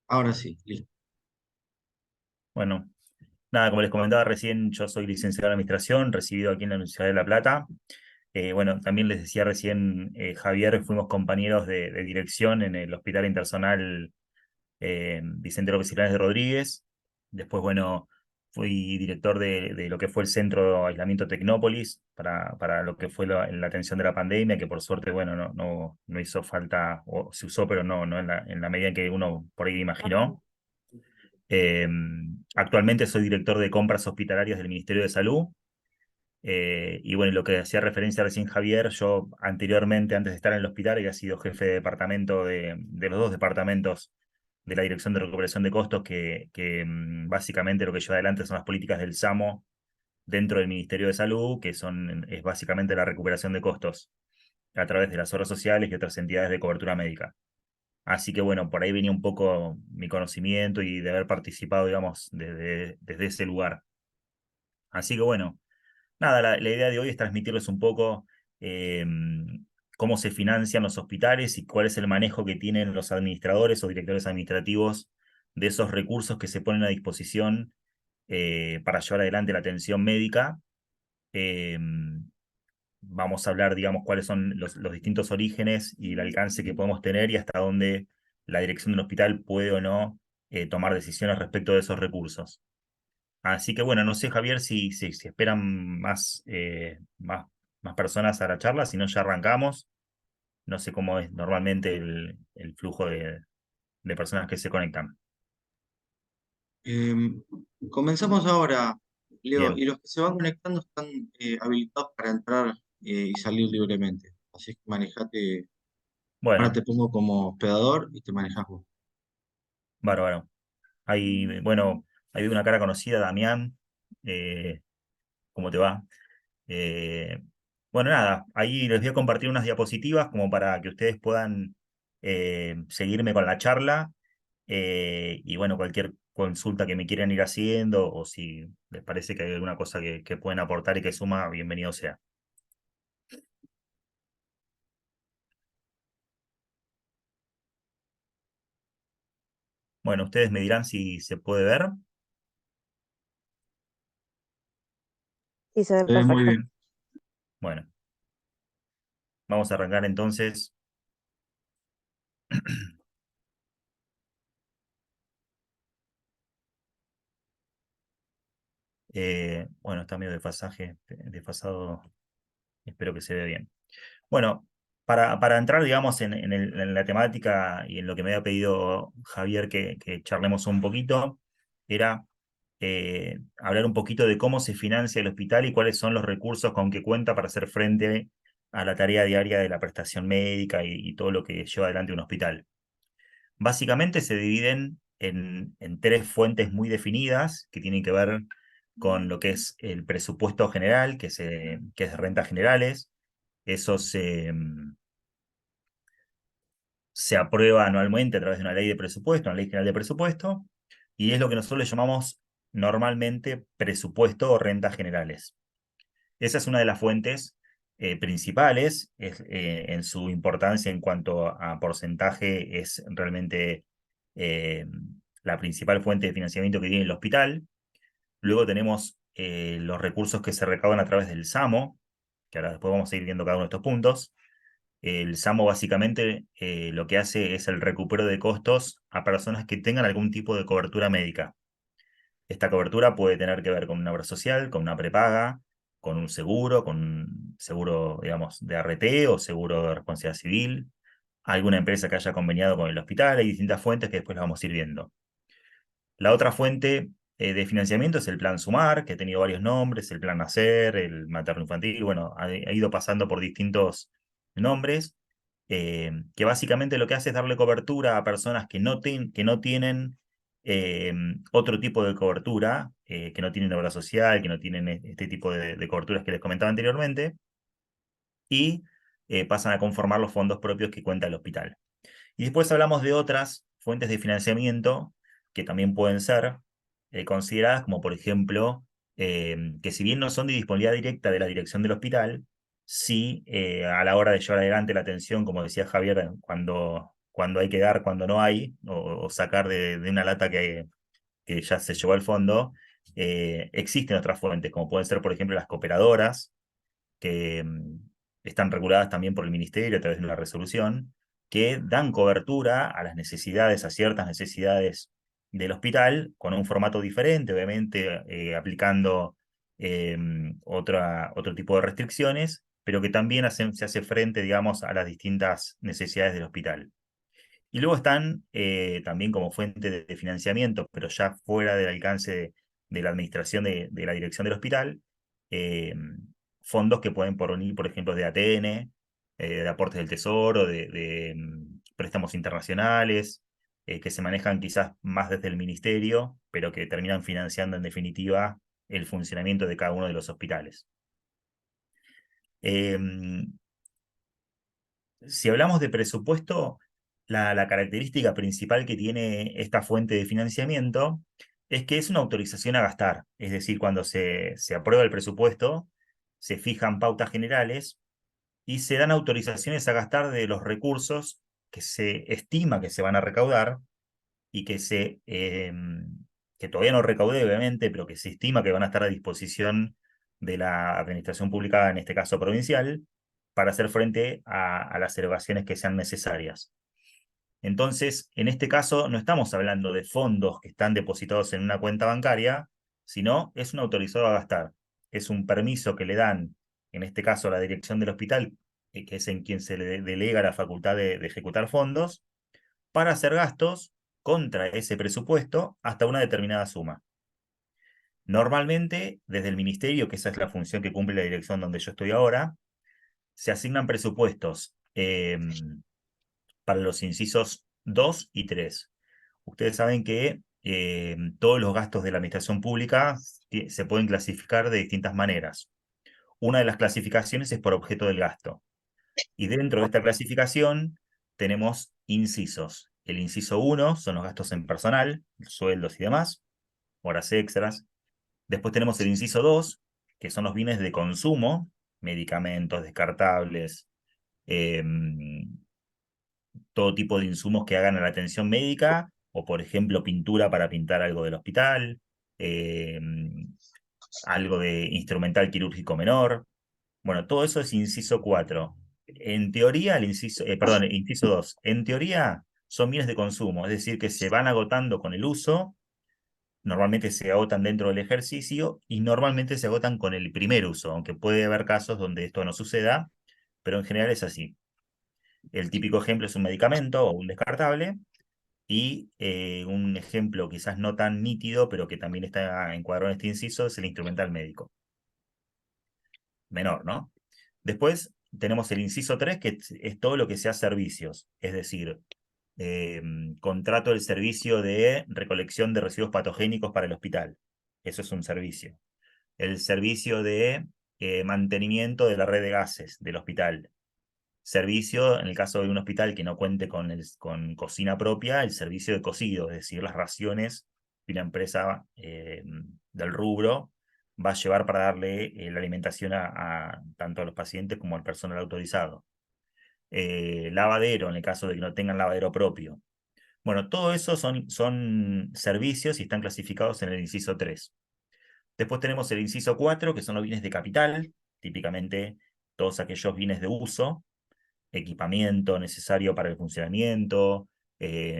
Ahora sí, listo. Bueno, nada, como les comentaba recién, yo soy licenciado en Administración, recibido aquí en la Universidad de La Plata. Bueno, también les decía recién, Javier, fuimos compañeros de dirección en el Hospital Intersonal Vicente López y Planes de Rodríguez. Después, bueno, fui director de lo que fue el Centro de Aislamiento Tecnópolis para lo que fue la atención de la pandemia, que por suerte, bueno, no hizo falta, o se usó, pero no en la medida en que uno por ahí imaginó. Eh, Actualmente soy director de compras hospitalarias del Ministerio de Salud. Y bueno, lo que hacía referencia recién Javier, yo anteriormente, antes de estar en el hospital, había sido jefe de departamento de los dos departamentos de la Dirección de Recuperación de Costos, que básicamente lo que lleva adelante son las políticas del SAMO dentro del Ministerio de Salud, es básicamente la recuperación de costos a través de las obras sociales y otras entidades de cobertura médica. Así que bueno, por ahí venía un poco mi conocimiento y de haber participado, digamos, desde ese lugar. Así que bueno, nada, la idea de hoy es transmitirles un poco eh, cómo se financian los hospitales y cuál es el manejo que tienen los administradores o directores administrativos de esos recursos que se ponen a disposición para llevar adelante la atención médica. Eh, Vamos a hablar, digamos, cuáles son los distintos orígenes y el alcance que podemos tener y hasta dónde la dirección del hospital puede o no tomar decisiones respecto de esos recursos. Así que bueno, no sé, Javier, si esperan más personas a la charla, si no ya arrancamos. No sé cómo es normalmente el flujo de personas que se conectan. Em, Comenzamos ahora, Leo, y Bien, los que se van conectando están habilitados para entrar y salir libremente. Así es que manejate. Ahora bueno, te pongo como hospedador y te manejas vos. bárbaro. Bueno, hay una cara conocida, Damián. eh, ¿Cómo te va? Eh, bueno, nada, ahí les voy a compartir unas diapositivas como para que ustedes puedan seguirme con la charla. Y bueno, cualquier consulta que me quieran ir haciendo o si les parece que hay alguna cosa que pueden aportar y que suma, bienvenido sea. Bueno, ustedes me dirán si se puede ver. Sí, se ve Se ve muy perfecto. bien. Bueno, vamos a arrancar entonces. Bueno, está medio desfasado, espero que se vea bien. Bueno, para entrar, digamos, en la temática y en lo que me había pedido Javier que charlemos un poquito, era hablar un poquito de cómo se financia el hospital y cuáles son los recursos con que cuenta para hacer frente a la tarea diaria de la prestación médica y todo lo que lleva adelante un hospital. Básicamente se dividen en tres fuentes muy definidas que tienen que ver con lo que es el presupuesto general, que es rentas generales. Eso se aprueba anualmente a través de una ley de presupuesto, una ley general de presupuesto, y es lo que nosotros le llamamos normalmente presupuesto o rentas generales. Esa es una de las fuentes principales, en su importancia en cuanto a porcentaje, es realmente eh, la principal fuente de financiamiento que tiene el hospital. Luego tenemos los recursos que se recaudan a través del SAMO, que ahora después vamos a ir viendo cada uno de estos puntos. El SAMO básicamente lo que hace es el recupero de costos a personas que tengan algún tipo de cobertura médica. Esta cobertura puede tener que ver con una obra social, con una prepaga, con un seguro, digamos, de ART o seguro de responsabilidad civil, alguna empresa que haya conveniado con el hospital. Hay distintas fuentes que después las vamos a ir viendo. La otra fuente de financiamiento es el Plan Sumar, que ha tenido varios nombres, el Plan Nacer, el Materno Infantil, bueno, ha ido pasando por distintos nombres, que básicamente lo que hace es darle cobertura a personas que no tienen eh, otro tipo de cobertura, que no tienen obra social, que no tienen este tipo de coberturas que les comentaba anteriormente, y pasan a conformar los fondos propios que cuenta el hospital. Y después hablamos de otras fuentes de financiamiento que también pueden ser consideradas, como por ejemplo, que si bien no son de disponibilidad directa de la dirección del hospital, sí a la hora de llevar adelante la atención, como decía Javier, cuando cuando hay que dar, cuando no hay, o sacar de una lata que ya se llevó al fondo, existen otras fuentes, como pueden ser, por ejemplo, las cooperadoras, que están reguladas también por el Ministerio a través de una resolución, que dan cobertura a las necesidades, a ciertas necesidades del hospital, con un formato diferente, obviamente, aplicando otro tipo de restricciones, pero que también se hace frente, digamos, a las distintas necesidades del hospital. Y luego están también como fuente de financiamiento, pero ya fuera del alcance de la administración de la dirección del hospital, eh, fondos que pueden provenir, por ejemplo, de ATN, de aportes del Tesoro, de préstamos internacionales, que se manejan quizás más desde el ministerio, pero que terminan financiando en definitiva el funcionamiento de cada uno de los hospitales. Si hablamos de presupuesto, la característica principal que tiene esta fuente de financiamiento es que es una autorización a gastar. Es decir, cuando se aprueba el presupuesto, se fijan pautas generales y se dan autorizaciones a gastar de los recursos que se estima que se van a recaudar y que todavía no recaudé, obviamente, pero que se estima que van a estar a disposición de la administración pública, en este caso provincial, para hacer frente a las erogaciones que sean necesarias. Entonces, en este caso, no estamos hablando de fondos que están depositados en una cuenta bancaria, sino es un autorizado a gastar. Es un permiso que le dan, en este caso, a la dirección del hospital, que es en quien se le delega la facultad de ejecutar fondos, para hacer gastos contra ese presupuesto hasta una determinada suma. Normalmente, desde el ministerio, que esa es la función que cumple la dirección donde yo estoy ahora, se asignan presupuestos para los incisos 2 y 3. Ustedes saben que todos los gastos de la administración pública se pueden clasificar de distintas maneras. Una de las clasificaciones es por objeto del gasto. Y dentro de esta clasificación tenemos incisos. El inciso 1 son los gastos en personal, sueldos y demás, horas extras. Después tenemos el inciso 2, que son los bienes de consumo, medicamentos descartables, todo tipo de insumos que hagan a la atención médica, o por ejemplo pintura para pintar algo del hospital, algo de instrumental quirúrgico menor. Bueno, todo eso es inciso 4. En teoría, el inciso 2. En teoría son bienes de consumo, es decir, que se van agotando con el uso, normalmente se agotan dentro del ejercicio y normalmente se agotan con el primer uso, aunque puede haber casos donde esto no suceda, pero en general es así. El típico ejemplo es un medicamento o un descartable, y un ejemplo quizás no tan nítido, pero que también está encuadrado en este inciso, es el instrumental médico. Menor, ¿no? Después tenemos el inciso 3, que es todo lo que sea servicios, es decir, contrato del servicio de recolección de residuos patogénicos para el hospital. Eso es un servicio. El servicio de mantenimiento de la red de gases del hospital. Servicio, en el caso de un hospital que no cuente con cocina propia, el servicio de cocido, es decir, las raciones que una empresa del rubro va a llevar para darle la alimentación tanto a los pacientes como al personal autorizado. Lavadero, en el caso de que no tengan lavadero propio. Bueno, todo eso son servicios y están clasificados en el inciso 3. Después tenemos el inciso 4, que son los bienes de capital, típicamente todos aquellos bienes de uso, equipamiento necesario para el funcionamiento,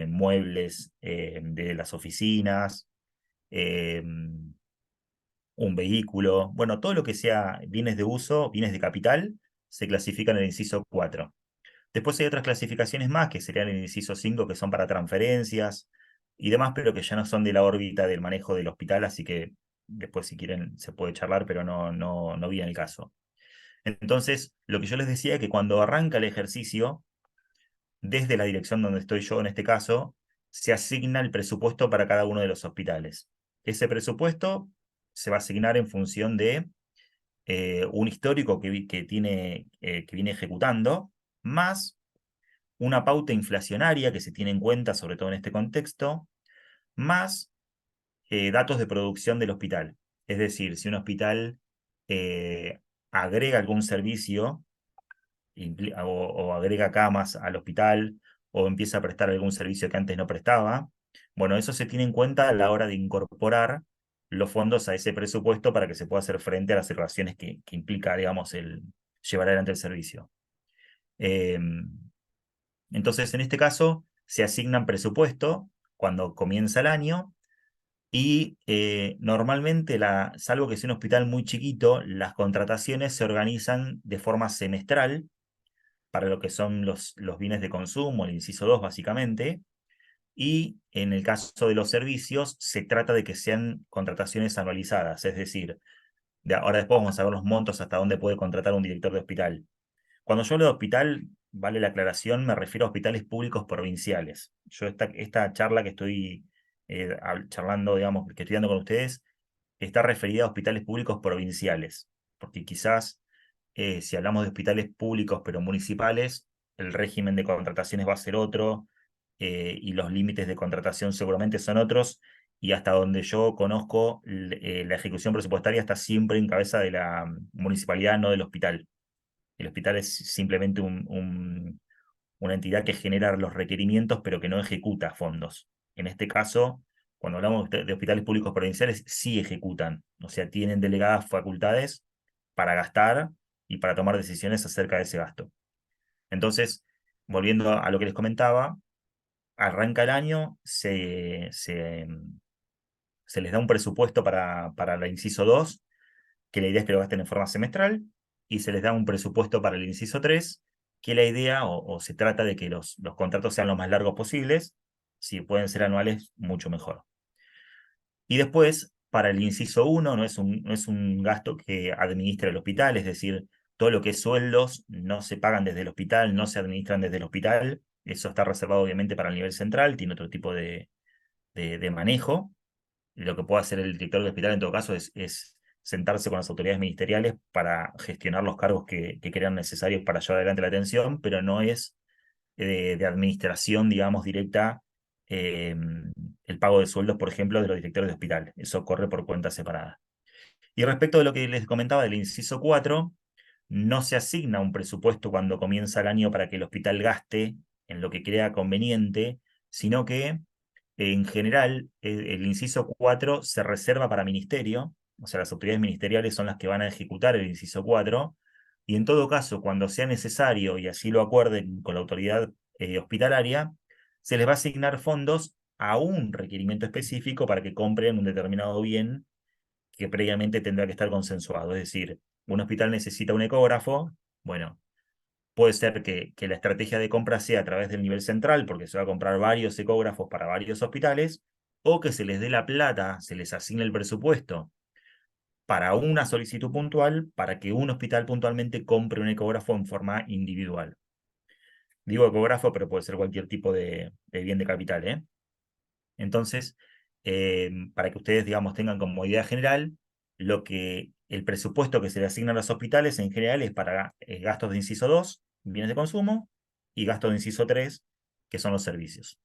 muebles de las oficinas, un vehículo, bueno, todo lo que sea bienes de uso, bienes de capital, se clasifica en el inciso 4. Después hay otras clasificaciones más, que serían el inciso 5, que son para transferencias y demás, pero que ya no son de la órbita del manejo del hospital, así que después si quieren se puede charlar, pero no viene el caso. Entonces, lo que yo les decía es que cuando arranca el ejercicio, desde la dirección donde estoy yo en este caso, se asigna el presupuesto para cada uno de los hospitales. Ese presupuesto se va a asignar en función de un histórico que viene ejecutando, más una pauta inflacionaria que se tiene en cuenta, sobre todo en este contexto, más datos de producción del hospital. Es decir, si un hospital agrega algún servicio o agrega camas al hospital o empieza a prestar algún servicio que antes no prestaba. Bueno, eso se tiene en cuenta a la hora de incorporar los fondos a ese presupuesto para que se pueda hacer frente a las erogaciones que implica, digamos, el llevar adelante el servicio. Eh, entonces, en este caso, se asignan presupuesto cuando comienza el año y normalmente, salvo que sea un hospital muy chiquito, las contrataciones se organizan de forma semestral para lo que son los bienes de consumo, el inciso 2 básicamente, y en el caso de los servicios se trata de que sean contrataciones anualizadas, es decir, ahora después vamos a ver los montos hasta dónde puede contratar un director de hospital. Cuando yo hablo de hospital, vale la aclaración, me refiero a hospitales públicos provinciales. Yo esta charla que estoy charlando, digamos, que estoy dando con ustedes, está referida a hospitales públicos provinciales, porque quizás si hablamos de hospitales públicos pero municipales, el régimen de contrataciones va a ser otro y los límites de contratación seguramente son otros, y hasta donde yo conozco, la ejecución presupuestaria está siempre en cabeza de la municipalidad, no del hospital. El hospital es simplemente una entidad que genera los requerimientos, pero que no ejecuta fondos. En este caso, cuando hablamos de hospitales públicos provinciales, sí ejecutan, o sea, tienen delegadas facultades para gastar y para tomar decisiones acerca de ese gasto. Entonces, volviendo a lo que les comentaba, arranca el año, se les da un presupuesto para el inciso 2, que la idea es que lo gasten en forma semestral, y se les da un presupuesto para el inciso 3, que la idea o se trata de que los contratos sean lo más largos posibles, si pueden ser anuales, mucho mejor. Y después, para el inciso 1, no es un gasto que administra el hospital, es decir, todo lo que es sueldos no se pagan desde el hospital, no se administran desde el hospital, eso está reservado obviamente para el nivel central, tiene otro tipo de manejo. Lo que puede hacer el director del hospital en todo caso es sentarse con las autoridades ministeriales para gestionar los cargos que crean necesarios para llevar adelante la atención, pero no es de administración, digamos, directa eh, el pago de sueldos, por ejemplo, de los directores de hospital. Eso corre por cuenta separada. Y respecto de lo que les comentaba del inciso 4, no se asigna un presupuesto cuando comienza el año para que el hospital gaste en lo que crea conveniente, sino que en general el inciso 4 se reserva para ministerio, o sea, las autoridades ministeriales son las que van a ejecutar el inciso 4, y en todo caso, cuando sea necesario y así lo acuerden con la autoridad hospitalaria, se les va a asignar fondos a un requerimiento específico para que compren un determinado bien que previamente tendrá que estar consensuado. Es decir, un hospital necesita un ecógrafo, bueno, puede ser que la estrategia de compra sea a través del nivel central, porque se va a comprar varios ecógrafos para varios hospitales, o que se les dé la plata, se les asigne el presupuesto para una solicitud puntual, para que un hospital puntualmente compre un ecógrafo en forma individual. Digo ecógrafo, pero puede ser cualquier tipo de bien de capital, ¿eh? Entonces, para que ustedes, digamos, tengan como idea general, el presupuesto que se le asigna a los hospitales en general es para gastos de inciso 2, bienes de consumo, y gastos de inciso 3, que son los servicios.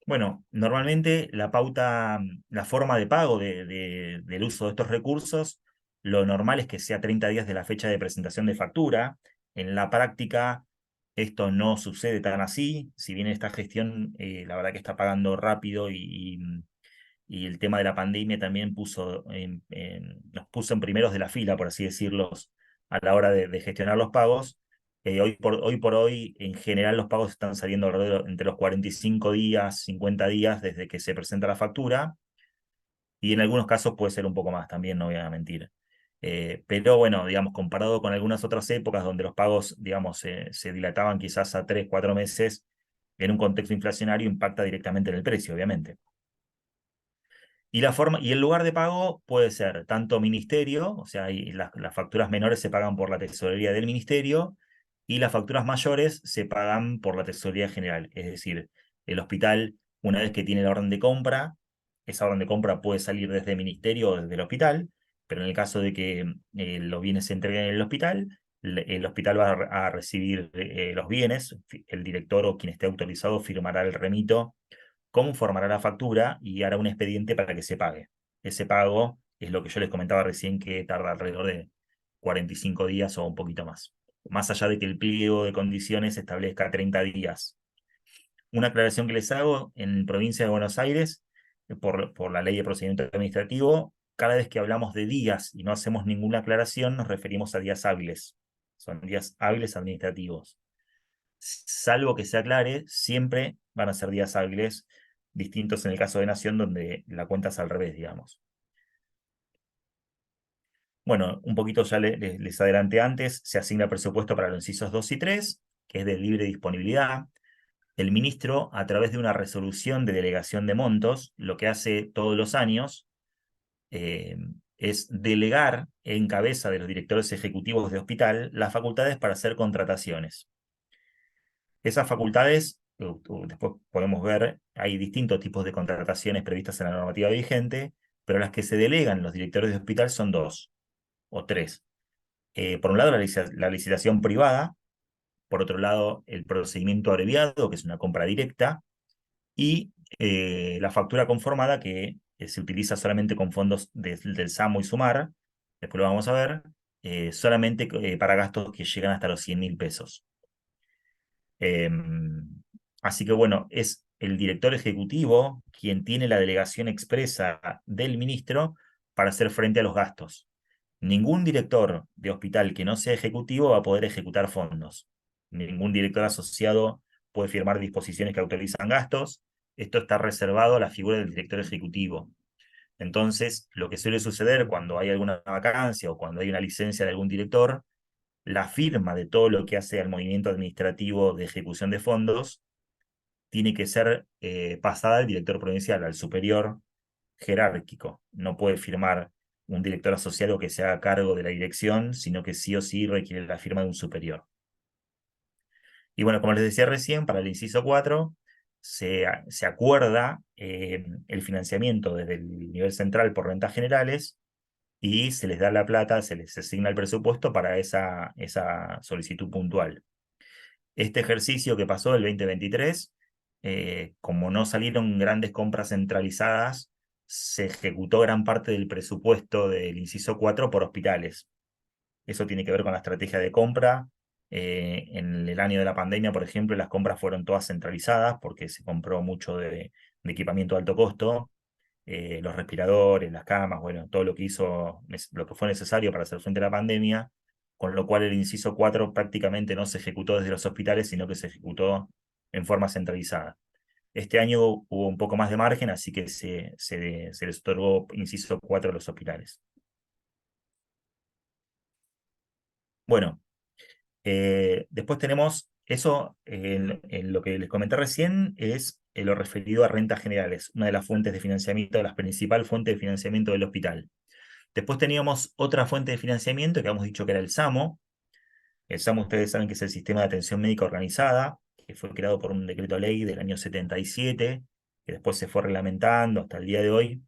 Bueno, normalmente la forma de pago del uso de estos recursos, lo normal es que sea 30 días de la fecha de presentación de factura. En la práctica, esto no sucede tan así. Si bien esta gestión, la verdad que está pagando rápido y el tema de la pandemia también nos puso en primeros de la fila, por así decirlo, a la hora de gestionar los pagos. Hoy por hoy, en general, los pagos están saliendo alrededor entre los 45 días, 50 días desde que se presenta la factura, y en algunos casos puede ser un poco más también, no voy a mentir. Pero bueno, digamos, comparado con algunas otras épocas donde los pagos, digamos, se dilataban quizás a 3, 4 meses, en un contexto inflacionario impacta directamente en el precio, obviamente. Y el lugar de pago puede ser tanto ministerio, o sea, las facturas menores se pagan por la tesorería del ministerio y las facturas mayores se pagan por la tesorería general. Es decir, el hospital, una vez que tiene la orden de compra, esa orden de compra puede salir desde el ministerio o desde el hospital, pero en el caso de que los bienes se entreguen en el hospital, el hospital va a recibir los bienes, el director o quien esté autorizado firmará el remito, cómo formará la factura y hará un expediente para que se pague. Ese pago es lo que yo les comentaba recién, que tarda alrededor de 45 días o un poquito más. Más allá de que el pliego de condiciones establezca 30 días Una aclaración que les hago: en provincia de Buenos Aires, por la ley de procedimiento administrativo, cada vez que hablamos de días y no hacemos ninguna aclaración, nos referimos a días hábiles. Son días hábiles administrativos. Salvo que se aclare, siempre van a ser días hábiles, distintos en el caso de Nación, donde la cuenta es al revés, digamos. Bueno, un poquito ya les adelanté antes, se asigna presupuesto para los incisos 2 y 3, que es de libre disponibilidad. El ministro, a través de una resolución de delegación de montos, lo que hace todos los años es delegar en cabeza de los directores ejecutivos de hospital las facultades para hacer contrataciones. Esas facultades, después podemos ver, hay distintos tipos de contrataciones previstas en la normativa vigente, pero las que se delegan los directores de hospital son dos o tres. Por un lado, la licitación privada; por otro lado, el procedimiento abreviado, que es una compra directa; y la factura conformada, que se utiliza solamente con fondos del SAMU y SUMAR, después lo vamos a ver, solamente para gastos que llegan hasta los 100.000 pesos. Así que bueno, es el director ejecutivo quien tiene la delegación expresa del ministro para hacer frente a los gastos. Ningún director de hospital que no sea ejecutivo va a poder ejecutar fondos. Ningún director asociado puede firmar disposiciones que autorizan gastos. Esto está reservado a la figura del director ejecutivo. Entonces, lo que suele suceder cuando hay alguna vacancia o cuando hay una licencia de algún director, la firma de todo lo que hace al movimiento administrativo de ejecución de fondos tiene que ser pasada al director provincial, al superior jerárquico. No puede firmar un director asociado que se haga cargo de la dirección, sino que sí o sí requiere la firma de un superior. Y bueno, como les decía recién, para el inciso 4 se acuerda el financiamiento desde el nivel central por rentas generales y se les da la plata, se les asigna el presupuesto para esa solicitud puntual. Este ejercicio que pasó, el 2023, como no salieron grandes compras centralizadas, se ejecutó gran parte del presupuesto del inciso 4 por hospitales. Eso tiene que ver con la estrategia de compra. En el año de la pandemia, por ejemplo, las compras fueron todas centralizadas porque se compró mucho de equipamiento de alto costo, los respiradores, las camas, bueno, todo lo que fue necesario para hacer frente a la pandemia, con lo cual el inciso 4 prácticamente no se ejecutó desde los hospitales, sino que se ejecutó en forma centralizada. Este año hubo un poco más de margen, así que se les otorgó inciso 4 a los hospitales. Bueno, después tenemos eso, en lo que les comenté recién, es lo referido a rentas generales, una de las fuentes de financiamiento, la principal fuente de financiamiento del hospital. Después teníamos otra fuente de financiamiento que habíamos dicho que era el SAMO. El SAMO, ustedes saben que es el Sistema de Atención Médica Organizada, que fue creado por un decreto ley del año 77, que después se fue reglamentando hasta el día de hoy,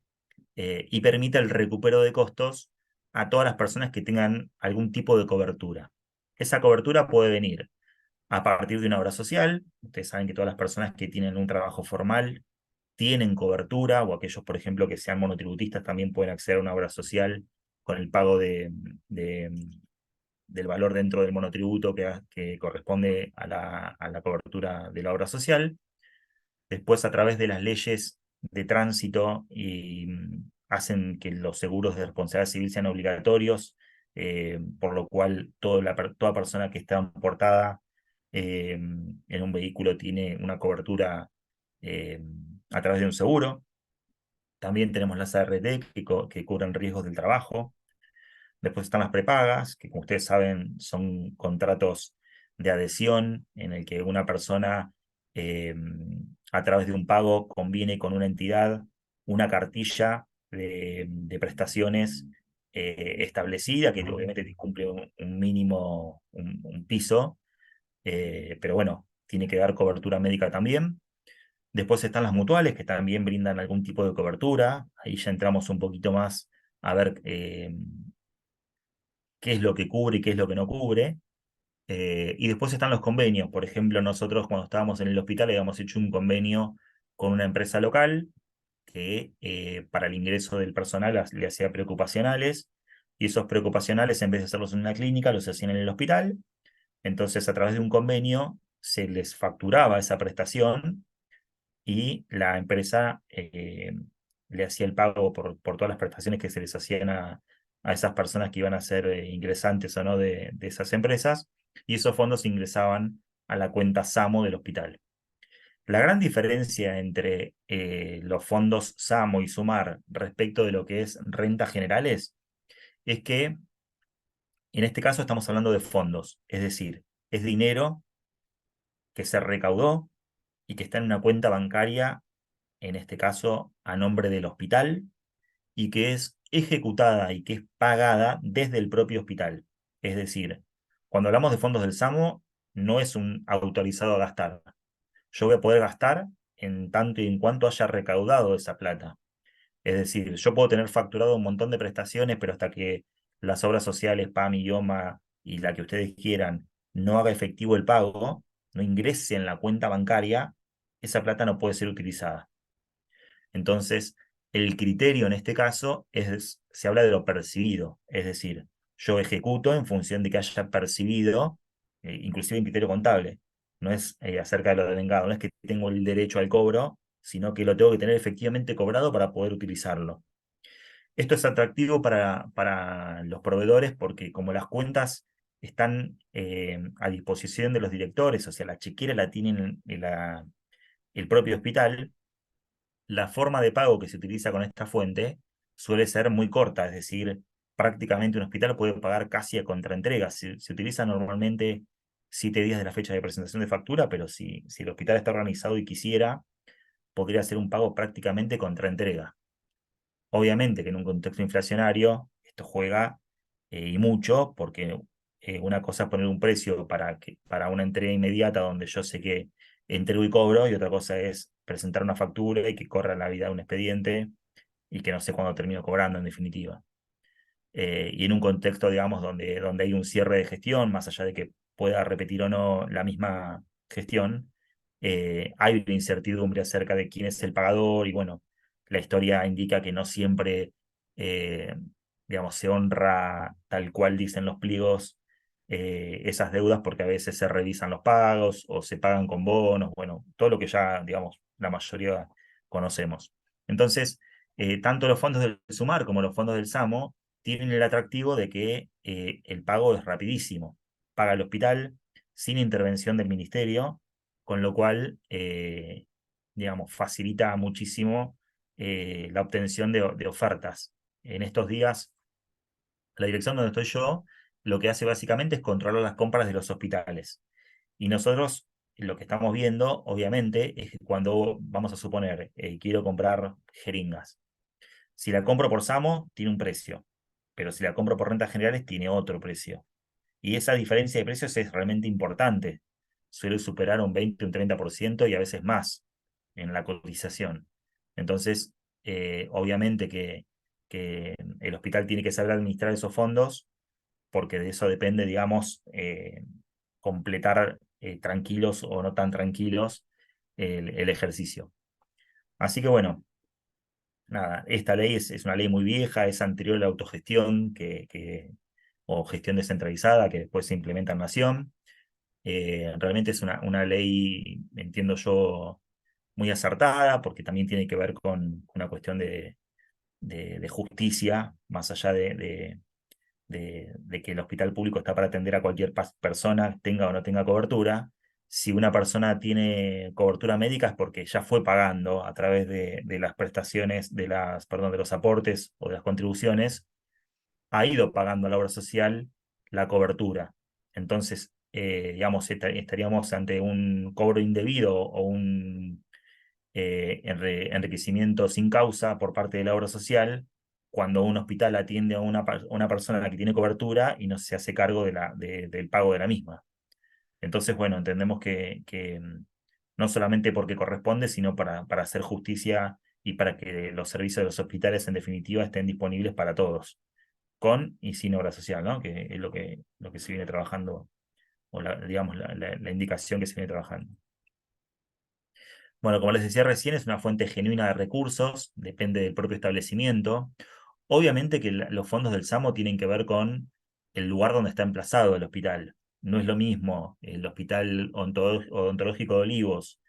y permite el recupero de costos a todas las personas que tengan algún tipo de cobertura. Esa cobertura puede venir a partir de una obra social. Ustedes saben que todas las personas que tienen un trabajo formal tienen cobertura, o aquellos, por ejemplo, que sean monotributistas también pueden acceder a una obra social con el pago del valor dentro del monotributo que corresponde a la cobertura de la obra social. Después, a través de las leyes de tránsito, hacen que los seguros de responsabilidad civil sean obligatorios, por lo cual toda persona que está transportada en un vehículo tiene una cobertura a través de un seguro. También tenemos las ART que cubren riesgos del trabajo. Después están las prepagas, que como ustedes saben son contratos de adhesión en el que una persona a través de un pago conviene con una entidad una cartilla de prestaciones establecida, que obviamente cumple un mínimo, un piso, pero bueno, tiene que dar cobertura médica también. Después están las mutuales, que también brindan algún tipo de cobertura. Ahí ya entramos un poquito más a ver qué es lo que cubre y qué es lo que no cubre. Y después están los convenios. Por ejemplo, nosotros cuando estábamos en el hospital habíamos hecho un convenio con una empresa local que para el ingreso del personal le hacía preocupacionales, y esos preocupacionales, en vez de hacerlos en una clínica, los hacían en el hospital. Entonces, a través de un convenio se les facturaba esa prestación y la empresa le hacía el pago por todas las prestaciones que se les hacían a esas personas que iban a ser ingresantes o no de esas empresas, y esos fondos ingresaban a la cuenta SAMO del hospital. La gran diferencia entre los fondos SAMO y SUMAR respecto de lo que es rentas generales es que en este caso estamos hablando de fondos, es decir, es dinero que se recaudó y que está en una cuenta bancaria, en este caso a nombre del hospital, y que es ejecutada y que es pagada desde el propio hospital. Es decir, cuando hablamos de fondos del SAMO, no es un autorizado a gastar. Yo voy a poder gastar en tanto y en cuanto haya recaudado esa plata. Es decir, yo puedo tener facturado un montón de prestaciones, pero hasta que las obras sociales, PAM, IOMA y la que ustedes quieran, no haga efectivo el pago, no ingrese en la cuenta bancaria, esa plata no puede ser utilizada. Entonces, el criterio en este caso se habla de lo percibido, es decir, yo ejecuto en función de que haya percibido, inclusive en criterio contable. No es acerca de lo devengado, no es que tengo el derecho al cobro, sino que lo tengo que tener efectivamente cobrado para poder utilizarlo. Esto es atractivo para los proveedores porque como las cuentas están a disposición de los directores, o sea, la chequera la tienen el propio hospital, la forma de pago que se utiliza con esta fuente suele ser muy corta, es decir, prácticamente un hospital puede pagar casi a contraentrega. Se utiliza normalmente 7 días de la fecha de presentación de factura, pero si el hospital está organizado y quisiera, podría hacer un pago prácticamente contraentrega. Obviamente que en un contexto inflacionario esto juega y mucho, porque una cosa es poner un precio para una entrega inmediata donde yo sé que entrego y cobro, y otra cosa es presentar una factura y que corra la vida de un expediente y que no sé cuándo termino cobrando en definitiva. Y en un contexto, digamos, donde hay un cierre de gestión, más allá de que pueda repetir o no la misma gestión, hay una incertidumbre acerca de quién es el pagador y bueno, la historia indica que no siempre, eh, digamos, se honra tal cual dicen los pliegos esas deudas porque a veces se revisan los pagos o se pagan con bonos, bueno, todo lo que ya, digamos, la mayoría conocemos. Entonces, tanto los fondos del SUMAR como los fondos del SAMO tienen el atractivo de que el pago es rapidísimo. Paga el hospital sin intervención del ministerio, con lo cual, digamos, facilita muchísimo la obtención de ofertas. En estos días, la dirección donde estoy yo, lo que hace básicamente es controlar las compras de los hospitales. Y nosotros lo que estamos viendo, obviamente, es que cuando vamos a suponer, quiero comprar jeringas. Si la compro por SAMO, tiene un precio, pero si la compro por rentas generales, tiene otro precio. Y esa diferencia de precios es realmente importante. Suele superar un 20, un 30% y a veces más en la cotización. Entonces, obviamente que el hospital tiene que saber administrar esos fondos porque de eso depende, digamos, completar tranquilos o no tan tranquilos el ejercicio. Así que bueno, nada, esta ley es una ley muy vieja, es anterior a la autogestión o gestión descentralizada que después se implementa en Nación. Realmente es una ley, entiendo yo, muy acertada, porque también tiene que ver con una cuestión de justicia, más allá de que el hospital público está para atender a cualquier persona, tenga o no tenga cobertura. Si una persona tiene cobertura médica es porque ya fue pagando a través de las prestaciones, perdón, de los aportes o de las contribuciones, ha ido pagando a la obra social la cobertura. Entonces, digamos, estaríamos ante un cobro indebido o un enriquecimiento sin causa por parte de la obra social cuando un hospital atiende a una persona que tiene cobertura y no se hace cargo del pago de la misma. Entonces, bueno, entendemos que no solamente porque corresponde, sino para hacer justicia y para que los servicios de los hospitales, en definitiva, estén disponibles para todos, con y sin obra social, ¿no? Que es lo que se viene trabajando, o digamos, la indicación que se viene trabajando. Bueno, como les decía recién, es una fuente genuina de recursos, depende del propio establecimiento. Obviamente que los fondos del SAMO tienen que ver con el lugar donde está emplazado el hospital. No es lo mismo el Hospital Odontológico de Olivos,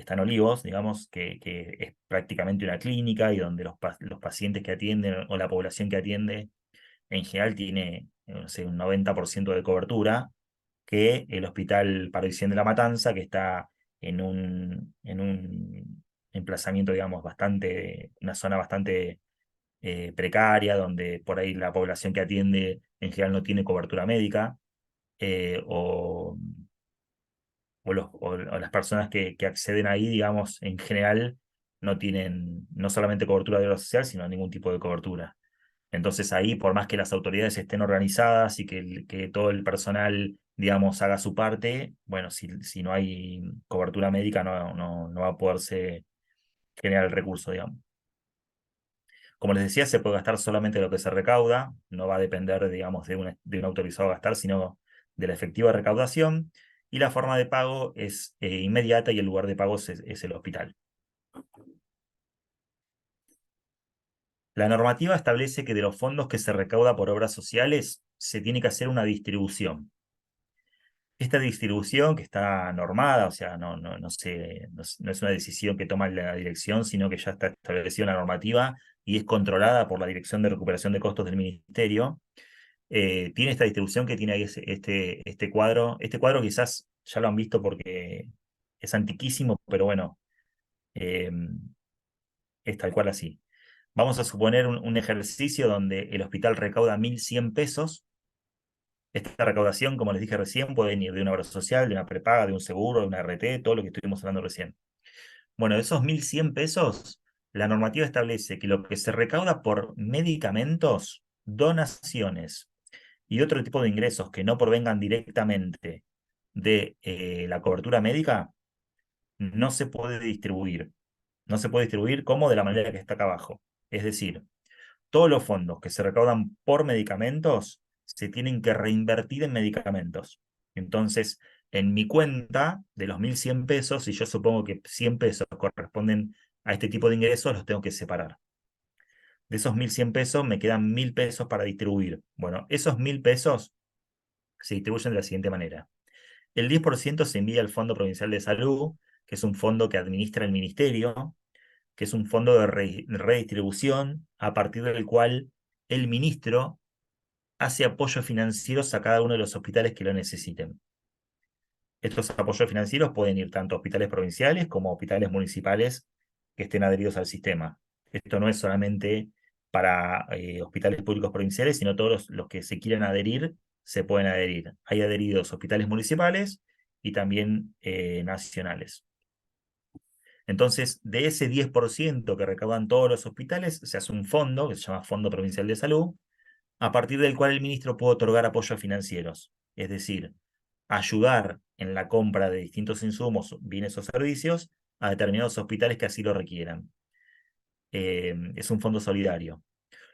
está en Olivos, digamos, que es prácticamente una clínica y donde los pacientes que atienden o la población que atiende en general tiene, no sé, un 90% de cobertura, que el Hospital Parvisión de la Matanza, que está en un emplazamiento, digamos, una zona bastante precaria, donde por ahí la población que atiende en general no tiene cobertura médica, eh, o, o las personas que acceden ahí, digamos, en general no tienen no solamente cobertura de obra social, sino ningún tipo de cobertura. Entonces ahí, por más que las autoridades estén organizadas y que todo el personal, digamos, haga su parte, bueno, si no hay cobertura médica no va a poderse generar el recurso, digamos. Como les decía, se puede gastar solamente lo que se recauda, no va a depender, digamos, de un autorizado a gastar, sino de la efectiva recaudación, y la forma de pago es inmediata y el lugar de pago es el hospital. La normativa establece que de los fondos que se recauda por obras sociales se tiene que hacer una distribución. Esta distribución que está normada, o sea, no es una decisión que toma la dirección, sino que ya está establecida en la normativa y es controlada por la Dirección de Recuperación de Costos del Ministerio. Tiene esta distribución que tiene ahí este cuadro. Este cuadro quizás ya lo han visto porque es antiquísimo, pero bueno, eh, es tal cual así. Vamos a suponer un ejercicio donde el hospital recauda 1.100 pesos. Esta recaudación, como les dije recién, puede venir de una obra social, de una prepaga, de un seguro, de una RT, todo lo que estuvimos hablando recién. Bueno, de esos 1.100 pesos, la normativa establece que lo que se recauda por medicamentos, donaciones y otro tipo de ingresos que no provengan directamente de la cobertura médica, no se puede distribuir. No se puede distribuir como de la manera que está acá abajo. Es decir, todos los fondos que se recaudan por medicamentos se tienen que reinvertir en medicamentos. Entonces, en mi cuenta de los 1.100 pesos, si yo supongo que 100 pesos corresponden a este tipo de ingresos, los tengo que separar. De esos 1.100 pesos me quedan 1.000 pesos para distribuir. Bueno, esos 1.000 pesos se distribuyen de la siguiente manera. El 10% se envía al Fondo Provincial de Salud, que es un fondo que administra el Ministerio, que es un fondo de redistribución a partir del cual el ministro hace apoyos financieros a cada uno de los hospitales que lo necesiten. Estos apoyos financieros pueden ir tanto a hospitales provinciales como a hospitales municipales que estén adheridos al sistema. Esto no es solamente para hospitales públicos provinciales, sino todos los que se quieran adherir se pueden adherir. Hay adheridos hospitales municipales y también nacionales. Entonces, de ese 10% que recaudan todos los hospitales, se hace un fondo que se llama Fondo Provincial de Salud, a partir del cual el ministro puede otorgar apoyos financieros, es decir, ayudar en la compra de distintos insumos, bienes o servicios a determinados hospitales que así lo requieran. Es un fondo solidario.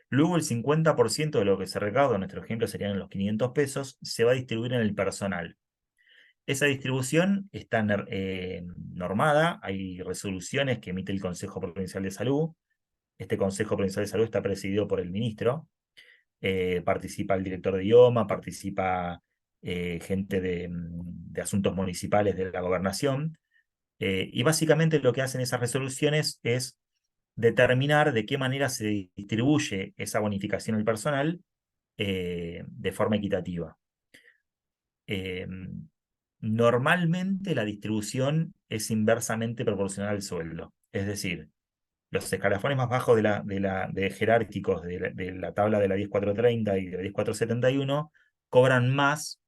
Luego el 50% de lo que se recauda, en nuestro ejemplo serían los 500 pesos, se va a distribuir en el personal. Esa distribución está normada, hay resoluciones que emite el Consejo Provincial de Salud. Este Consejo Provincial de Salud está presidido por el ministro. Participa el director de IOMA, participa gente de asuntos municipales de la gobernación, y básicamente lo que hacen esas resoluciones es determinar de qué manera se distribuye esa bonificación al personal de forma equitativa. Eh, Normalmente la distribución es inversamente proporcional al sueldo, es decir, los escalafones más bajos de jerárquicos de la tabla de la 10430 y de la 10471 cobran más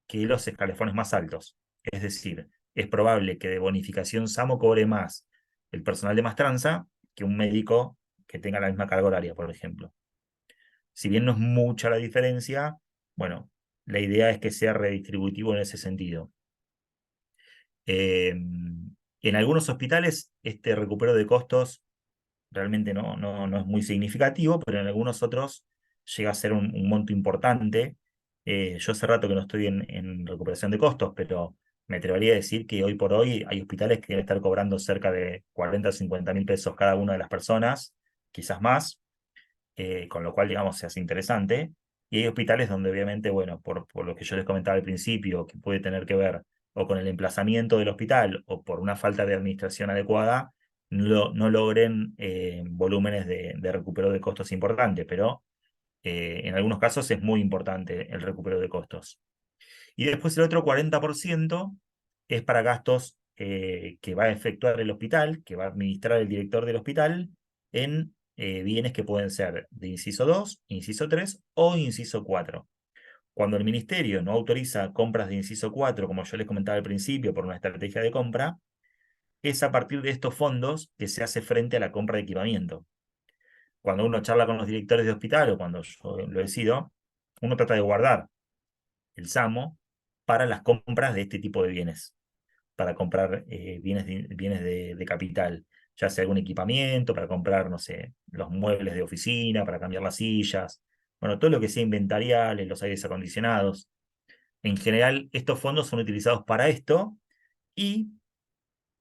que los escalafones más altos. Es decir, es probable que de bonificación SAMO cobre más el personal de Mastranza que un médico que tenga la misma carga horaria, por ejemplo. Si bien no es mucha la diferencia, bueno, la idea es que sea redistributivo en ese sentido. En algunos hospitales, este recupero de costos realmente no es muy significativo, pero en algunos otros llega a ser un monto importante. Yo hace rato que no estoy en recuperación de costos, pero me atrevería a decir que hoy por hoy hay hospitales que deben estar cobrando cerca de 40 o 50 mil pesos cada una de las personas, quizás más, con lo cual, digamos, se hace interesante. Y hay hospitales donde obviamente, bueno, por lo que yo les comentaba al principio, que puede tener que ver o con el emplazamiento del hospital o por una falta de administración adecuada, no logren volúmenes de recupero de costos importantes, pero en algunos casos es muy importante el recupero de costos. Y después el otro 40% es para gastos que va a efectuar el hospital, que va a administrar el director del hospital en bienes que pueden ser de inciso 2, inciso 3 o inciso 4. Cuando el ministerio no autoriza compras de inciso 4, como yo les comentaba al principio, por una estrategia de compra, es a partir de estos fondos que se hace frente a la compra de equipamiento. Cuando uno charla con los directores de hospital o cuando yo lo decido, uno trata de guardar el SAMO para las compras de este tipo de bienes, para comprar bienes de capital, ya sea algún equipamiento, para comprar, no sé, los muebles de oficina, para cambiar las sillas, bueno, todo lo que sea inventariales, los aires acondicionados. En general, estos fondos son utilizados para esto y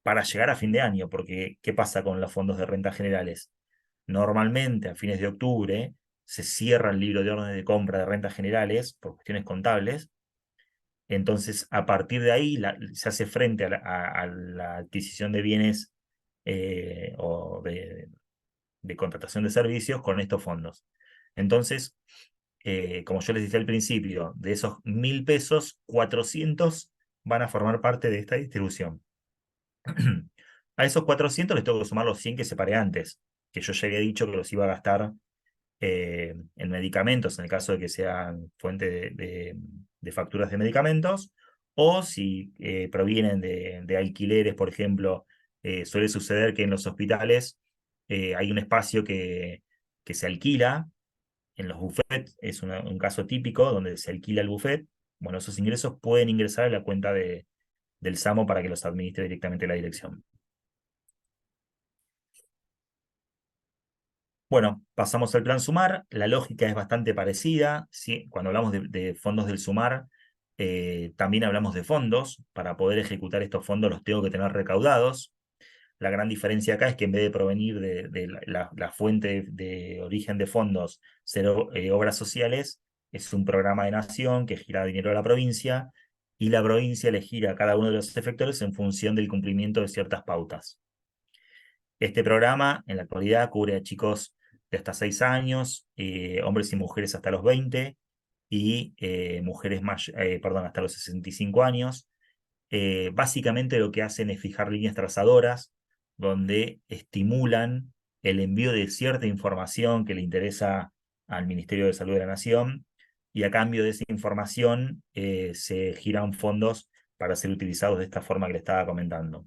para llegar a fin de año, porque ¿qué pasa con los fondos de rentas generales? Normalmente a fines de octubre se cierra el libro de órdenes de compra de rentas generales por cuestiones contables. Entonces, a partir de ahí se hace frente a la adquisición de bienes o de contratación de servicios con estos fondos. Entonces, como yo les dije al principio, de esos 1.000 pesos, 400 van a formar parte de esta distribución. A esos 400 les tengo que sumar los 100 que separé antes, que yo ya había dicho que los iba a gastar en medicamentos, en el caso de que sean fuente de facturas de medicamentos, o si provienen de alquileres, por ejemplo, suele suceder que en los hospitales hay un espacio que se alquila, en los buffets es un caso típico donde se alquila el buffet. Bueno, esos ingresos pueden ingresar a la cuenta del SAMO para que los administre directamente la dirección. Bueno, pasamos al plan Sumar. La lógica es bastante parecida. ¿Sí? Cuando hablamos de fondos del Sumar, también hablamos de fondos. Para poder ejecutar estos fondos los tengo que tener recaudados. La gran diferencia acá es que en vez de provenir de la fuente de origen de fondos ser obras sociales, es un programa de nación que gira dinero a la provincia y la provincia le gira a cada uno de los efectores en función del cumplimiento de ciertas pautas. Este programa en la actualidad cubre a chicos de hasta 6 años, hombres y mujeres hasta los 20 y mujeres hasta los 65 años. Básicamente lo que hacen es fijar líneas trazadoras donde estimulan el envío de cierta información que le interesa al Ministerio de Salud de la Nación y a cambio de esa información se giran fondos para ser utilizados de esta forma que le estaba comentando.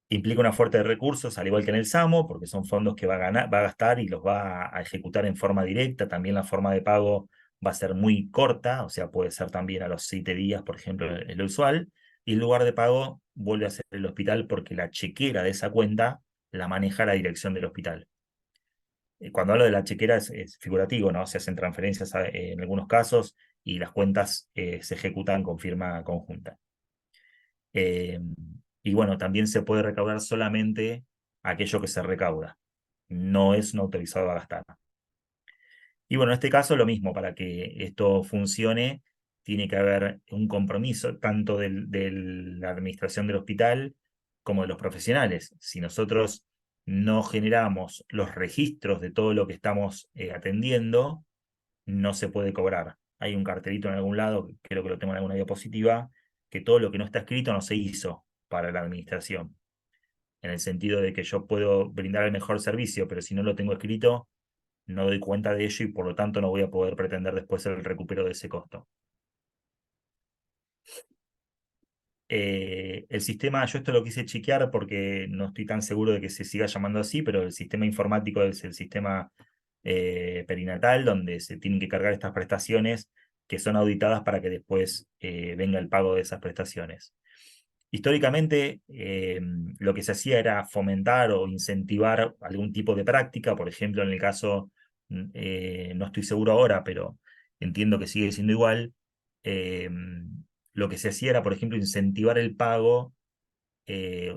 Implica una fuerte de recursos, al igual que en el SAMO, porque son fondos que va a gastar y los va a ejecutar en forma directa. También la forma de pago va a ser muy corta, o sea, puede ser también a los 7 días, por ejemplo, es lo usual. Y el lugar de pago vuelve a ser el hospital porque la chequera de esa cuenta la maneja la dirección del hospital. Cuando hablo de la chequera es figurativo, ¿no? Se hacen transferencias en algunos casos y las cuentas se ejecutan con firma conjunta. Y bueno, también se puede recaudar solamente aquello que se recauda. No es un autorizado a gastar. Y bueno, en este caso lo mismo, para que esto funcione, tiene que haber un compromiso tanto de la administración del hospital como de los profesionales. Si nosotros no generamos los registros de todo lo que estamos atendiendo, no se puede cobrar. Hay un cartelito en algún lado, creo que lo tengo en alguna diapositiva, que todo lo que no está escrito no se hizo para la administración. En el sentido de que yo puedo brindar el mejor servicio, pero si no lo tengo escrito, no doy cuenta de ello y por lo tanto no voy a poder pretender después el recupero de ese costo. El sistema, yo esto lo quise chequear porque no estoy tan seguro de que se siga llamando así, pero el sistema informático es el sistema perinatal, donde se tienen que cargar estas prestaciones que son auditadas para que después venga el pago de esas prestaciones. Históricamente, lo que se hacía era fomentar o incentivar algún tipo de práctica, por ejemplo, en el caso, no estoy seguro ahora, pero entiendo que sigue siendo igual, lo que se hacía era, por ejemplo, incentivar el pago,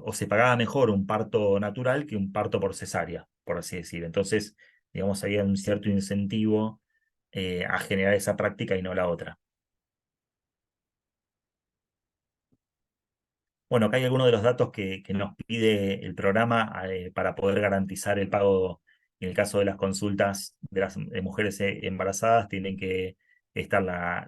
o se pagaba mejor un parto natural que un parto por cesárea, por así decir. Entonces, digamos, había un cierto incentivo a generar esa práctica y no la otra. Bueno, acá hay algunos de los datos que nos pide el programa para poder garantizar el pago en el caso de las consultas de las mujeres embarazadas. Tienen que estar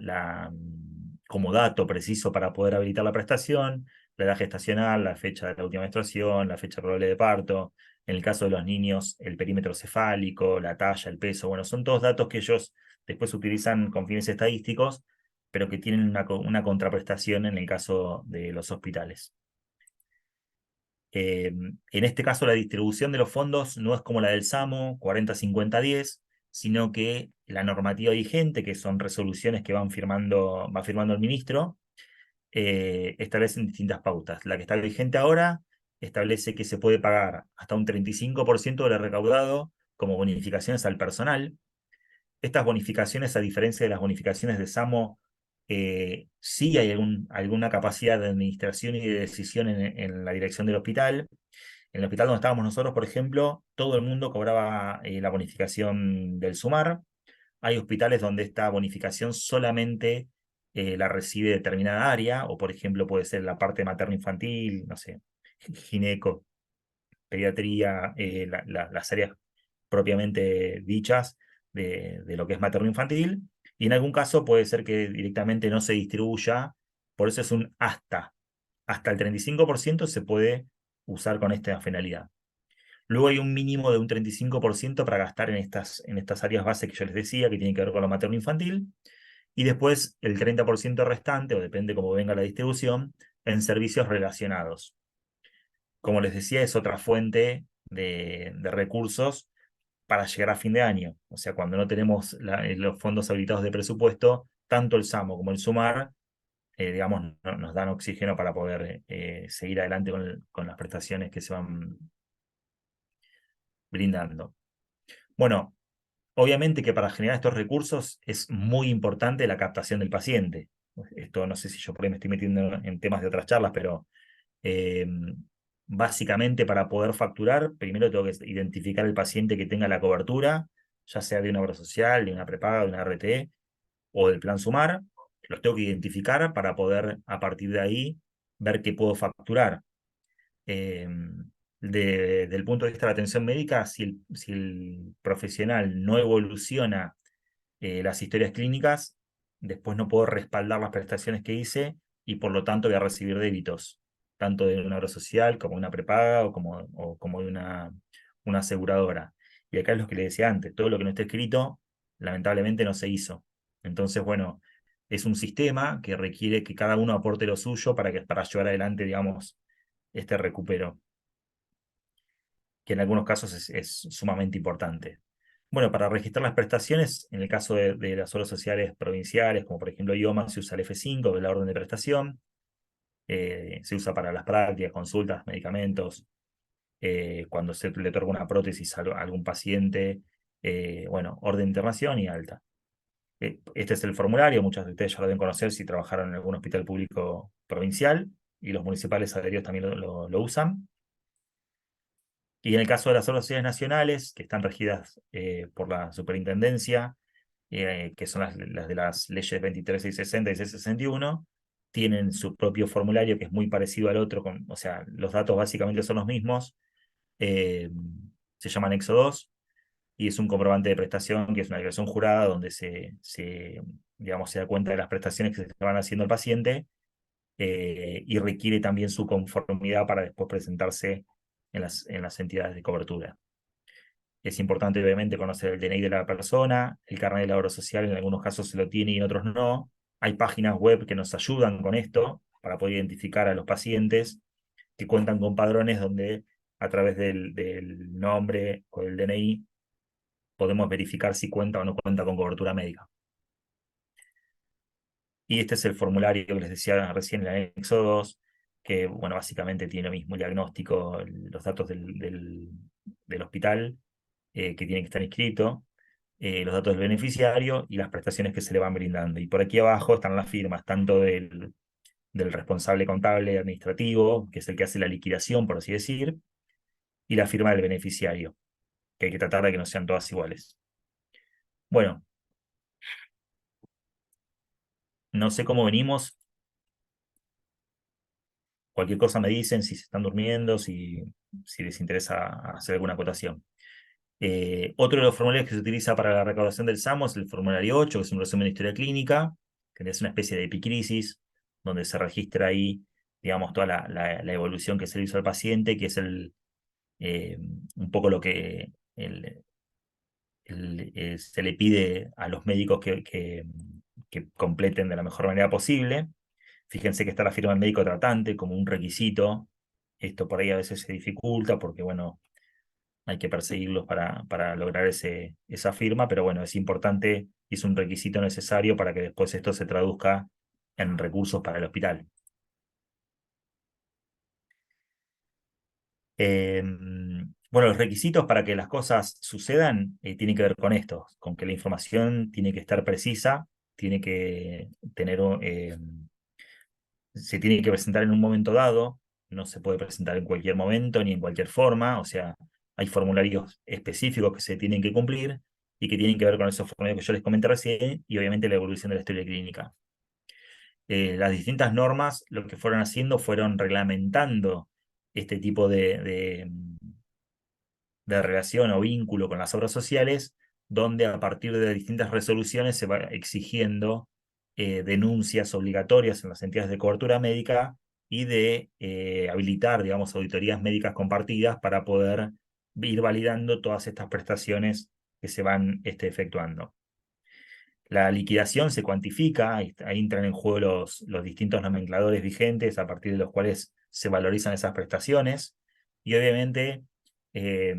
como dato preciso para poder habilitar la prestación, la edad gestacional, la fecha de la última menstruación, la fecha probable de parto. En el caso de los niños, el perímetro cefálico, la talla, el peso. Bueno, son todos datos que ellos después utilizan con fines estadísticos, pero que tienen una contraprestación en el caso de los hospitales. En este caso, la distribución de los fondos no es como la del SAMO, 40-50-10, sino que la normativa vigente, que son resoluciones que va firmando el ministro, establecen distintas pautas. La que está vigente ahora establece que se puede pagar hasta un 35% de lo recaudado como bonificaciones al personal. Estas bonificaciones, a diferencia de las bonificaciones de SAMO, sí hay alguna capacidad de administración y de decisión en la dirección del hospital. En el hospital donde estábamos nosotros, por ejemplo, todo el mundo cobraba la bonificación del SUMAR. Hay hospitales donde esta bonificación solamente la recibe determinada área, o por ejemplo puede ser la parte materno-infantil, no sé, gineco, pediatría, las áreas propiamente dichas de lo que es materno-infantil, y en algún caso puede ser que directamente no se distribuya, por eso es un hasta el 35% se puede usar con esta finalidad. Luego hay un mínimo de un 35% para gastar en estas áreas base que yo les decía, que tienen que ver con lo materno-infantil, y después el 30% restante, o depende cómo venga la distribución, en servicios relacionados. Como les decía, es otra fuente de recursos para llegar a fin de año. O sea, cuando no tenemos los fondos habilitados de presupuesto, tanto el SAMO como el SUMAR, digamos, nos dan oxígeno para poder seguir adelante con las prestaciones que se van brindando. Bueno, obviamente que para generar estos recursos es muy importante la captación del paciente. Esto no sé si yo por ahí me estoy metiendo en temas de otras charlas, pero eh, básicamente para poder facturar, primero tengo que identificar el paciente que tenga la cobertura, ya sea de una obra social, de una prepaga, de una RT o del plan Sumar. Los tengo que identificar para poder a partir de ahí ver qué puedo facturar. Desde el punto de vista de la atención médica, si el profesional no evoluciona las historias clínicas, después no puedo respaldar las prestaciones que hice y por lo tanto voy a recibir débitos, tanto de una obra social como de una prepaga o como de una aseguradora. Y acá es lo que le decía antes, todo lo que no está escrito, lamentablemente no se hizo. Entonces, bueno, es un sistema que requiere que cada uno aporte lo suyo para llevar adelante, digamos, este recupero, que en algunos casos es sumamente importante. Bueno, para registrar las prestaciones, en el caso de las obras sociales provinciales, como por ejemplo IOMA, se usa el F5, que es la orden de prestación. Se usa para las prácticas, consultas, medicamentos, cuando se le otorga una prótesis a algún paciente, bueno, orden de internación y alta. Este es el formulario, muchos de ustedes ya lo deben conocer si trabajaron en algún hospital público provincial, y los municipales adheridos también lo usan. Y en el caso de las obras sociales nacionales, que están regidas por la superintendencia, que son las de las leyes 23.660 y 661, tienen su propio formulario que es muy parecido al otro, o sea, los datos básicamente son los mismos. eh, Se llama Anexo 2 y es un comprobante de prestación, que es una declaración jurada donde digamos, se da cuenta de las prestaciones que se van haciendo al paciente, y requiere también su conformidad para después presentarse en las entidades de cobertura. Es importante, obviamente, conocer el DNI de la persona, el carnet de la obra social, en algunos casos se lo tiene y en otros no. Hay páginas web que nos ayudan con esto para poder identificar a los pacientes que cuentan con padrones donde a través del nombre o del DNI podemos verificar si cuenta o no cuenta con cobertura médica. Y este es el formulario que les decía recién, el anexo 2, que bueno, básicamente tiene el mismo diagnóstico, los datos del hospital que tiene que estar inscrito, los datos del beneficiario y las prestaciones que se le van brindando. Y por aquí abajo están las firmas, tanto del responsable contable administrativo, que es el que hace la liquidación, por así decir, y la firma del beneficiario, que hay que tratar de que no sean todas iguales. Bueno, no sé cómo venimos. Cualquier cosa me dicen, si se están durmiendo, si les interesa hacer alguna acotación. Otro de los formularios que se utiliza para la recaudación del SAMO es el formulario 8, que es un resumen de historia clínica, que es una especie de epicrisis, donde se registra ahí, digamos, toda la evolución que se le hizo al paciente, que es un poco lo que se le pide a los médicos que completen de la mejor manera posible. Fíjense que está la firma del médico tratante como un requisito. Esto por ahí a veces se dificulta porque, bueno, hay que perseguirlos para lograr esa firma, pero bueno, es importante y es un requisito necesario para que después esto se traduzca en recursos para el hospital. Bueno, los requisitos para que las cosas sucedan tienen que ver con esto, con que la información tiene que estar precisa, tiene que tener, se tiene que presentar en un momento dado, no se puede presentar en cualquier momento ni en cualquier forma, o sea, hay formularios específicos que se tienen que cumplir y que tienen que ver con esos formularios que yo les comenté recién y obviamente la evolución de la historia clínica. Las distintas normas lo que fueron haciendo fueron reglamentando este tipo de relación o vínculo con las obras sociales, donde a partir de distintas resoluciones se va exigiendo denuncias obligatorias en las entidades de cobertura médica y de habilitar, digamos, auditorías médicas compartidas para poder ir validando todas estas prestaciones que se van efectuando. La liquidación se cuantifica, ahí entran en juego los distintos nomencladores vigentes a partir de los cuales se valorizan esas prestaciones y obviamente eh,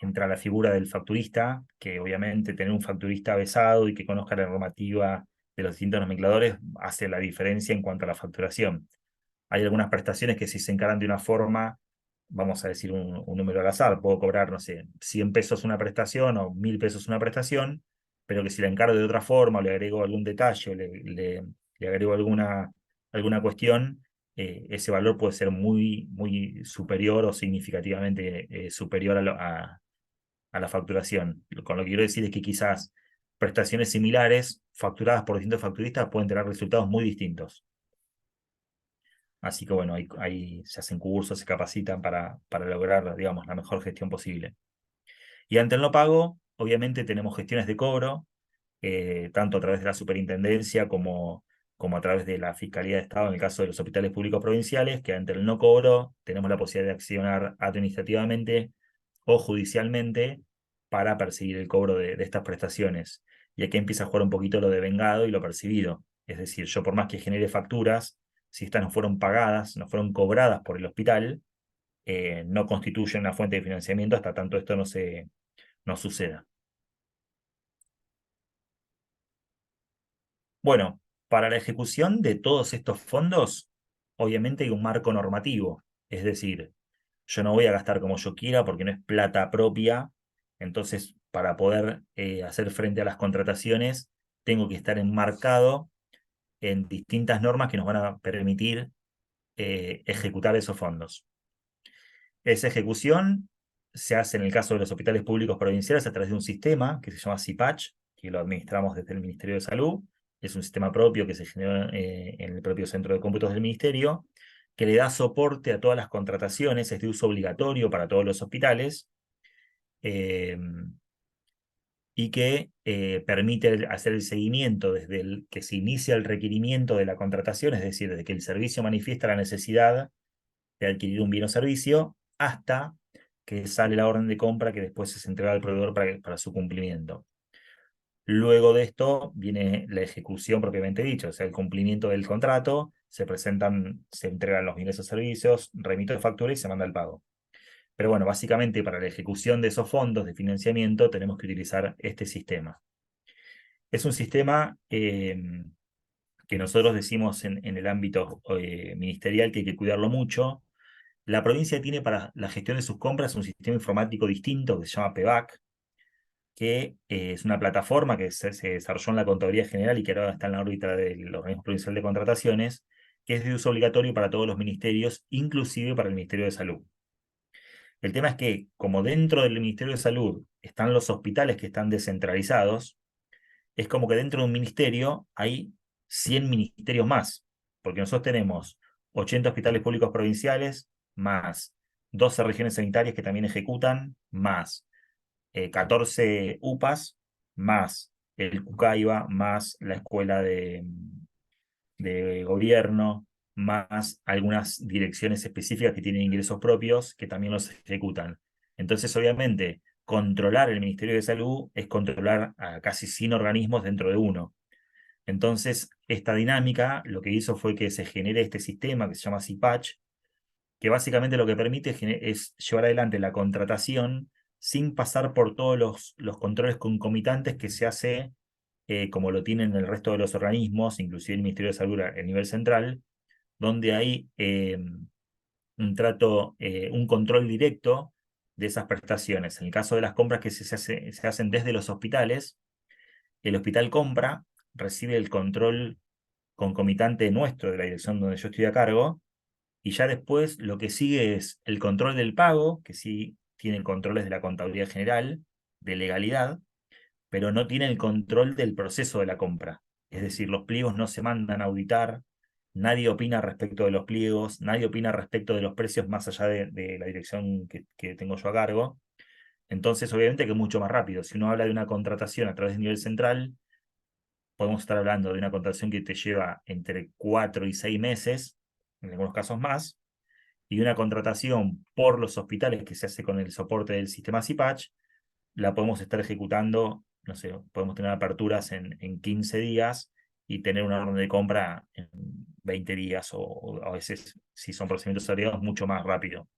entra la figura del facturista, que obviamente tener un facturista avesado y que conozca la normativa de los distintos nomencladores hace la diferencia en cuanto a la facturación. Hay algunas prestaciones que si se encaran de una forma, vamos a decir un número al azar, puedo cobrar, no sé, 100 pesos una prestación o 1000 pesos una prestación, pero que si la encargo de otra forma o le agrego algún detalle o le agrego alguna cuestión, ese valor puede ser muy, muy superior o significativamente superior a la facturación. Con lo que quiero decir es que quizás prestaciones similares, facturadas por distintos facturistas, pueden tener resultados muy distintos. Así que bueno, ahí se hacen cursos, se capacitan para lograr, digamos, la mejor gestión posible. Y ante el no pago, obviamente tenemos gestiones de cobro, tanto a través de la superintendencia como a través de la Fiscalía de Estado, en el caso de los hospitales públicos provinciales, que ante el no cobro tenemos la posibilidad de accionar administrativamente o judicialmente para perseguir el cobro de estas prestaciones. Y aquí empieza a jugar un poquito lo de vengado y lo percibido. Es decir, yo por más que genere facturas, si estas no fueron pagadas, no fueron cobradas por el hospital, no constituyen una fuente de financiamiento hasta tanto esto no suceda. Bueno, para la ejecución de todos estos fondos, obviamente hay un marco normativo. Es decir, yo no voy a gastar como yo quiera porque no es plata propia. Entonces, para poder hacer frente a las contrataciones, tengo que estar enmarcado en distintas normas que nos van a permitir ejecutar esos fondos. Esa ejecución se hace en el caso de los hospitales públicos provinciales a través de un sistema que se llama CIPACH, que lo administramos desde el Ministerio de Salud. Es un sistema propio que se generó en el propio centro de cómputos del Ministerio, que le da soporte a todas las contrataciones, es de uso obligatorio para todos los hospitales, eh, y que permite hacer el seguimiento desde el que se inicia el requerimiento de la contratación, es decir, desde que el servicio manifiesta la necesidad de adquirir un bien o servicio, hasta que sale la orden de compra que después se entrega al proveedor para su cumplimiento. Luego de esto viene la ejecución propiamente dicha, o sea, el cumplimiento del contrato, se entregan los bienes o servicios, remito factura y se manda el pago. Pero bueno, básicamente para la ejecución de esos fondos de financiamiento tenemos que utilizar este sistema. Es un sistema que nosotros decimos en el ámbito ministerial que hay que cuidarlo mucho. La provincia tiene para la gestión de sus compras un sistema informático distinto que se llama PEVAC, que es una plataforma que se desarrolló en la Contaduría General y que ahora está en la órbita del Organismo Provincial de Contrataciones, que es de uso obligatorio para todos los ministerios, inclusive para el Ministerio de Salud. El tema es que, como dentro del Ministerio de Salud están los hospitales que están descentralizados, es como que dentro de un ministerio hay 100 ministerios más, porque nosotros tenemos 80 hospitales públicos provinciales, más 12 regiones sanitarias que también ejecutan, más 14 UPAs, más el CUCAIBA, más la escuela de gobierno, más algunas direcciones específicas que tienen ingresos propios que también los ejecutan. Entonces, obviamente, controlar el Ministerio de Salud es controlar a casi 100 organismos dentro de uno. Entonces, esta dinámica lo que hizo fue que se genere este sistema que se llama CIPACH, que básicamente lo que permite es llevar adelante la contratación sin pasar por todos los controles concomitantes que se hace, como lo tienen el resto de los organismos, inclusive el Ministerio de Salud a nivel central, donde hay un control directo de esas prestaciones. En el caso de las compras que se hacen desde los hospitales, el hospital compra, recibe el control concomitante nuestro de la dirección donde yo estoy a cargo, y ya después lo que sigue es el control del pago, que sí tiene el control de la contabilidad general, de legalidad, pero no tiene el control del proceso de la compra. Es decir, los pliegos no se mandan a auditar, nadie opina respecto de los pliegos, nadie opina respecto de los precios más allá de la dirección que tengo yo a cargo. Entonces, obviamente que es mucho más rápido. Si uno habla de una contratación a través del nivel central, podemos estar hablando de una contratación que te lleva entre 4 y 6 meses, en algunos casos más, y una contratación por los hospitales que se hace con el soporte del sistema CIPACH, la podemos estar ejecutando, no sé, podemos tener aperturas en 15 días y tener una orden de compra en 20 días o a veces, si son procedimientos agregados, mucho más rápido.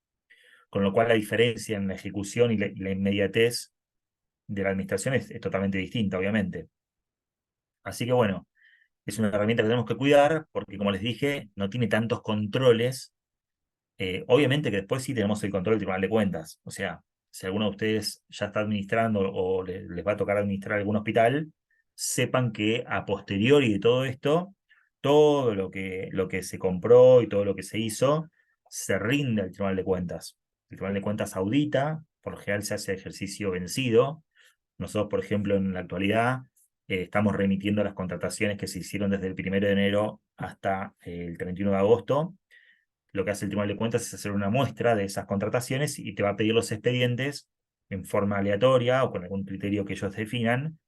Con lo cual la diferencia en la ejecución y la inmediatez de la administración es totalmente distinta, obviamente. Así que bueno, es una herramienta que tenemos que cuidar porque, como les dije, no tiene tantos controles. Obviamente que después sí tenemos el control del Tribunal de Cuentas. O sea, si alguno de ustedes ya está administrando o les va a tocar administrar algún hospital, sepan que a posteriori de todo esto, todo lo que se compró y todo lo que se hizo, se rinde al Tribunal de Cuentas. El Tribunal de Cuentas audita, por lo general se hace ejercicio vencido. Nosotros, por ejemplo, en la actualidad, estamos remitiendo las contrataciones que se hicieron desde el 1 de enero hasta el 31 de agosto. Lo que hace el Tribunal de Cuentas es hacer una muestra de esas contrataciones y te va a pedir los expedientes en forma aleatoria o con algún criterio que ellos definan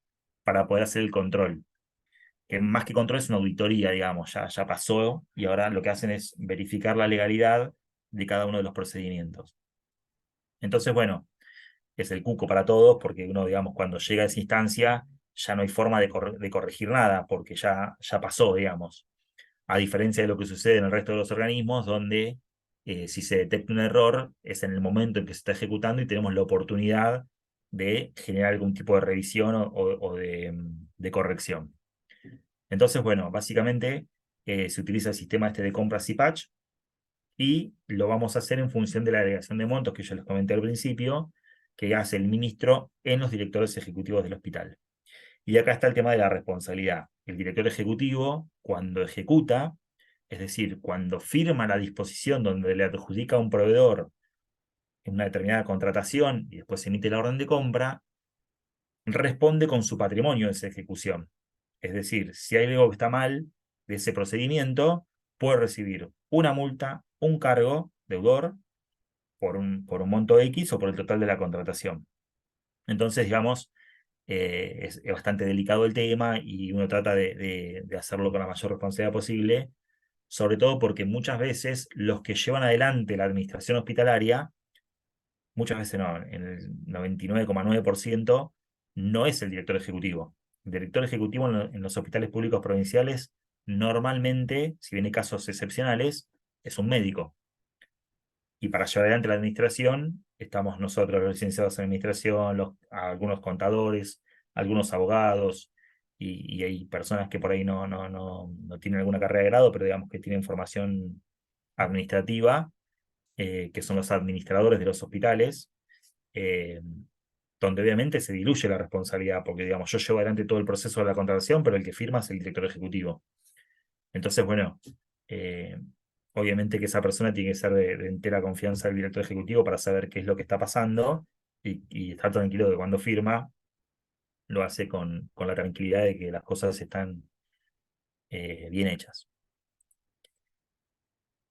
para poder hacer el control. Que más que control es una auditoría, digamos, ya pasó y ahora lo que hacen es verificar la legalidad de cada uno de los procedimientos. Entonces, bueno, es el cuco para todos porque uno, digamos, cuando llega a esa instancia ya no hay forma de corregir nada porque ya pasó, digamos. A diferencia de lo que sucede en el resto de los organismos, donde si se detecta un error, es en el momento en que se está ejecutando y tenemos la oportunidad de generar algún tipo de revisión o de corrección. Entonces, bueno, básicamente se utiliza el sistema este de compras y patch y lo vamos a hacer en función de la agregación de montos que yo les comenté al principio, que hace el ministro en los directores ejecutivos del hospital. Y acá está el tema de la responsabilidad. El director ejecutivo, cuando ejecuta, es decir, cuando firma la disposición donde le adjudica a un proveedor en una determinada contratación y después emite la orden de compra, responde con su patrimonio de esa ejecución. Es decir, si hay algo que está mal de ese procedimiento, puede recibir una multa, un cargo deudor por un monto X o por el total de la contratación. Entonces, digamos, es bastante delicado el tema y uno trata de hacerlo con la mayor responsabilidad posible, sobre todo porque muchas veces los que llevan adelante la administración hospitalaria, muchas veces no, en el 99,9% no es el director ejecutivo. El director ejecutivo en los hospitales públicos provinciales normalmente, si bien hay casos excepcionales, es un médico. Y para llevar adelante la administración, estamos nosotros, los licenciados en administración, algunos contadores, algunos abogados, y hay personas que por ahí no tienen alguna carrera de grado, pero digamos que tienen formación administrativa, que son los administradores de los hospitales, eh, donde obviamente se diluye la responsabilidad, porque digamos, yo llevo adelante todo el proceso de la contratación, pero el que firma es el director ejecutivo. Entonces, bueno, eh, obviamente que esa persona tiene que ser de entera confianza del director ejecutivo para saber qué es lo que está pasando y estar tranquilo de que cuando firma lo hace con la tranquilidad de que las cosas están bien hechas.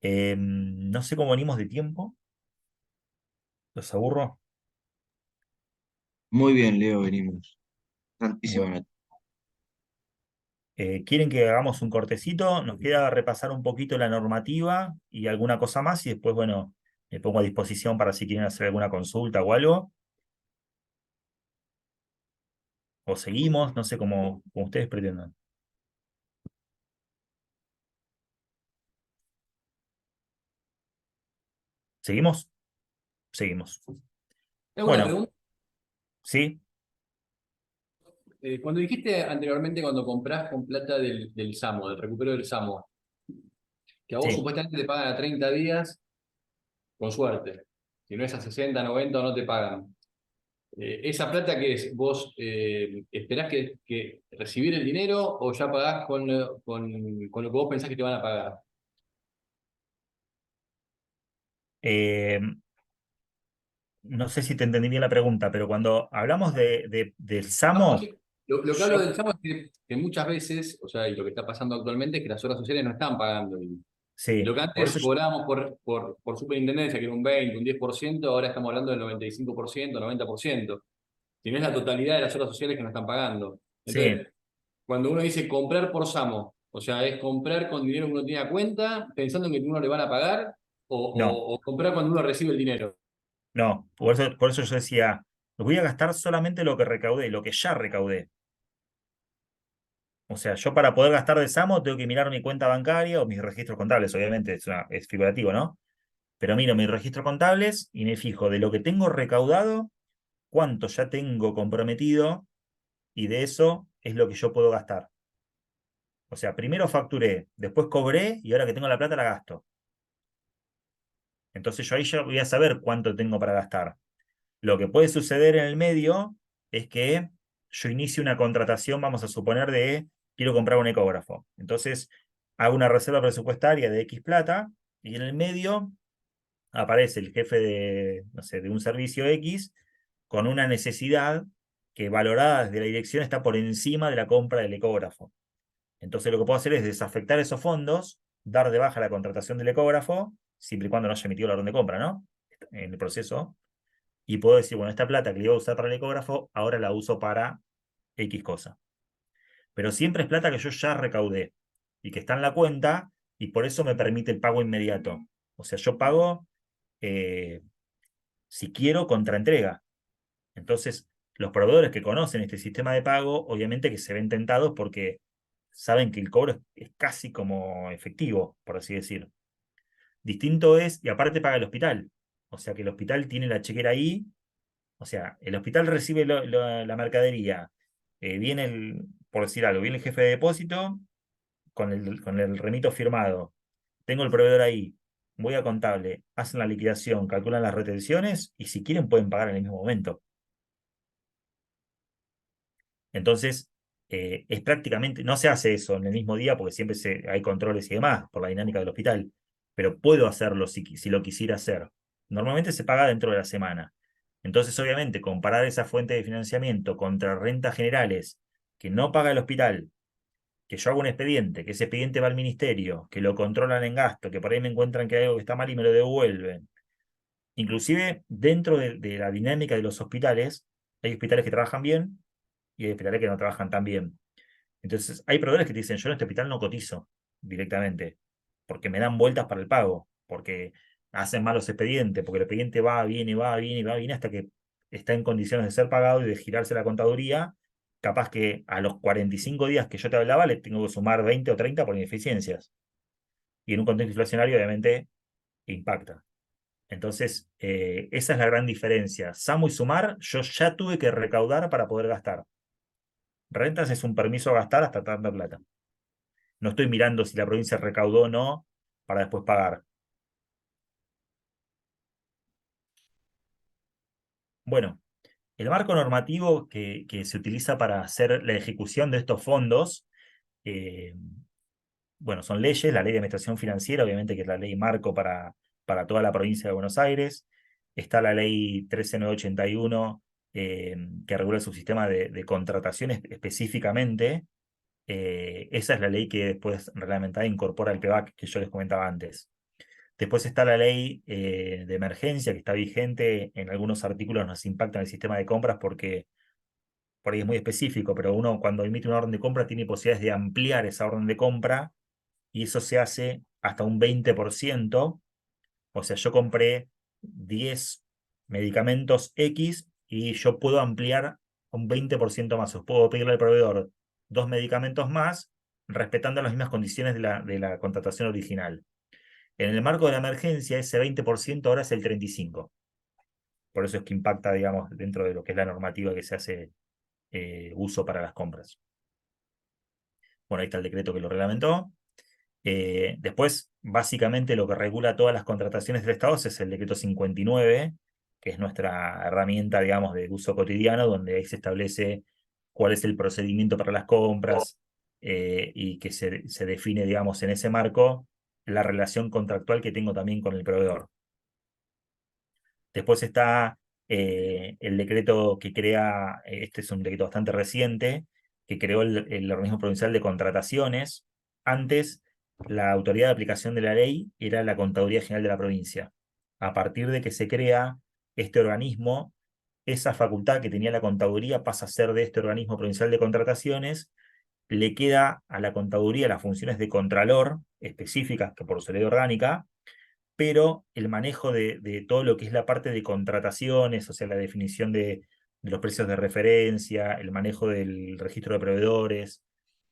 No sé cómo venimos de tiempo. ¿Los aburro? Muy bien, Leo, venimos. Santísima Bueno, noche. ¿quieren que hagamos un cortecito? Nos queda repasar un poquito la normativa y alguna cosa más y después, bueno, me pongo a disposición para si quieren hacer alguna consulta o algo. O seguimos, no sé cómo ustedes pretendan. ¿Seguimos? Seguimos. Tengo una Bueno, pregunta. sí, Cuando dijiste anteriormente, cuando comprás con plata del SAMO, del recupero del SAMO, que a vos sí. supuestamente te pagan a 30 días, con suerte. Si no es a 60, 90 o no te pagan. ¿Esa plata qué es? ¿Vos esperás que recibir el dinero o ya pagás con lo que vos pensás que te van a pagar? Eh, no sé si te entendí bien la pregunta, pero cuando hablamos del No, SAMO, sí. Lo que hablo yo, del SAMO es que muchas veces, o sea, y lo que está pasando actualmente es que las obras sociales no están pagando. Y lo sí, que por antes eso, cobrábamos por superintendencia, que era un 20, un 10%, ahora estamos hablando del 95%, 90%. Si no es la totalidad de las obras sociales que nos están pagando. sí, Entonces, cuando uno dice comprar por SAMO, o sea, es comprar con dinero que uno tiene a cuenta, pensando en que uno le van a pagar, no, o comprar cuando uno recibe el dinero. no, por eso yo decía, voy a gastar solamente lo que recaudé, lo que ya recaudé. O sea, yo para poder gastar de SAMO tengo que mirar mi cuenta bancaria o mis registros contables, obviamente es figurativo, ¿no? Pero miro mis registros contables y me fijo de lo que tengo recaudado, cuánto ya tengo comprometido y de eso es lo que yo puedo gastar. O sea, primero facturé, después cobré y ahora que tengo la plata la gasto. Entonces yo ahí ya voy a saber cuánto tengo para gastar. Lo que puede suceder en el medio es que yo inicie una contratación, vamos a suponer, de quiero comprar un ecógrafo. Entonces hago una reserva presupuestaria de X plata y en el medio aparece el jefe de, no sé, de un servicio X con una necesidad que valorada desde la dirección está por encima de la compra del ecógrafo. Entonces lo que puedo hacer es desafectar esos fondos, dar de baja la contratación del ecógrafo, siempre y cuando no haya emitido la orden de compra, ¿no? En el proceso. Y puedo decir, bueno, esta plata que le iba a usar para el ecógrafo, ahora la uso para X cosa. Pero siempre es plata que yo ya recaudé y que está en la cuenta y por eso me permite el pago inmediato. O sea, yo pago, eh, si quiero, contra entrega. Entonces, los proveedores que conocen este sistema de pago, obviamente que se ven tentados porque saben que el cobro es casi como efectivo, por así decir. Distinto es, y aparte paga el hospital. O sea que el hospital tiene la chequera ahí. O sea, el hospital recibe la mercadería. Viene por decir algo, viene el jefe de depósito con el remito firmado. Tengo el proveedor ahí. Voy a contable, hacen la liquidación, calculan las retenciones y si quieren pueden pagar en el mismo momento. Entonces, es prácticamente, no se hace eso en el mismo día porque siempre hay controles y demás por la dinámica del hospital, pero puedo hacerlo si lo quisiera hacer. Normalmente se paga dentro de la semana. Entonces, obviamente, comparar esa fuente de financiamiento contra rentas generales que no paga el hospital, que yo hago un expediente, que ese expediente va al ministerio, que lo controlan en gasto, que por ahí me encuentran que hay algo que está mal y me lo devuelven. Inclusive, dentro de la dinámica de los hospitales, hay hospitales que trabajan bien y hay hospitales que no trabajan tan bien. Entonces, hay proveedores que te dicen, yo en este hospital no cotizo directamente, porque me dan vueltas para el pago, porque hacen malos expedientes, porque el expediente va, viene, va, viene, va, viene, hasta que está en condiciones de ser pagado y de girarse la contaduría. Capaz que a los 45 días que yo te hablaba, le tengo que sumar 20 o 30 por ineficiencias. Y en un contexto inflacionario, obviamente, impacta. Entonces, esa es la gran diferencia. Samo y Sumar, yo ya tuve que recaudar para poder gastar. Rentas es un permiso a gastar hasta tanta plata. No estoy mirando si la provincia recaudó o no para después pagar. Bueno, el marco normativo que se utiliza para hacer la ejecución de estos fondos, eh, bueno, son leyes, la ley de administración financiera, obviamente que es la ley marco para toda la provincia de Buenos Aires. Está la ley 13981, que regula el subsistema de contrataciones específicamente. Esa es la ley que después reglamentada incorpora el PEVAC que yo les comentaba antes. Después está la ley de emergencia que está vigente. En algunos artículos nos impacta en el sistema de compras porque por ahí es muy específico, pero uno cuando emite una orden de compra tiene posibilidades de ampliar esa orden de compra y eso se hace hasta un 20%. O sea, yo compré 10 medicamentos X y yo puedo ampliar un 20% más. O puedo pedirle al proveedor 2 medicamentos más, respetando las mismas condiciones de la contratación original. En el marco de la emergencia, ese 20% ahora es el 35%. Por eso es que impacta, digamos, dentro de lo que es la normativa que se hace uso para las compras. Bueno, ahí está el decreto que lo reglamentó. Después, básicamente, lo que regula todas las contrataciones del Estado es el decreto 59, que es nuestra herramienta, digamos, de uso cotidiano, donde ahí se establece cuál es el procedimiento para las compras y que se define, digamos, en ese marco la relación contractual que tengo también con el proveedor. Después está el decreto que crea, este es un decreto bastante reciente, que creó el Organismo Provincial de Contrataciones. Antes, la autoridad de aplicación de la ley era la Contaduría General de la provincia. A partir de que se crea este organismo, esa facultad que tenía la contaduría pasa a ser de este Organismo Provincial de Contrataciones. Le queda a la contaduría las funciones de contralor específicas que por su ley orgánica, pero el manejo de todo lo que es la parte de contrataciones, o sea, la definición de los precios de referencia, el manejo del registro de proveedores,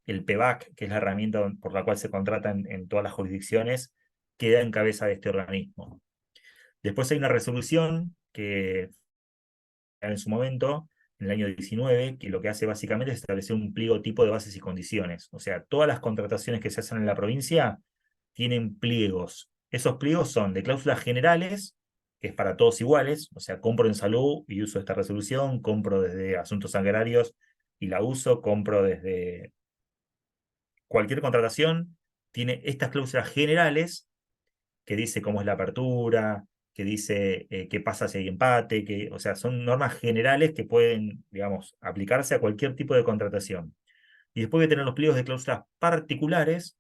el PEVAC, que es la herramienta por la cual se contrata en todas las jurisdicciones, queda en cabeza de este organismo. Después hay una resolución que en su momento, en el año 19, que lo que hace básicamente es establecer un pliego tipo de bases y condiciones. O sea, todas las contrataciones que se hacen en la provincia tienen pliegos. Esos pliegos son de cláusulas generales, que es para todos iguales, o sea, compro en salud y uso esta resolución, compro desde asuntos agrarios y la uso, compro desde cualquier contratación, tiene estas cláusulas generales que dice cómo es la apertura, que dice qué pasa si hay empate, o sea, son normas generales que pueden, digamos, aplicarse a cualquier tipo de contratación. Y después de tener los pliegos de cláusulas particulares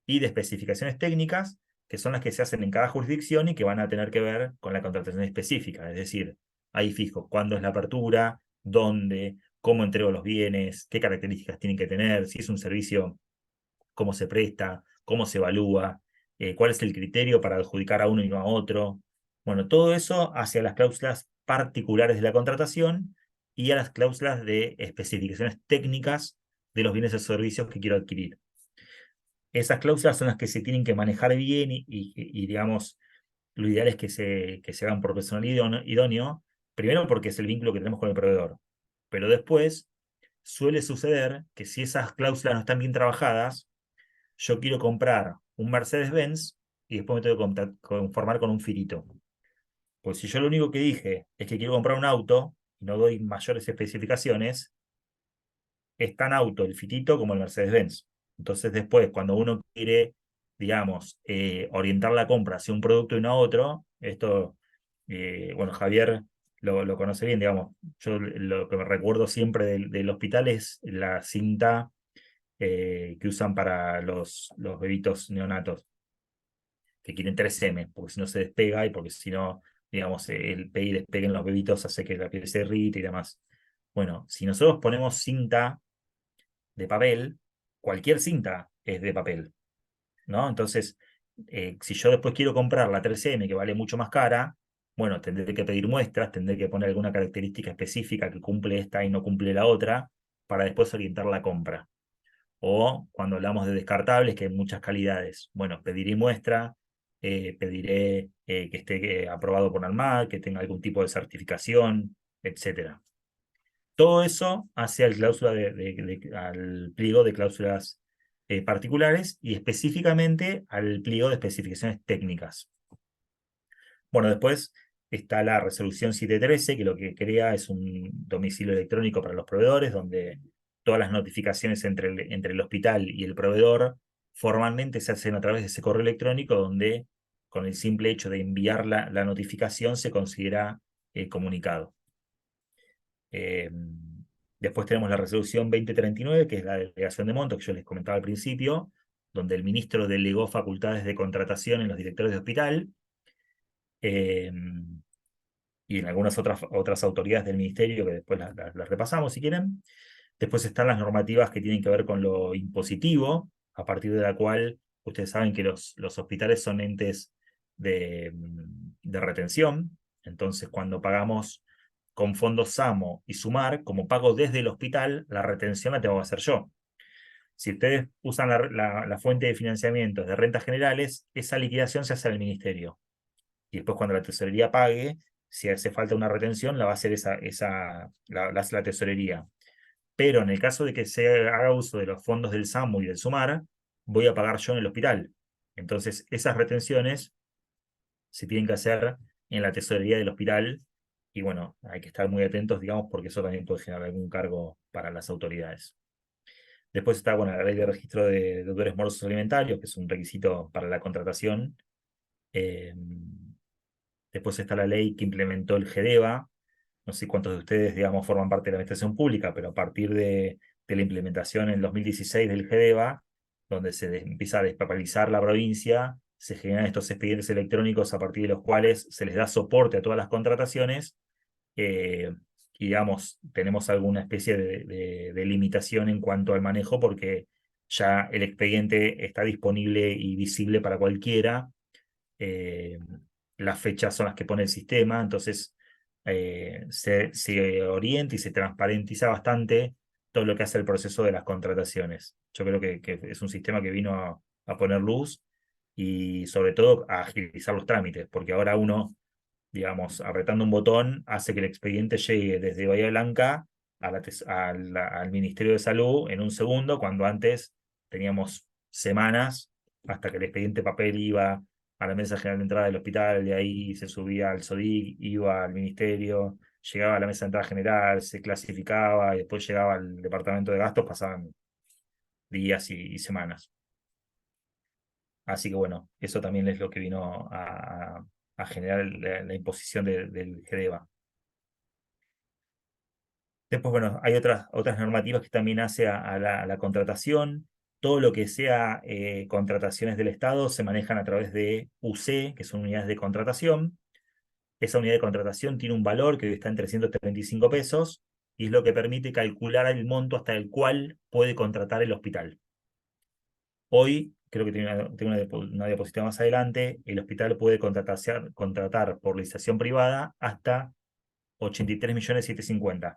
y de especificaciones técnicas, que son las que se hacen en cada jurisdicción y que van a tener que ver con la contratación específica. Es decir, ahí fijo cuándo es la apertura, dónde, cómo entrego los bienes, qué características tienen que tener, si es un servicio, cómo se presta, cómo se evalúa, cuál es el criterio para adjudicar a uno y no a otro. Bueno, todo eso hacia las cláusulas particulares de la contratación y a las cláusulas de especificaciones técnicas de los bienes o servicios que quiero adquirir. Esas cláusulas son las que se tienen que manejar bien y digamos, lo ideal es que se hagan por personal idóneo, primero porque es el vínculo que tenemos con el proveedor, pero después suele suceder que si esas cláusulas no están bien trabajadas, yo quiero comprar un Mercedes-Benz y después me tengo que conformar con un Firito. Pues si yo lo único que dije es que quiero comprar un auto y no doy mayores especificaciones, es tan auto el Firito como el Mercedes-Benz. Entonces después, cuando uno quiere, digamos, orientar la compra hacia un producto y no a otro, esto, bueno, Javier lo conoce bien, digamos, yo lo que me recuerdo siempre del hospital es la cinta que usan para los bebitos neonatos, que quieren 3M, porque si no se despega y porque si no, digamos, el pegue y despegue en los bebitos hace que la piel se irrite y demás. Bueno, si nosotros ponemos cinta de papel, cualquier cinta es de papel, ¿no? Entonces, si yo después quiero comprar la 3M, que vale mucho más cara, bueno, tendré que pedir muestras, tendré que poner alguna característica específica que cumple esta y no cumple la otra, para después orientar la compra. O cuando hablamos de descartables, que hay muchas calidades, bueno, pediré muestra, pediré que esté aprobado por ANMAT, que tenga algún tipo de certificación, etcétera. Todo eso hace al al pliego de cláusulas particulares y específicamente al pliego de especificaciones técnicas. Bueno, después está la resolución 713, que lo que crea es un domicilio electrónico para los proveedores, donde todas las notificaciones entre el hospital y el proveedor formalmente se hacen a través de ese correo electrónico, donde con el simple hecho de enviar la notificación se considera comunicado. Después tenemos la resolución 2039, que es la delegación de montos que yo les comentaba al principio, donde el ministro delegó facultades de contratación en los directores de hospital, y en algunas otras autoridades del ministerio, que después las repasamos si quieren. Después están las normativas que tienen que ver con lo impositivo, a partir de la cual ustedes saben que los hospitales son entes de retención. Entonces, cuando pagamos con fondos SAMO y SUMAR, como pago desde el hospital, la retención la tengo que hacer yo. Si ustedes usan la fuente de financiamiento de rentas generales, esa liquidación se hace al ministerio. Y después, cuando la tesorería pague, si hace falta una retención, la va a hacer la hace la tesorería. Pero en el caso de que se haga uso de los fondos del SAMU y del SUMAR, voy a pagar yo en el hospital. Entonces, esas retenciones se tienen que hacer en la tesorería del hospital. Y bueno, hay que estar muy atentos, digamos, porque eso también puede generar algún cargo para las autoridades. Después está, bueno, la ley de registro de deudores morosos alimentarios, que es un requisito para la contratación. Después está la ley que implementó el GEDEVA. No sé cuántos de ustedes, digamos, forman parte de la administración pública, pero a partir de la implementación en 2016 del GEDEVA, donde se empieza a despapalizar la provincia, se generan estos expedientes electrónicos a partir de los cuales se les da soporte a todas las contrataciones, y digamos, tenemos alguna especie de limitación en cuanto al manejo, porque ya el expediente está disponible y visible para cualquiera. Las fechas son las que pone el sistema, entonces se orienta y se transparentiza bastante todo lo que hace el proceso de las contrataciones. Yo creo que es un sistema que vino a poner luz y sobre todo a agilizar los trámites, porque ahora uno, digamos, apretando un botón, hace que el expediente llegue desde Bahía Blanca al Ministerio de Salud en un segundo, cuando antes teníamos semanas hasta que el expediente papel iba a la mesa general de entrada del hospital, de ahí se subía al SODIC, iba al ministerio, llegaba a la mesa de entrada general, se clasificaba y después llegaba al departamento de gastos, pasaban días y semanas. Así que bueno, eso también es lo que vino a generar la imposición del GEDEVA. Después, bueno, hay otras normativas que también hace a la contratación. Todo lo que sea contrataciones del Estado se manejan a través de UC, que son unidades de contratación. Esa unidad de contratación tiene un valor que está en 335 pesos y es lo que permite calcular el monto hasta el cual puede contratar el hospital. Hoy, creo que tengo una diapositiva más adelante, el hospital puede contratar por licitación privada hasta 83.750.000.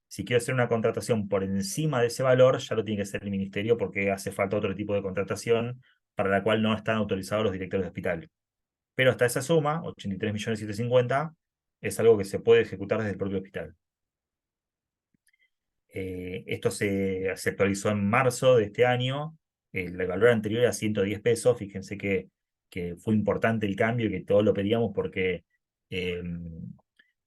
Si quiero hacer una contratación por encima de ese valor, ya lo tiene que hacer el ministerio, porque hace falta otro tipo de contratación para la cual no están autorizados los directores de hospital. Pero hasta esa suma, 83.750.000, es algo que se puede ejecutar desde el propio hospital. Esto se actualizó en marzo de este año. El valor anterior era 110 pesos. Fíjense que fue importante el cambio y que todos lo pedíamos, porque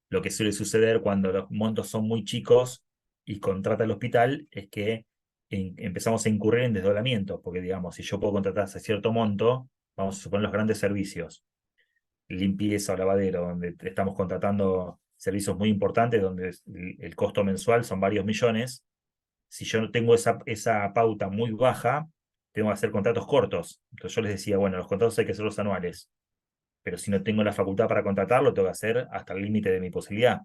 lo que suele suceder cuando los montos son muy chicos y contrata el hospital es que empezamos a incurrir en desdoblamientos, porque digamos, si yo puedo contratar hasta cierto monto, vamos a suponer los grandes servicios, limpieza o lavadero, donde estamos contratando servicios muy importantes, donde el costo mensual son varios millones. Si yo no tengo esa pauta muy baja, tengo que hacer contratos cortos. Entonces yo les decía, bueno, los contratos hay que hacerlos anuales, pero si no tengo la facultad para contratarlo, tengo que hacer hasta el límite de mi posibilidad.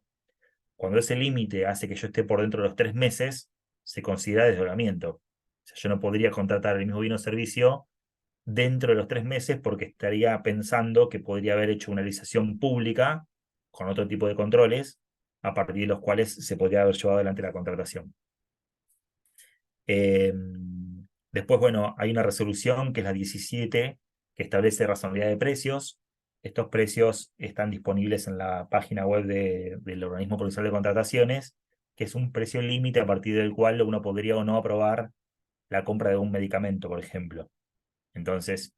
Cuando ese límite hace que yo esté por dentro de los 3 meses, se considera desdoblamiento. O sea, yo no podría contratar el mismo bien o servicio dentro de los 3 meses, porque estaría pensando que podría haber hecho una licitación pública con otro tipo de controles, a partir de los cuales se podría haber llevado adelante la contratación. Después, bueno, hay una resolución que es la 17, que establece razonabilidad de precios. Estos precios están disponibles en la página web del Organismo Provincial de Contrataciones, que es un precio límite a partir del cual uno podría o no aprobar la compra de un medicamento, por ejemplo. Entonces,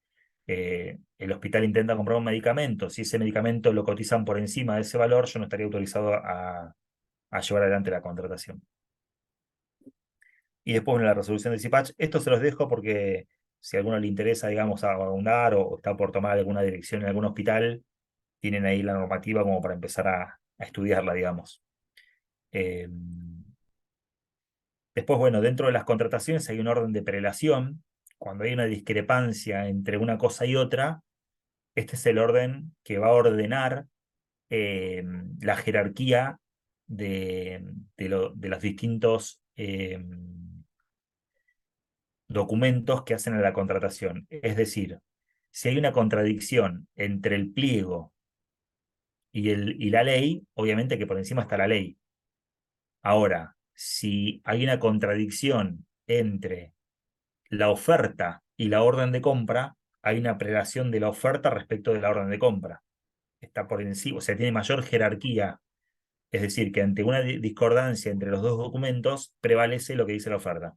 el hospital intenta comprar un medicamento. Si ese medicamento lo cotizan por encima de ese valor, yo no estaría autorizado a llevar adelante la contratación. Y después, en la resolución del CIPACH, esto se los dejo porque si a alguno le interesa, digamos, ahondar o está por tomar alguna dirección en algún hospital, tienen ahí la normativa como para empezar a estudiarla, digamos. Después, bueno, dentro de las contrataciones hay un orden de prelación. cuando hay una discrepancia entre una cosa y otra, este es el orden que va a ordenar la jerarquía de los distintos documentos que hacen a la contratación. Es decir, si hay una contradicción entre el pliego y la ley, obviamente que por encima está la ley. Ahora, si hay una contradicción entre la oferta y la orden de compra, hay una prelación de la oferta respecto de la orden de compra. Está por encima, o sea, tiene mayor jerarquía. Es decir, que ante una discordancia entre los dos documentos, prevalece lo que dice la oferta.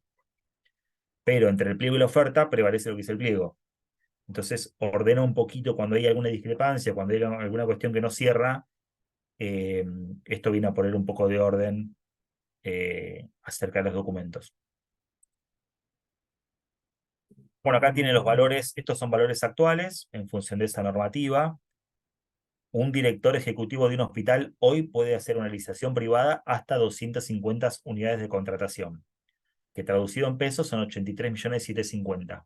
Pero entre el pliego y la oferta, prevalece lo que dice el pliego. Entonces, ordena un poquito cuando hay alguna discrepancia, cuando hay alguna cuestión que no cierra. Esto viene a poner un poco de orden acerca de los documentos. Bueno, acá tiene los valores, estos son valores actuales en función de esa normativa. Un director ejecutivo de un hospital hoy puede hacer una licitación privada hasta 250 unidades de contratación, que traducido en pesos son 83.750.000.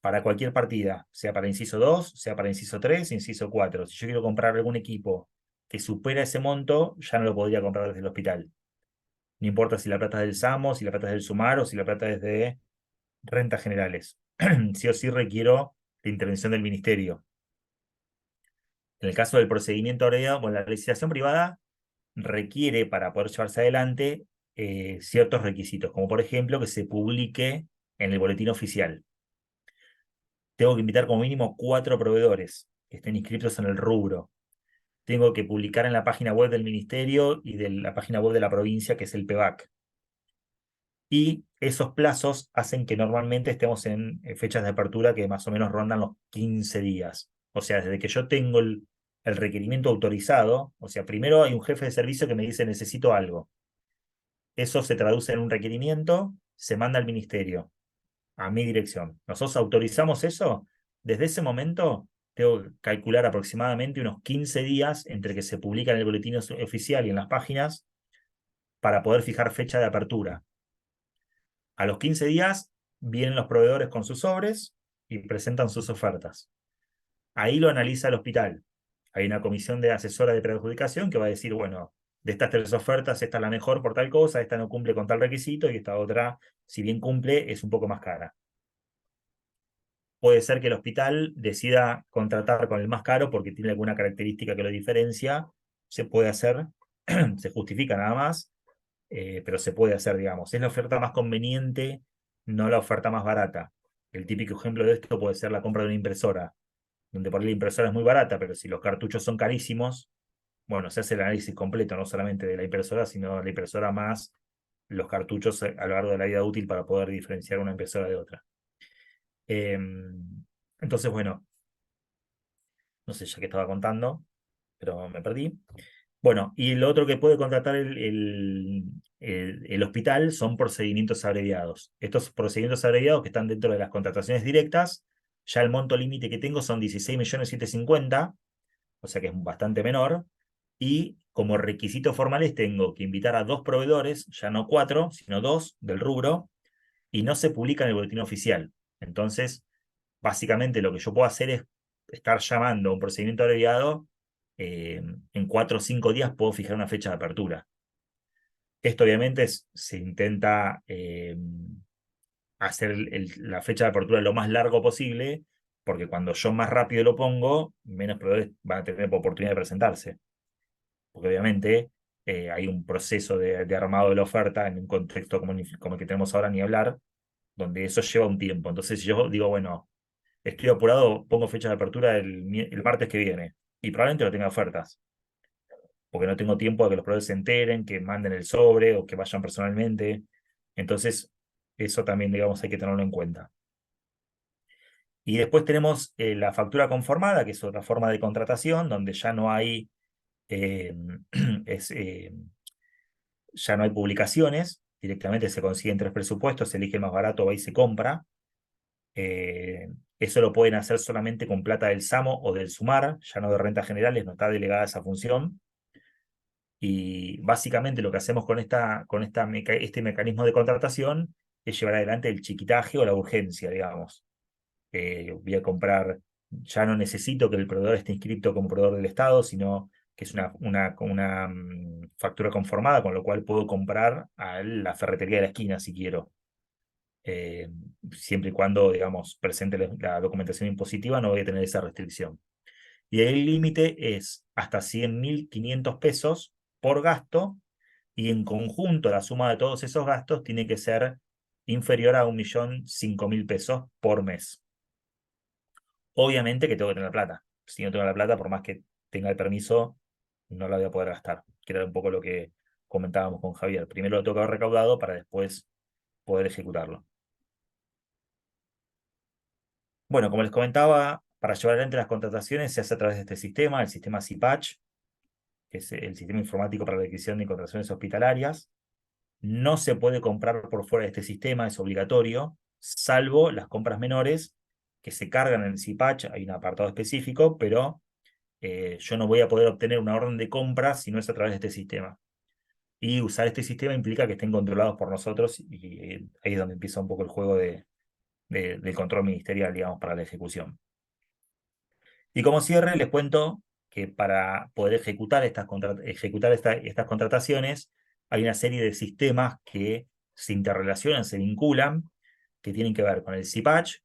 Para cualquier partida, sea para inciso 2, sea para inciso 3, inciso 4. Si yo quiero comprar algún equipo que supera ese monto, ya no lo podría comprar desde el hospital. No importa si la plata es del SAMO, si la plata es del SUMAR o si la plata es de rentas generales. Sí o sí requiero la intervención del ministerio. En el caso del procedimiento abreviado, bueno, la licitación privada requiere, para poder llevarse adelante, ciertos requisitos, como por ejemplo que se publique en el boletín oficial. Tengo que invitar como mínimo 4 proveedores que estén inscritos en el rubro. Tengo que publicar en la página web del ministerio y de la página web de la provincia, que es el PEVAC. Y esos plazos hacen que normalmente estemos en fechas de apertura que más o menos rondan los 15 días. O sea, desde que yo tengo el requerimiento autorizado, o sea, primero hay un jefe de servicio que me dice necesito algo. Eso se traduce en un requerimiento, se manda al ministerio, a mi dirección. Nosotros autorizamos eso. Desde ese momento tengo que calcular aproximadamente unos 15 días entre que se publica en el boletín oficial y en las páginas para poder fijar fecha de apertura. A los 15 días vienen los proveedores con sus sobres y presentan sus ofertas. Ahí lo analiza el hospital. Hay una comisión de asesora de preadjudicación que va a decir, bueno, de estas 3 ofertas, esta es la mejor por tal cosa, esta no cumple con tal requisito y esta otra, si bien cumple, es un poco más cara. Puede ser que el hospital decida contratar con el más caro porque tiene alguna característica que lo diferencia. Se puede hacer, se justifica nada más, pero se puede hacer, digamos. Es la oferta más conveniente, no la oferta más barata. El típico ejemplo de esto puede ser la compra de una impresora, donde por ahí la impresora es muy barata, pero si los cartuchos son carísimos, bueno, se hace el análisis completo, no solamente de la impresora, sino la impresora más los cartuchos a lo largo de la vida útil para poder diferenciar una impresora de otra. Entonces, bueno, no sé ya qué estaba contando, pero me perdí. Bueno, y lo otro que puede contratar el hospital son procedimientos abreviados. Estos procedimientos abreviados que están dentro de las contrataciones directas, ya el monto límite que tengo son 16.750.000, o sea que es bastante menor, y como requisitos formales tengo que invitar a 2 proveedores, ya no 4, sino 2 del rubro, y no se publica en el boletín oficial. Entonces, básicamente lo que yo puedo hacer es estar llamando a un procedimiento abreviado. En 4 o 5 días puedo fijar una fecha de apertura. Esto obviamente se intenta hacer la fecha de apertura lo más largo posible, porque cuando yo más rápido lo pongo, menos proveedores van a tener oportunidad de presentarse. Porque obviamente hay un proceso de armado de la oferta en un contexto como el que tenemos ahora, ni hablar, donde eso lleva un tiempo. Entonces, si yo digo, bueno, estoy apurado, pongo fecha de apertura el martes que viene, y probablemente no tenga ofertas, porque no tengo tiempo de que los proveedores se enteren, que manden el sobre o que vayan personalmente. Entonces, eso también, digamos, hay que tenerlo en cuenta. Y después tenemos la factura conformada, que es otra forma de contratación, donde ya no hay, ya no hay publicaciones, directamente se consiguen 3 presupuestos, se elige el más barato, va y se compra. Eso lo pueden hacer solamente con plata del SAMO o del SUMAR, ya no de rentas generales, no está delegada esa función. Y básicamente lo que hacemos con este mecanismo de contratación es llevar adelante el chiquitaje o la urgencia, digamos. Voy a comprar, ya no necesito que el proveedor esté inscrito como proveedor del Estado, sino que es una factura conformada, con lo cual puedo comprar a la ferretería de la esquina si quiero. Eh, Siempre y cuando, digamos, presente la documentación impositiva, no voy a tener esa restricción. Y el límite es hasta 100.500 pesos por gasto, y en conjunto la suma de todos esos gastos tiene que ser inferior a 1.005.000 pesos por mes. Obviamente que tengo que tener plata. Si no tengo la plata, por más que tenga el permiso, no la voy a poder gastar. Que era un poco lo que comentábamos con Javier. Primero lo tengo que haber recaudado para después poder ejecutarlo. Bueno, como les comentaba, para llevar adelante las contrataciones se hace a través de este sistema, el sistema CIPACH, que es el sistema informático para la adquisición de contrataciones hospitalarias. No se puede comprar por fuera de este sistema, es obligatorio, salvo las compras menores que se cargan en el CIPACH, hay un apartado específico, pero yo no voy a poder obtener una orden de compra si no es a través de este sistema. Y usar este sistema implica que estén controlados por nosotros, y ahí es donde empieza un poco el juego del control ministerial, digamos, para la ejecución. Y como cierre, les cuento que para poder ejecutar estas contrataciones, hay una serie de sistemas que se interrelacionan, se vinculan, que tienen que ver con el CIPACH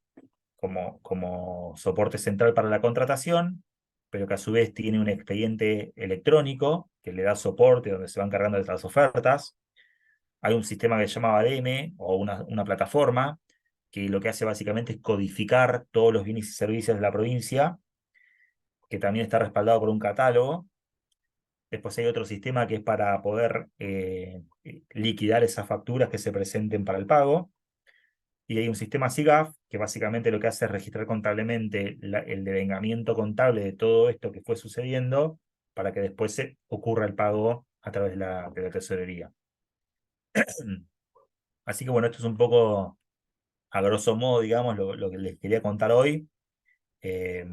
como soporte central para la contratación, pero que a su vez tiene un expediente electrónico que le da soporte donde se van cargando estas ofertas. Hay un sistema que se llama ADM, o una plataforma, que lo que hace básicamente es codificar todos los bienes y servicios de la provincia, que también está respaldado por un catálogo. Después hay otro sistema que es para poder liquidar esas facturas que se presenten para el pago. Y hay un sistema SIGAF, que básicamente lo que hace es registrar contablemente el devengamiento contable de todo esto que fue sucediendo, para que después se ocurra el pago a través de la tesorería. Así que bueno, esto es un poco, a grosso modo, digamos, lo que les quería contar hoy, eh,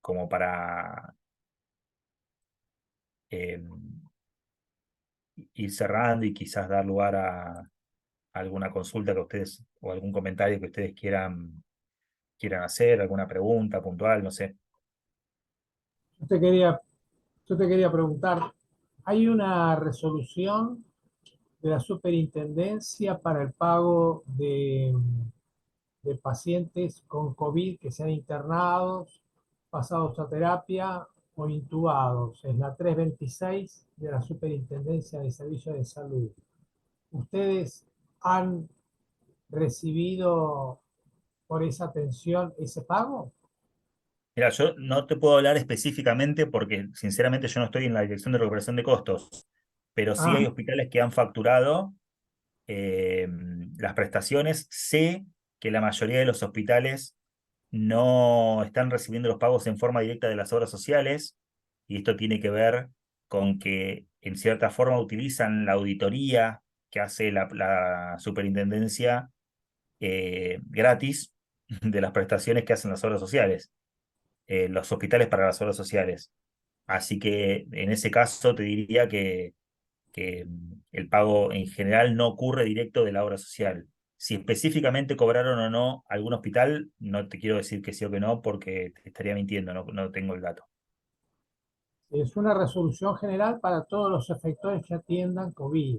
como para eh, ir cerrando y quizás dar lugar a alguna consulta que ustedes, o algún comentario que ustedes quieran hacer, alguna pregunta puntual, no sé. Yo te quería, yo te quería preguntar, ¿hay una resolución de la superintendencia para el pago de pacientes con COVID que sean internados, pasados a terapia o intubados? Es la 326 de la Superintendencia de Servicios de Salud. ¿Ustedes han recibido por esa atención ese pago? Mira, yo no te puedo hablar específicamente porque sinceramente yo no estoy en la dirección de recuperación de costos, pero sí hay Ah, hospitales que han facturado las prestaciones. Sé que la mayoría de los hospitales no están recibiendo los pagos en forma directa de las obras sociales, y esto tiene que ver con que en cierta forma utilizan la auditoría que hace la superintendencia gratis de las prestaciones que hacen las obras sociales, los hospitales para las obras sociales. Así que en ese caso te diría que el pago en general no ocurre directo de la obra social. Si específicamente cobraron o no algún hospital, no te quiero decir que sí o que no, porque te estaría mintiendo, no tengo el dato. es una resolución general para todos los efectores que atiendan COVID.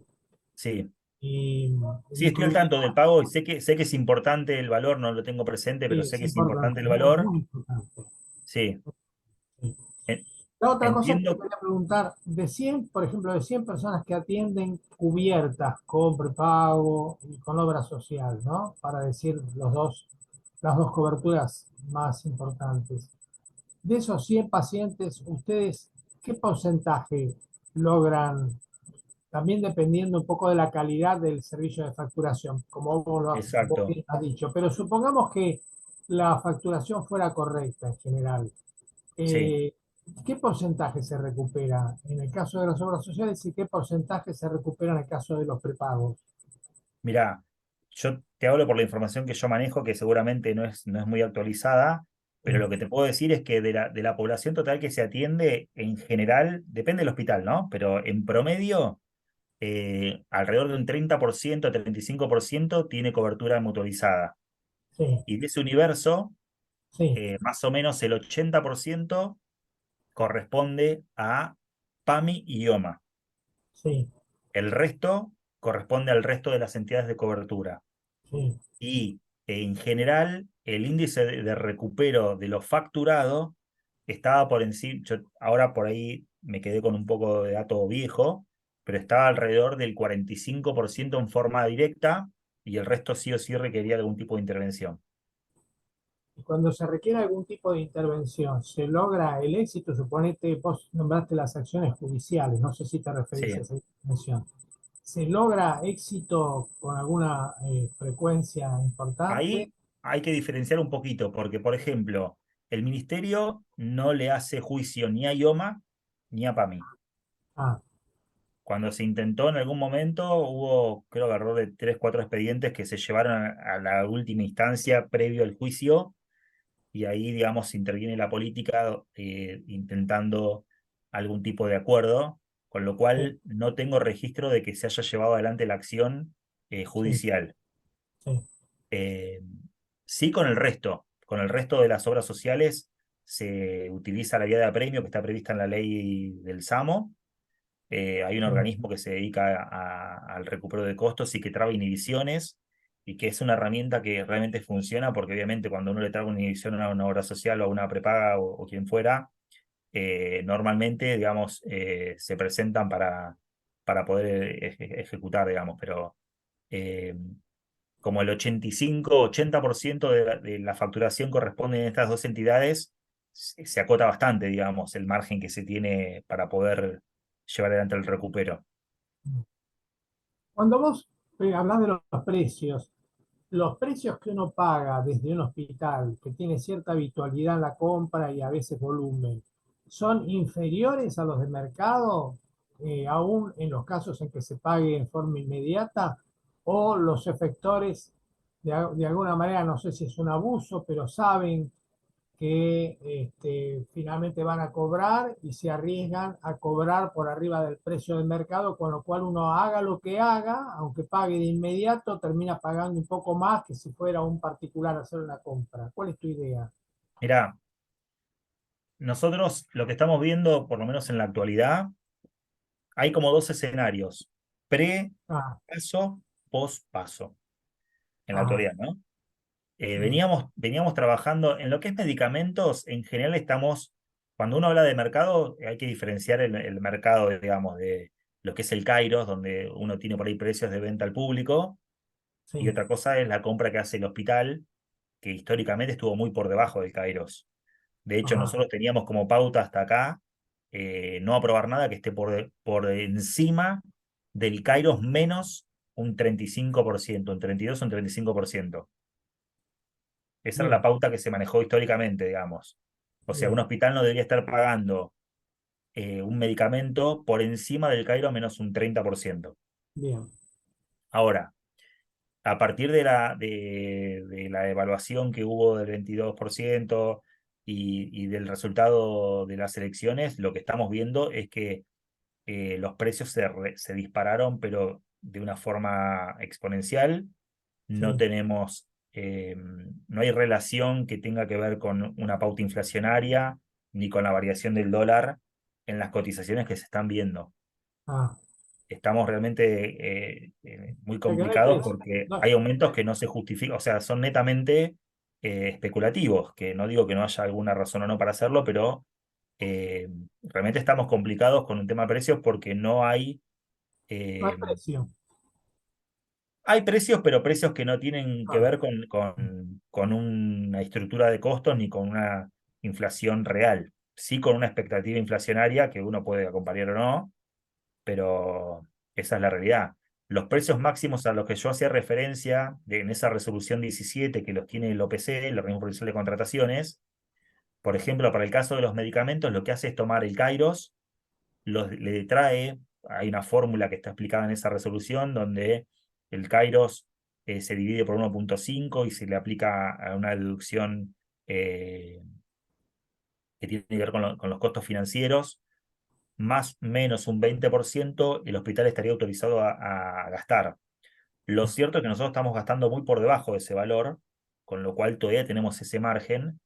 Sí, Y sí, estoy al tanto del incluirá, pago y sé que es importante el valor, no lo tengo presente, sí, pero sé es que es importante importante, el muy, valor. muy importante. Sí. Sí. En- La otra cosa que te Entiendo. quería preguntar, de 100, por ejemplo, de 100 personas que atienden cubiertas con prepago y con obra social, ¿no? Para decir las dos coberturas más importantes. De esos 100 pacientes, ¿ustedes qué porcentaje logran, también dependiendo un poco de la calidad del servicio de facturación, como vos Exacto. bien has dicho? Pero supongamos que la facturación fuera correcta en general. Sí. eh, ¿Qué porcentaje se recupera en el caso de las obras sociales y qué porcentaje se recupera en el caso de los prepagos? Mirá, yo te hablo por la información que yo manejo, que seguramente no es muy actualizada, pero lo que te puedo decir es que de la población total que se atiende, en general, depende del hospital, ¿no? Pero en promedio, alrededor de un 30%, 35% tiene cobertura mutualizada. Sí, Y de ese universo, sí, más o menos el 80% corresponde a PAMI y IOMA. sí, El resto corresponde al resto de las entidades de cobertura. sí. Y en general, el índice de recupero de lo facturado estaba por encima, yo ahora por ahí me quedé con un poco de dato viejo, pero estaba alrededor del 45% en forma directa y el resto sí o sí requería algún tipo de intervención. Y cuando se requiere algún tipo de intervención, ¿se logra el éxito? Suponete, vos nombraste las acciones judiciales, no sé si te referís a Sí. esa intervención. ¿Se logra éxito con alguna frecuencia importante? Ahí hay que diferenciar un poquito, porque, por ejemplo, el ministerio no le hace juicio ni a IOMA ni a PAMI. Ah, Cuando se intentó en algún momento, hubo, creo que alrededor de 3, 4 expedientes que se llevaron a la última instancia previo al juicio, y ahí, digamos, interviene la política intentando algún tipo de acuerdo, con lo sí, cual no tengo registro de que se haya llevado adelante la acción sí, judicial. sí. Eh, sí con el resto de las obras sociales se utiliza la vía de apremio que está prevista en la ley del SAMO. Hay un Bien. organismo que se dedica al recupero de costos y que traba inhibiciones y que es una herramienta que realmente funciona porque obviamente cuando uno le traba una inhibición a una obra social o a una prepaga o quien fuera, normalmente, digamos, se presentan para poder ejecutar, digamos, pero eh, como el 85-80% de la facturación corresponde a estas dos entidades, se acota bastante, digamos, el margen que se tiene para poder llevar adelante el recupero. Cuando vos hablas de los precios que uno paga desde un hospital que tiene cierta habitualidad en la compra y a veces volumen, ¿son inferiores a los de mercado, aún en los casos en que se pague en forma inmediata? ¿O los efectores, de alguna manera, no sé si es un abuso, pero saben que finalmente van a cobrar y se arriesgan a cobrar por arriba del precio del mercado, con lo cual uno haga lo que haga, aunque pague de inmediato, termina pagando un poco más que si fuera un particular a hacer una compra? ¿Cuál es tu idea? Mirá, nosotros lo que estamos viendo, por lo menos en la actualidad, hay como dos escenarios: Ah, pre-paso, post-paso, en la ajá, actualidad, ¿no? bien, Veníamos trabajando en lo que es medicamentos, en general estamos, cuando uno habla de mercado, hay que diferenciar el mercado, digamos, de lo que es el Kairos, donde uno tiene por ahí precios de venta al público, y sí, otra cosa es la compra que hace el hospital, que históricamente estuvo muy por debajo del Kairos. De hecho, ajá, nosotros teníamos como pauta hasta acá no aprobar nada que esté por encima del Kairos menos un 35%, un 32 o un 35%. Esa era la bien, pauta que se manejó históricamente, digamos. O sea, un bien, hospital no debería estar pagando un medicamento por encima del Cairo menos un 30%. bien, Ahora, a partir de la evaluación que hubo del 22% y del resultado de las elecciones, lo que estamos viendo es que los precios se dispararon, pero de una forma exponencial. No sí, tenemos, no hay relación que tenga que ver con una pauta inflacionaria ni con la variación del dólar en las cotizaciones que se están viendo. ah, Estamos realmente muy o sea que no hay complicados precio, porque no, hay aumentos que no se justifican, o sea, son netamente especulativos, que no digo que no haya alguna razón o no para hacerlo, pero realmente estamos complicados con un tema de precios porque no hay no hay eh, precio. hay precios, pero precios que no tienen que Ah, ver con una estructura de costos ni con una inflación real. Sí con una expectativa inflacionaria que uno puede acompañar o no, pero esa es la realidad. Los precios máximos a los que yo hacía referencia en esa resolución 17 que los tiene el OPC, el Organismo Provincial de Contrataciones, por ejemplo, para el caso de los medicamentos, lo que hace es tomar el Kairos, le trae, hay una fórmula que está explicada en esa resolución donde el Kairos se divide por 1,5 y se le aplica a una deducción que tiene que ver con los costos financieros. más o menos un 20% el hospital estaría autorizado a gastar. Lo cierto es que nosotros estamos gastando muy por debajo de ese valor, con lo cual todavía tenemos ese margen,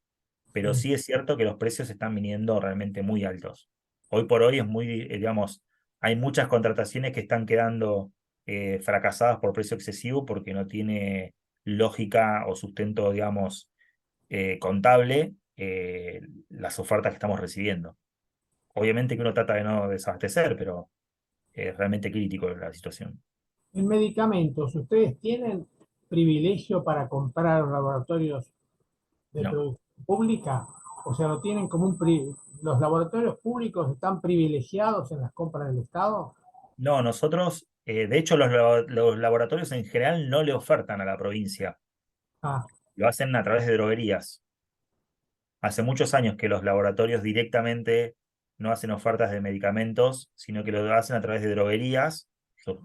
pero sí es cierto que los precios están viniendo realmente muy altos. Hoy por hoy es muy, digamos, hay muchas contrataciones que están quedando fracasadas por precio excesivo porque no tiene lógica o sustento, digamos, contable las ofertas que estamos recibiendo. Obviamente que uno trata de no desabastecer, pero es realmente crítico la situación. En medicamentos, ¿ustedes tienen privilegio para comprar laboratorios de No. producción pública? O sea, ¿lo tienen como los laboratorios públicos están privilegiados en las compras del Estado? No, nosotros, de hecho, los laboratorios en general no le ofertan a la provincia, Ah, lo hacen a través de droguerías. Hace muchos años que los laboratorios directamente no hacen ofertas de medicamentos, sino que lo hacen a través de droguerías,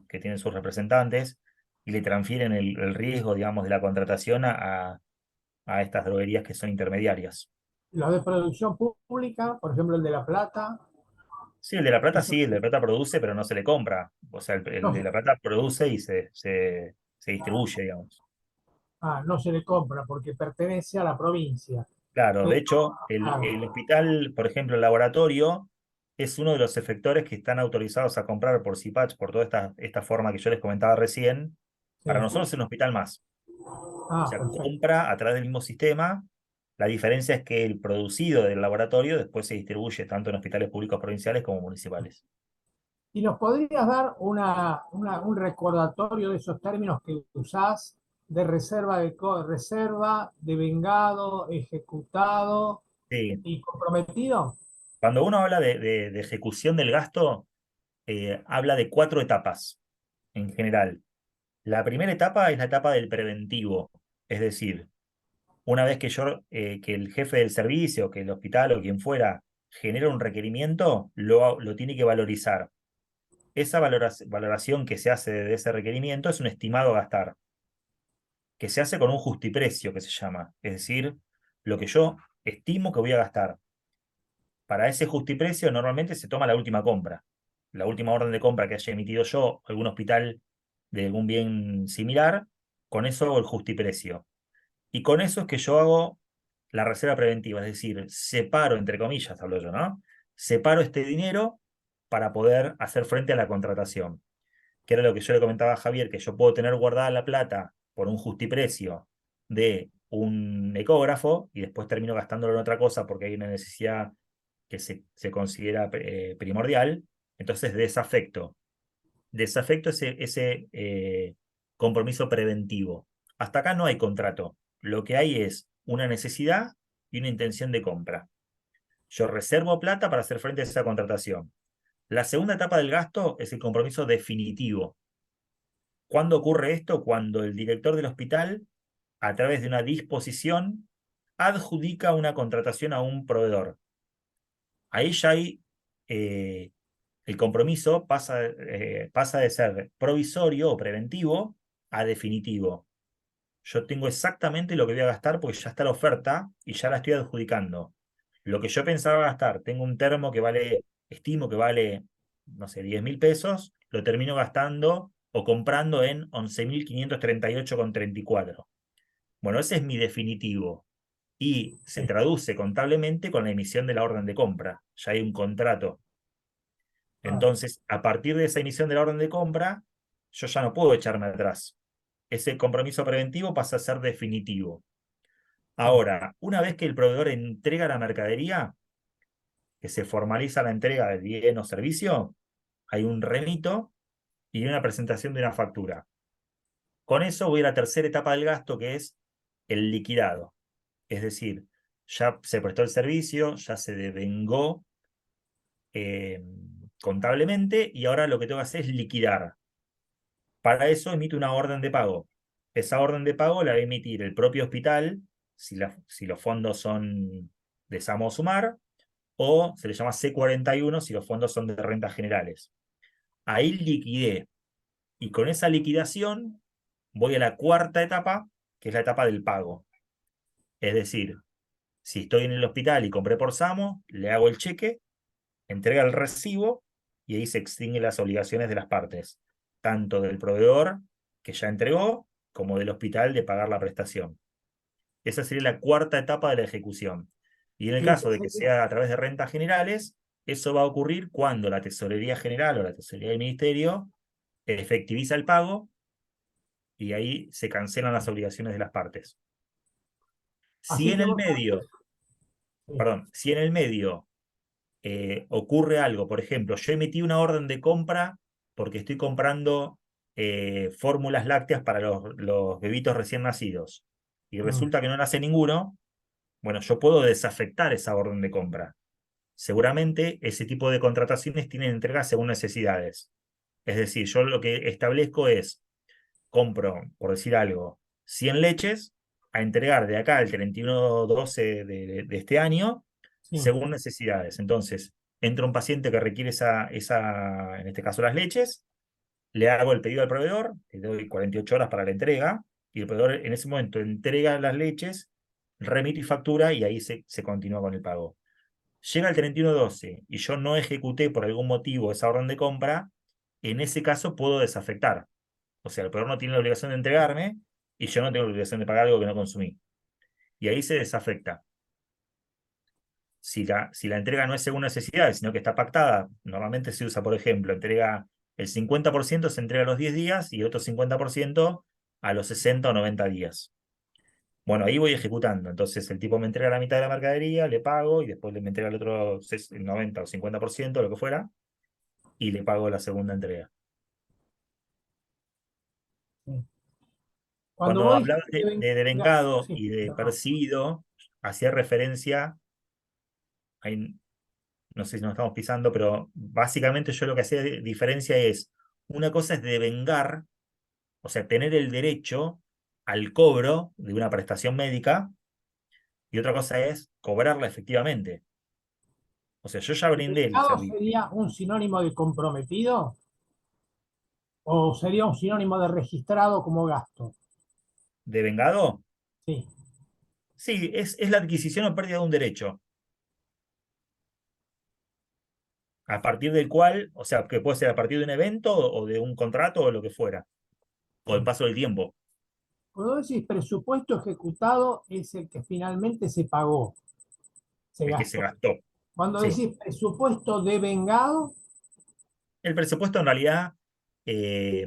que tienen sus representantes, y le transfieren el riesgo, digamos, de la contratación a estas droguerías que son intermediarias. los de producción pública, por ejemplo, el de La Plata, Sí, el de La Plata eso sí, el de La Plata produce, pero no se le compra. O sea, el de no, La Plata produce y se distribuye, digamos. no se le compra porque pertenece a la provincia. Claro, de Pero, hecho, ah, el hospital, por ejemplo, el laboratorio, es uno de los efectores que están autorizados a comprar por CIPACH, por toda esta forma que yo les comentaba recién. Para sí. nosotros es un hospital más. O sea, Perfecto. compra a través del mismo sistema. La diferencia es que el producido del laboratorio después se distribuye tanto en hospitales públicos provinciales como municipales. ¿Y nos podrías dar un recordatorio de esos términos que usás de reserva, de vengado, ejecutado Sí, y comprometido? cuando uno habla de ejecución del gasto, habla de 4 etapas en general. La primera etapa es la etapa del preventivo, es decir, una vez que que el jefe del servicio, que el hospital o quien fuera genera un requerimiento, lo tiene que valorizar. Esa valoración que se hace de ese requerimiento es un estimado a gastar, que se hace con un justiprecio, que se llama, es decir, lo que yo estimo que voy a gastar. Para ese justiprecio normalmente se toma la última compra, la última orden de compra que haya emitido yo, o algún hospital de algún bien similar, con eso hago el justiprecio. Y con eso es que yo hago la reserva preventiva, es decir, separo, entre comillas, hablo yo, ¿no? Separo este dinero para poder hacer frente a la contratación, que era lo que yo le comentaba a Javier, que yo puedo tener guardada la plata por un justiprecio de un ecógrafo y después termino gastándolo en otra cosa porque hay una necesidad que se considera primordial, entonces desafecto ese compromiso preventivo. Hasta acá no hay contrato. Lo que hay es una necesidad y una intención de compra. Yo reservo plata para hacer frente a esa contratación. La segunda etapa del gasto es el compromiso definitivo. ¿Cuándo ocurre esto? Cuando el director del hospital, a través de una disposición, adjudica una contratación a un proveedor. Ahí ya hay el compromiso pasa de ser provisorio o preventivo a definitivo. Yo tengo exactamente lo que voy a gastar porque ya está la oferta y ya la estoy adjudicando. Lo que yo pensaba gastar, tengo un termo que vale, estimo que vale, no sé, 10.000 pesos, lo termino gastando o comprando en 11.538,34. Bueno, ese es mi definitivo y se Sí. traduce contablemente con la emisión de la orden de compra. Ya hay un contrato. Ah, Entonces, a partir de esa emisión de la orden de compra, yo ya no puedo echarme atrás. Ese compromiso preventivo pasa a ser definitivo. sí. Ahora, una vez que el proveedor entrega la mercadería, que se formaliza la entrega del bien o servicio, hay un remito y una presentación de una factura. Con eso voy a la tercera etapa del gasto, que es el liquidado. Es decir, ya se prestó el servicio, ya se devengó eh, contablemente y ahora lo que tengo que hacer es liquidar. Para eso emite una orden de pago. Esa orden de pago la va a emitir el propio hospital, si los fondos son de Samo Sumar, o se le llama C41 si los fondos son de rentas generales. Ahí liquidé. Y con esa liquidación voy a la cuarta etapa, que es la etapa del pago. Es decir, si estoy en el hospital y compré por Samo, le hago el cheque, entrega el recibo y ahí se extinguen las obligaciones de las partes, tanto del proveedor que ya entregó, como del hospital de pagar la prestación. Esa sería la cuarta etapa de la ejecución. Y en el Sí, caso de sí, que sí. sea a través de rentas generales, eso va a ocurrir cuando la Tesorería General o la Tesorería del Ministerio efectiviza el pago y ahí se cancelan las obligaciones de las partes. Si Así en que el vos medio, sí, perdón, si en el medio ocurre algo, por ejemplo, yo emití una orden de compra porque estoy comprando fórmulas lácteas para los bebitos recién nacidos y mm, resulta que no nace ninguno, bueno, yo puedo desafectar esa orden de compra. Seguramente ese tipo de contrataciones tienen entrega según necesidades. Es decir, yo lo que establezco es, compro, por decir algo, 100 leches a entregar de acá al 31/12 de este año, sí. según necesidades. Entonces, entra un paciente que requiere en este caso las leches, le hago el pedido al proveedor, le doy 48 horas para la entrega, y el proveedor en ese momento entrega las leches, remite y factura, y ahí se continúa con el pago. Llega el 31/12 y yo no ejecuté por algún motivo esa orden de compra, en ese caso puedo desafectar. O sea, el proveedor no tiene la obligación de entregarme y yo no tengo la obligación de pagar algo que no consumí. Y ahí se desafecta. Si la entrega no es según necesidades, sino que está pactada, normalmente se usa, por ejemplo, entrega el 50% se entrega a los 10 días y el otro 50% a los 60 o 90 días. Bueno, ahí voy ejecutando. Entonces el tipo me entrega la mitad de la mercadería, le pago y después me entrega el otro 90 o 50%, lo que fuera, y le pago la segunda entrega. Sí. Cuando Cuando vos dijiste hablabas que de devengado sí, y de perdón. percibido, hacía referencia, hay, no sé si nos estamos pisando, pero básicamente yo lo que hacía de diferencia es, una cosa es devengar, o sea, tener el derecho al cobro de una prestación médica, y otra cosa es cobrarla efectivamente. O sea, yo ya brindé el ¿Devengado servicio. sería un sinónimo de comprometido o sería un sinónimo de registrado como gasto? ¿Devengado? Sí. Sí, es la adquisición o pérdida de un derecho, a partir del cual, o sea, que puede ser a partir de un evento o de un contrato o lo que fuera, o el paso del tiempo, Cuando decís presupuesto ejecutado es el que finalmente se pagó, se el que se gastó. gastó. Cuando Sí. decís presupuesto devengado, El presupuesto en realidad eh,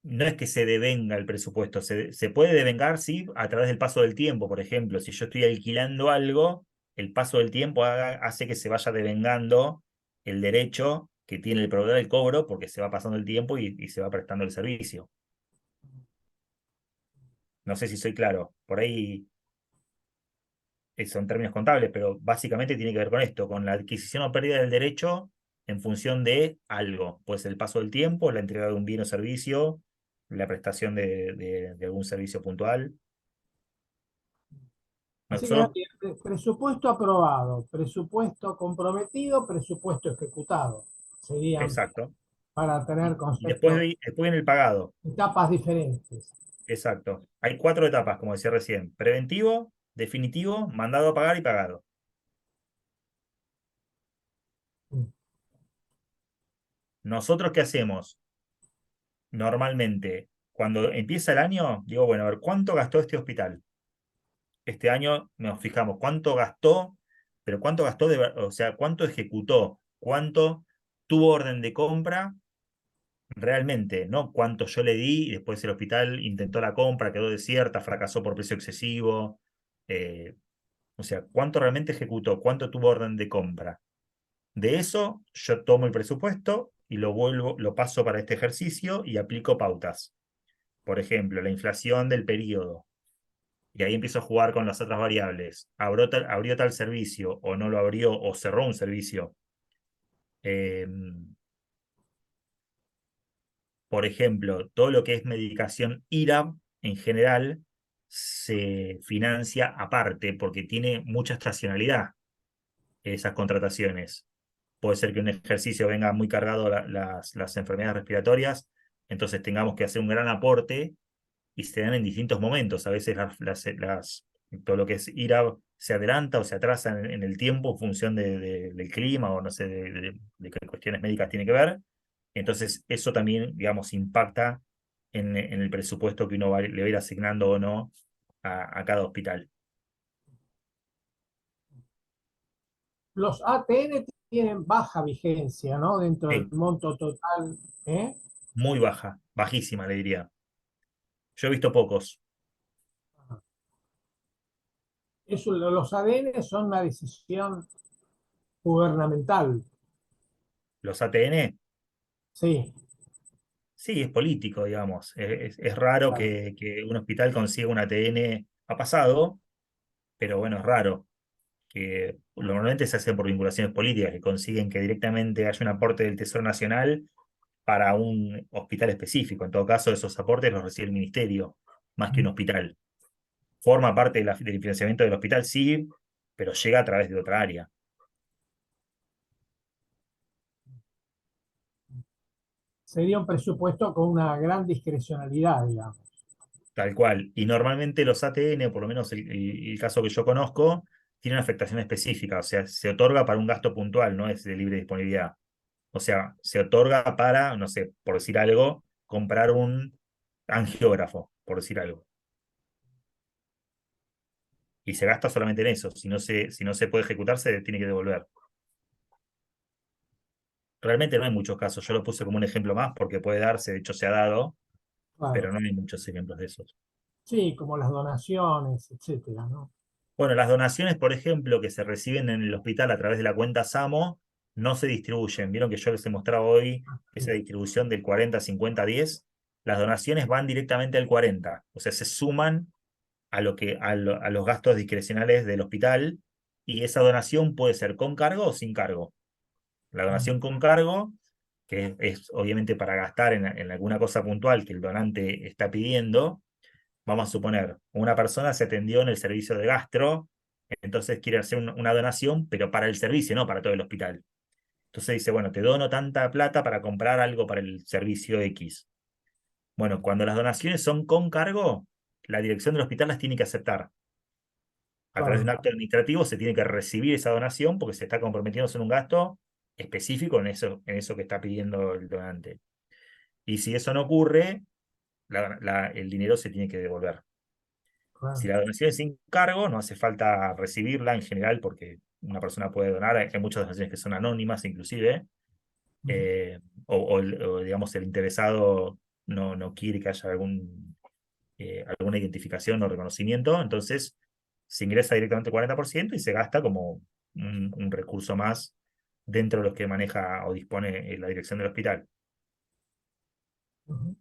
no es que se devenga el presupuesto, se puede devengar, sí, a través del paso del tiempo. Por ejemplo, si yo estoy alquilando algo, el paso del tiempo hace que se vaya devengando el derecho que tiene el proveedor del cobro porque se va pasando el tiempo y se va prestando el servicio. No sé si soy claro, por ahí son términos contables, pero básicamente tiene que ver con esto, con la adquisición o pérdida del derecho en función de algo. Pues el paso del tiempo, la entrega de un bien o servicio, la prestación de algún servicio puntual. así que Nosotros, presupuesto aprobado, presupuesto comprometido, presupuesto ejecutado. Serían exacto. para tener Y después, conceptos, después viene el pagado. etapas diferentes. Exacto. Hay 4 etapas, como decía recién. Preventivo, definitivo, mandado a pagar y pagado. Mm. ¿Nosotros qué hacemos? Normalmente, cuando empieza el año, digo, bueno, a ver, ¿cuánto gastó este hospital? Este año nos fijamos cuánto gastó, pero cuánto gastó, o sea, cuánto ejecutó, cuánto tuvo orden de compra realmente, no cuánto yo le di y después el hospital intentó la compra, quedó desierta, fracasó por precio excesivo. eh, o sea, cuánto realmente ejecutó, cuánto tuvo orden de compra. De eso yo tomo el presupuesto y lo paso para este ejercicio y aplico pautas. Por ejemplo, la inflación del periodo. Y ahí empiezo a jugar con las otras variables. ¿Abrió tal servicio o no lo abrió o cerró un servicio? Eh, por ejemplo, todo lo que es medicación IRAP en general se financia aparte porque tiene mucha estacionalidad esas contrataciones. Puede ser que un ejercicio venga muy cargado las enfermedades respiratorias, entonces tengamos que hacer un gran aporte y se dan en distintos momentos. A veces todo lo que es IRAP se adelanta o se atrasa en el tiempo en función del clima o no sé, de qué cuestiones médicas tiene que ver. Entonces, eso también, digamos, impacta en el presupuesto que uno le va a ir asignando o no a cada hospital. Los ATN tienen baja vigencia, ¿no? Dentro del Sí, monto total, ¿eh? muy baja, bajísima, le diría. Yo he visto pocos. Los ADN son una decisión gubernamental, Los ATN, sí, sí, es político, digamos. Es raro claro. que un hospital consiga un ATN. Ha pasado, pero bueno, es raro. Que normalmente se hace por vinculaciones políticas, que consiguen que directamente haya un aporte del Tesoro Nacional para un hospital específico. En todo caso, esos aportes los recibe el ministerio, más que un hospital. Forma parte del financiamiento del hospital, sí, pero llega a través de otra área. Sería un presupuesto con una gran discrecionalidad, digamos. Tal cual. Y normalmente los ATN, o por lo menos el caso que yo conozco, tiene una afectación específica, o sea, se otorga para un gasto puntual, no es de libre disponibilidad. O sea, se otorga para, no sé, por decir algo, comprar un angiógrafo, por decir algo. Y se gasta solamente en eso. Si no se puede ejecutar, se tiene que devolver. Realmente no hay muchos casos. Yo lo puse como un ejemplo más porque puede darse, de hecho se ha dado, pero Claro. no hay muchos ejemplos de esos. Sí, como las donaciones, etcétera, ¿no? Bueno, las donaciones, por ejemplo, que se reciben en el hospital a través de la cuenta SAMO, no se distribuyen. Vieron que yo les he mostrado hoy esa Sí, distribución del 40-50-10. Las donaciones van directamente al 40, o sea, se suman a los gastos discrecionales del hospital y esa donación puede ser con cargo o sin cargo. La donación con cargo, que es obviamente para gastar en alguna cosa puntual que el donante está pidiendo. Vamos a suponer, una persona se atendió en el servicio de gastro, entonces quiere hacer una donación, pero para el servicio, no para todo el hospital. Entonces dice, bueno, te dono tanta plata para comprar algo para el servicio X. Bueno, cuando las donaciones son con cargo, la dirección del hospital las tiene que aceptar. A través de un claro. acto administrativo se tiene que recibir esa donación porque se está comprometiéndose en un gasto específico en eso que está pidiendo el donante. Y si eso no ocurre, el dinero se tiene que devolver. Si Claro. la donación es sin cargo, no hace falta recibirla en general porque una persona puede donar. Hay muchas donaciones que son anónimas, inclusive, o, digamos, el interesado no quiere que haya alguna identificación o reconocimiento, entonces se ingresa directamente el 40% y se gasta como un recurso más dentro de los que maneja o dispone la dirección del hospital. Ujú.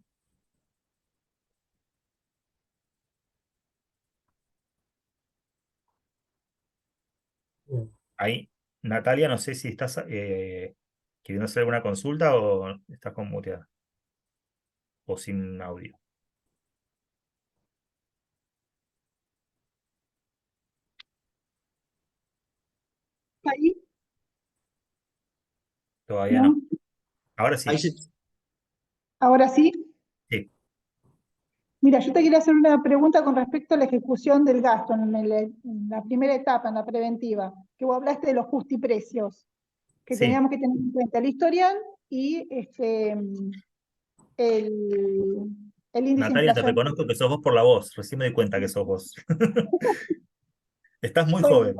Bien. Ahí, Natalia, no sé si estás queriendo hacer alguna consulta o estás con muteada o sin audio. Ahí, Todavía no. ¿no? Ahora Ahí sí. se, Ahora sí. Sí, Mira, yo te quería hacer una pregunta con respecto a la ejecución del gasto en la primera etapa, en la preventiva, que vos hablaste de los justiprecios, que sí. teníamos que tener en cuenta el historial y el, el índice Natalia, te inflacionario. reconozco que sos vos por la voz. Recién me di cuenta que sos vos. Estás muy Bueno, joven.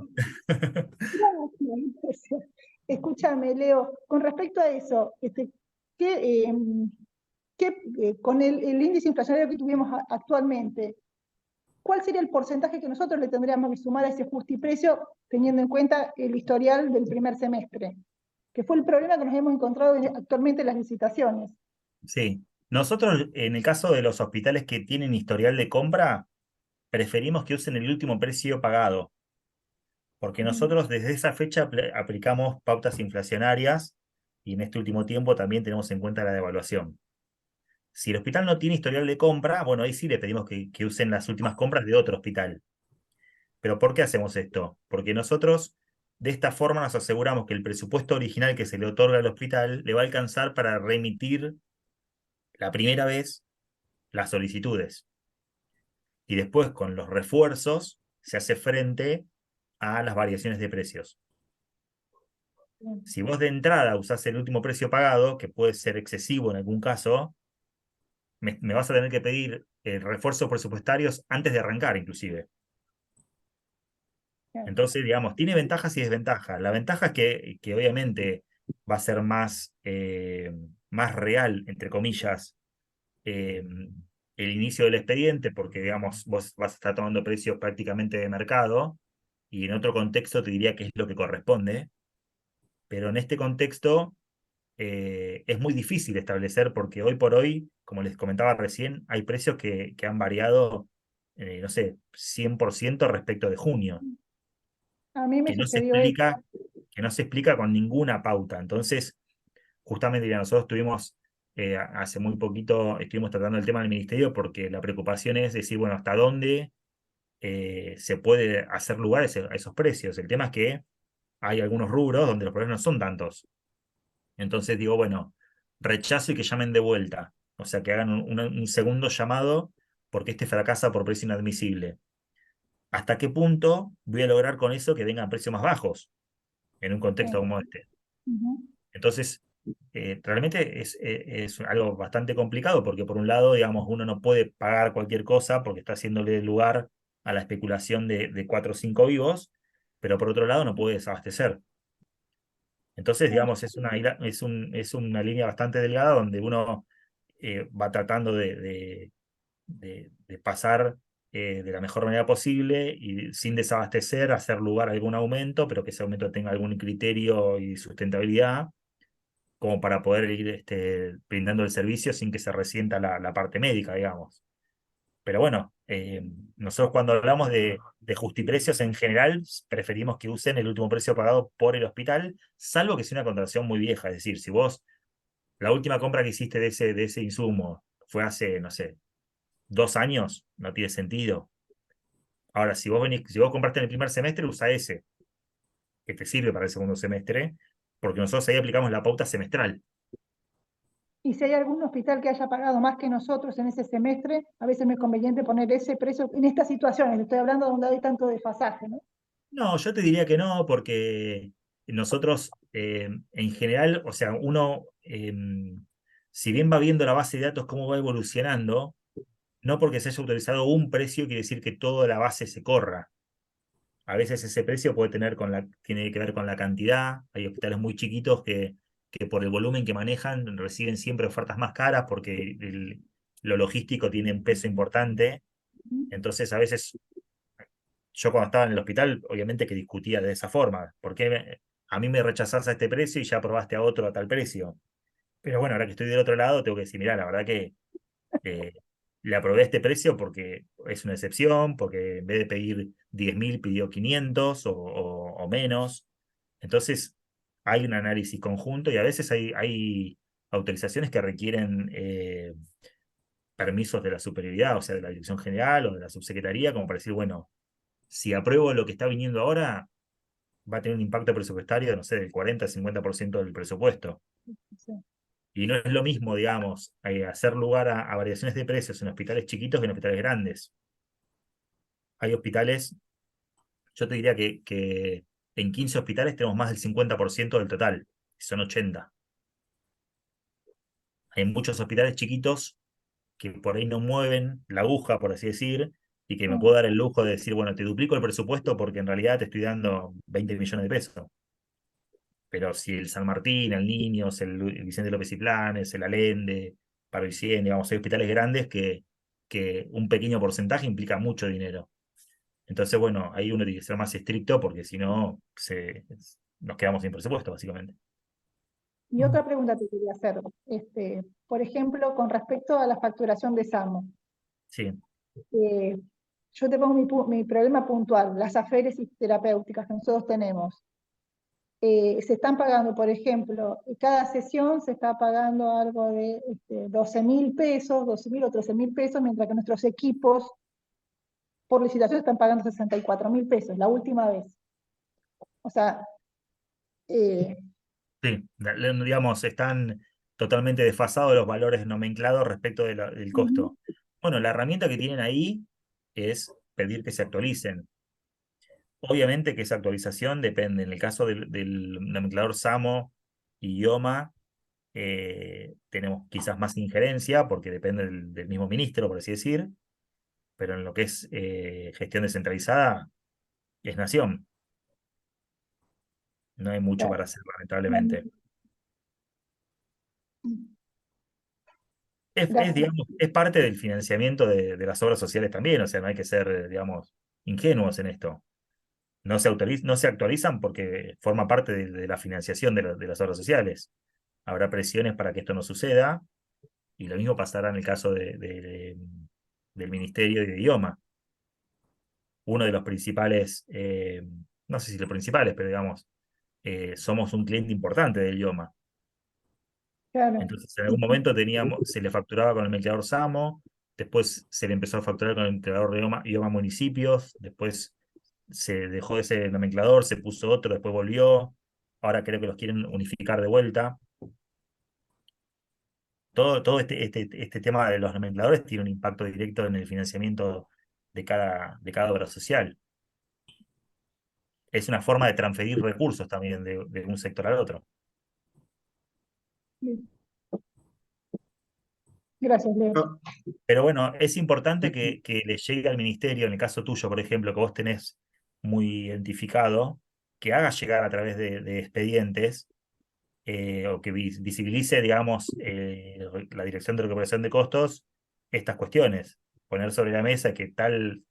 gracias. Escúchame, Leo, con respecto a eso, ¿qué, con el índice inflacionario que tuvimos actualmente, ¿cuál sería el porcentaje que nosotros le tendríamos que sumar a ese justiprecio teniendo en cuenta el historial del primer semestre? Que fue el problema que nos hemos encontrado actualmente en las licitaciones. Sí. Nosotros, en el caso de los hospitales que tienen historial de compra, preferimos que usen el último precio pagado, porque nosotros desde esa fecha aplicamos pautas inflacionarias y en este último tiempo también tenemos en cuenta la devaluación. Si el hospital no tiene historial de compra, bueno, ahí sí le pedimos que usen las últimas compras de otro hospital. ¿Pero por qué hacemos esto? Porque nosotros de esta forma nos aseguramos que el presupuesto original que se le otorga al hospital le va a alcanzar para remitir la primera vez las solicitudes. Y después con los refuerzos se hace frente a las variaciones de precios. Bien. Si vos de entrada usás el último precio pagado, que puede ser excesivo en algún caso, me vas a tener que pedir refuerzos presupuestarios antes de arrancar, inclusive. Bien. Entonces, digamos, tiene ventajas y desventajas. La ventaja es que obviamente va a ser más real, entre comillas, eh, el inicio del expediente, porque, digamos, vos vas a estar tomando precios prácticamente de mercado, y en otro contexto te diría que es lo que corresponde, pero en este contexto es muy difícil establecer, porque hoy por hoy, como les comentaba recién, hay precios que han variado, no sé, 100% respecto de junio, A mí me que no se sucedió eso. explica, que no se explica con ninguna pauta. Entonces, justamente ya nosotros tuvimos, hace muy poquito, estuvimos tratando el tema del ministerio porque la preocupación es decir, bueno, hasta dónde se puede hacer lugar a esos precios. El tema es que hay algunos rubros donde los problemas no son tantos. Entonces digo, bueno, rechazo y que llamen de vuelta. O sea, que hagan un segundo llamado porque este fracasa por precio inadmisible. ¿Hasta qué punto voy a lograr con eso que vengan precios más bajos en un contexto como este? Ujú. Entonces, realmente es algo bastante complicado porque por un lado, digamos, uno no puede pagar cualquier cosa porque está haciéndole lugar a la especulación de 4 o 5 vivos, pero por otro lado no puede desabastecer. Entonces, digamos, es una línea bastante delgada donde uno va tratando de pasar de la mejor manera posible y sin desabastecer, hacer lugar a algún aumento, pero que ese aumento tenga algún criterio y sustentabilidad, como para poder ir brindando el servicio sin que se resienta la parte médica, digamos. Pero bueno, nosotros cuando hablamos de justiprecios en general, preferimos que usen el último precio pagado por el hospital, salvo que sea una contratación muy vieja. Es decir, si vos, la última compra que hiciste de ese insumo fue hace, no sé, 2 años, no tiene sentido. Ahora, si vos compraste en el primer semestre, usa ese, que te sirve para el segundo semestre, porque nosotros ahí aplicamos la pauta semestral. Y si hay algún hospital que haya pagado más que nosotros en ese semestre, a veces me es conveniente poner ese precio en estas situaciones. Estoy hablando donde hay tanto desfasaje, ¿no? No, yo te diría que no, porque nosotros, en general, o sea, uno, si bien va viendo la base de datos cómo va evolucionando, no porque se haya autorizado un precio quiere decir que toda la base se corra. A veces ese precio tiene que ver con la cantidad. Hay hospitales muy chiquitos que por el volumen que manejan reciben siempre ofertas más caras porque lo logístico tiene un peso importante. Entonces, a veces yo cuando estaba en el hospital, obviamente que discutía de esa forma. ¿Por qué a mí me rechazás a este precio y ya probaste a otro a tal precio? Pero bueno, ahora que estoy del otro lado, tengo que decir, mira, la verdad que eh, le aprobé este precio porque es una excepción, porque en vez de pedir 10.000 pidió 500 o menos. Entonces, hay un análisis conjunto y a veces hay autorizaciones que requieren permisos de la superioridad, o sea, de la dirección general o de la subsecretaría, como para decir, bueno, si apruebo lo que está viniendo ahora, va a tener un impacto presupuestario, no sé, del 40 al 50% del presupuesto. Sí. Y no es lo mismo, digamos, hacer lugar a variaciones de precios en hospitales chiquitos que en hospitales grandes. Hay hospitales, yo te diría que en 15 hospitales tenemos más del 50% del total, que son 80. Hay muchos hospitales chiquitos que por ahí no mueven la aguja, por así decir, y que me puedo dar el lujo de decir, bueno, te duplico el presupuesto porque en realidad te estoy dando 20 millones de pesos. Pero si el San Martín, el Niños, el Vicente López y Planes, el Allende, Parvicien, digamos, hay hospitales grandes que un pequeño porcentaje implica mucho dinero. Entonces, bueno, ahí uno tiene que ser más estricto porque si no, nos quedamos sin presupuesto, básicamente. Y otra pregunta te quería hacer, por ejemplo, con respecto a la facturación de SAMO. Sí, Yo te pongo mi problema puntual, las aféresis terapéuticas que nosotros tenemos. Se están pagando, por ejemplo, cada sesión se está pagando algo de 12.000 pesos, 12.000 o 13.000 pesos, mientras que nuestros equipos por licitación están pagando 64.000 pesos, la última vez. O sea, eh, sí, digamos, están totalmente desfasados los valores nomenclados respecto del costo. Bueno, la herramienta que tienen ahí es pedir que se actualicen. Obviamente que esa actualización depende. En el caso del nomenclador SAMO y IOMA, tenemos quizás más injerencia porque depende del mismo ministro, por así decir, pero en lo que es gestión descentralizada, es nación. No hay mucho Claro. para hacer, lamentablemente. Gracias. Digamos, es parte del financiamiento de las obras sociales también, o sea, no hay que ser, digamos, ingenuos en esto. No se actualizan porque forma parte de la financiación de las obras sociales. Habrá presiones para que esto no suceda, y lo mismo pasará en el caso del Ministerio de Idioma. Uno de los principales, no sé si los principales, pero digamos, somos un cliente importante del idioma. Claro. Entonces, en algún momento se le facturaba con el mezclador SAMO, después se le empezó a facturar con el mezclador de idioma municipios, después se dejó ese nomenclador, se puso otro, después volvió. Ahora creo que los quieren unificar de vuelta. Todo este tema de los nomencladores tiene un impacto directo en el financiamiento de cada obra social. Es una forma de transferir recursos también de un sector al otro. Gracias, Leo. Yo- Pero bueno, es importante que le llegue al ministerio, en el caso tuyo, por ejemplo, que vos tenés muy identificado, que haga llegar a través de expedientes, o que visibilice, digamos, la Dirección de Recuperación de Costos, estas cuestiones. Poner sobre la mesa que tal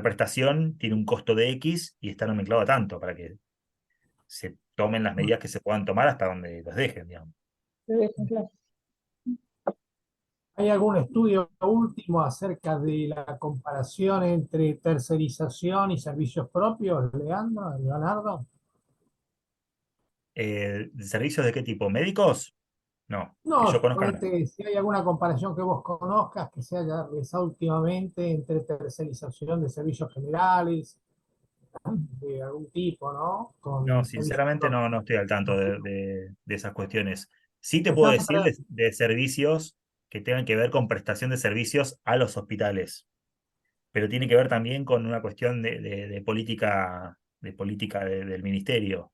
prestación tiene un costo de X y está nomenclado a tanto, para que se tomen las medidas que se puedan tomar hasta donde los dejen, digamos. Te dejo, claro. ¿Hay algún estudio último acerca de la comparación entre tercerización y servicios propios, Leonardo? ¿Servicios de qué tipo? ¿Médicos? No, que yo No, conozca, no. si hay alguna comparación que vos conozcas que se haya realizado últimamente entre tercerización de servicios generales, de algún tipo, ¿no? No, Con servicios sinceramente propios. no estoy al tanto de esas cuestiones. Sí te Se puedo están decir de servicios que tengan que ver con prestación de servicios a los hospitales, pero tiene que ver también con una cuestión de política del ministerio.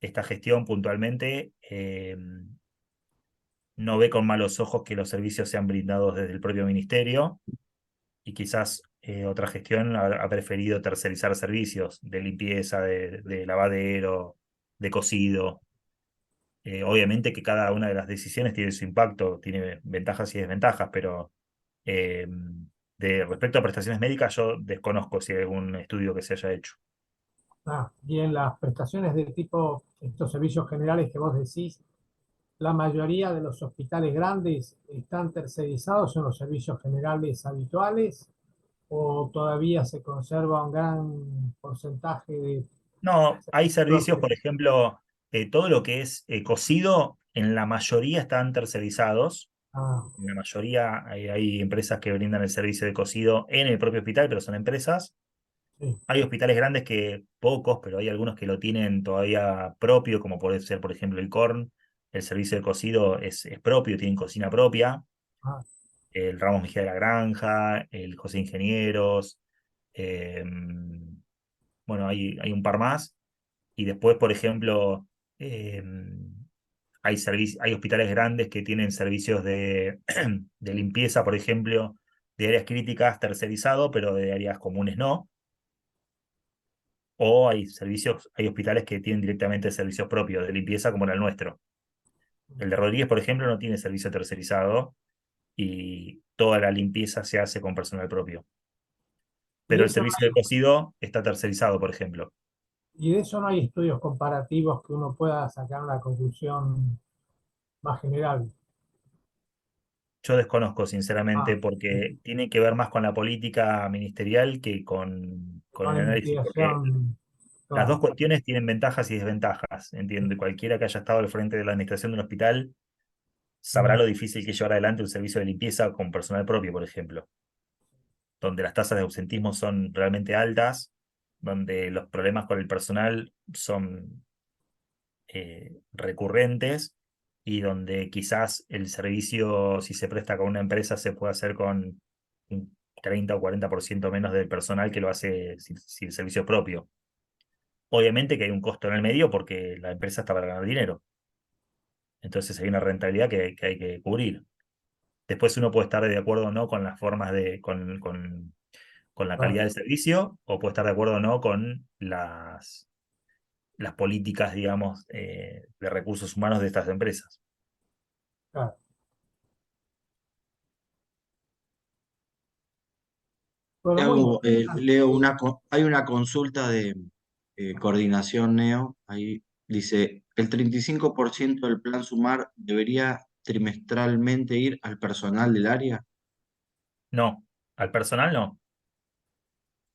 Esta gestión puntualmente no ve con malos ojos que los servicios sean brindados desde el propio ministerio, y quizás otra gestión ha preferido tercerizar servicios de limpieza, de lavadero, de cocido. Obviamente que cada una de las decisiones tiene su impacto, tiene ventajas y desventajas, pero eh, respecto a prestaciones médicas, yo desconozco si hay algún estudio que se haya hecho. Y en las prestaciones de tipo, estos servicios generales que vos decís, la mayoría de los hospitales grandes están tercerizados en los servicios generales habituales o todavía se conserva un gran porcentaje de No, hay servicios, propios. por ejemplo, todo lo que es cocido, en la mayoría están tercerizados. Ah, En la mayoría hay empresas que brindan el servicio de cocido en el propio hospital, pero son empresas. sí. Hay hospitales grandes que, pocos, pero hay algunos que lo tienen todavía propio, como puede ser, por ejemplo, el CORN. El servicio de cocido es propio, tienen cocina propia. Ah, El Ramos Mejía de la Granja, el José Ingenieros. eh, bueno, hay un par más. Y después, por ejemplo, eh, hay hospitales grandes que tienen servicios de limpieza, por ejemplo, de áreas críticas tercerizado, pero de áreas comunes no. O hay hospitales que tienen directamente servicios propios de limpieza, como era el nuestro. El de Rodríguez, por ejemplo, no tiene servicio tercerizado y toda la limpieza se hace con personal propio. y Pero el eso no servicio de cocido está tercerizado, por ejemplo. y de eso no hay estudios comparativos que uno pueda sacar una conclusión más general. Yo desconozco, sinceramente, Ah, porque tiene que ver más con la política ministerial que con con el análisis, porque investigación, las dos claro. cuestiones tienen ventajas y desventajas, entiendo. Y cualquiera que haya estado al frente de la administración de un hospital sabrá Mm. lo difícil que es llevar adelante un servicio de limpieza con personal propio, por ejemplo, donde las tasas de ausentismo son realmente altas, donde los problemas con el personal son recurrentes, y donde quizás el servicio, si se presta con una empresa, se puede hacer con 30 o 40% menos del personal que lo hace sin servicio propio. Obviamente que hay un costo en el medio porque la empresa está para ganar dinero. Entonces hay una rentabilidad que hay que cubrir. Después uno puede estar de acuerdo o no con las formas con la calidad Claro, del servicio, o puede estar de acuerdo o no con las políticas, digamos, de recursos humanos de estas empresas. claro. Te Bueno, muy hago, interesante. Leo, hay una consulta de coordinación NEO. Ahí dice, el 35% del plan Sumar debería trimestralmente ir al personal del área. No, al personal no.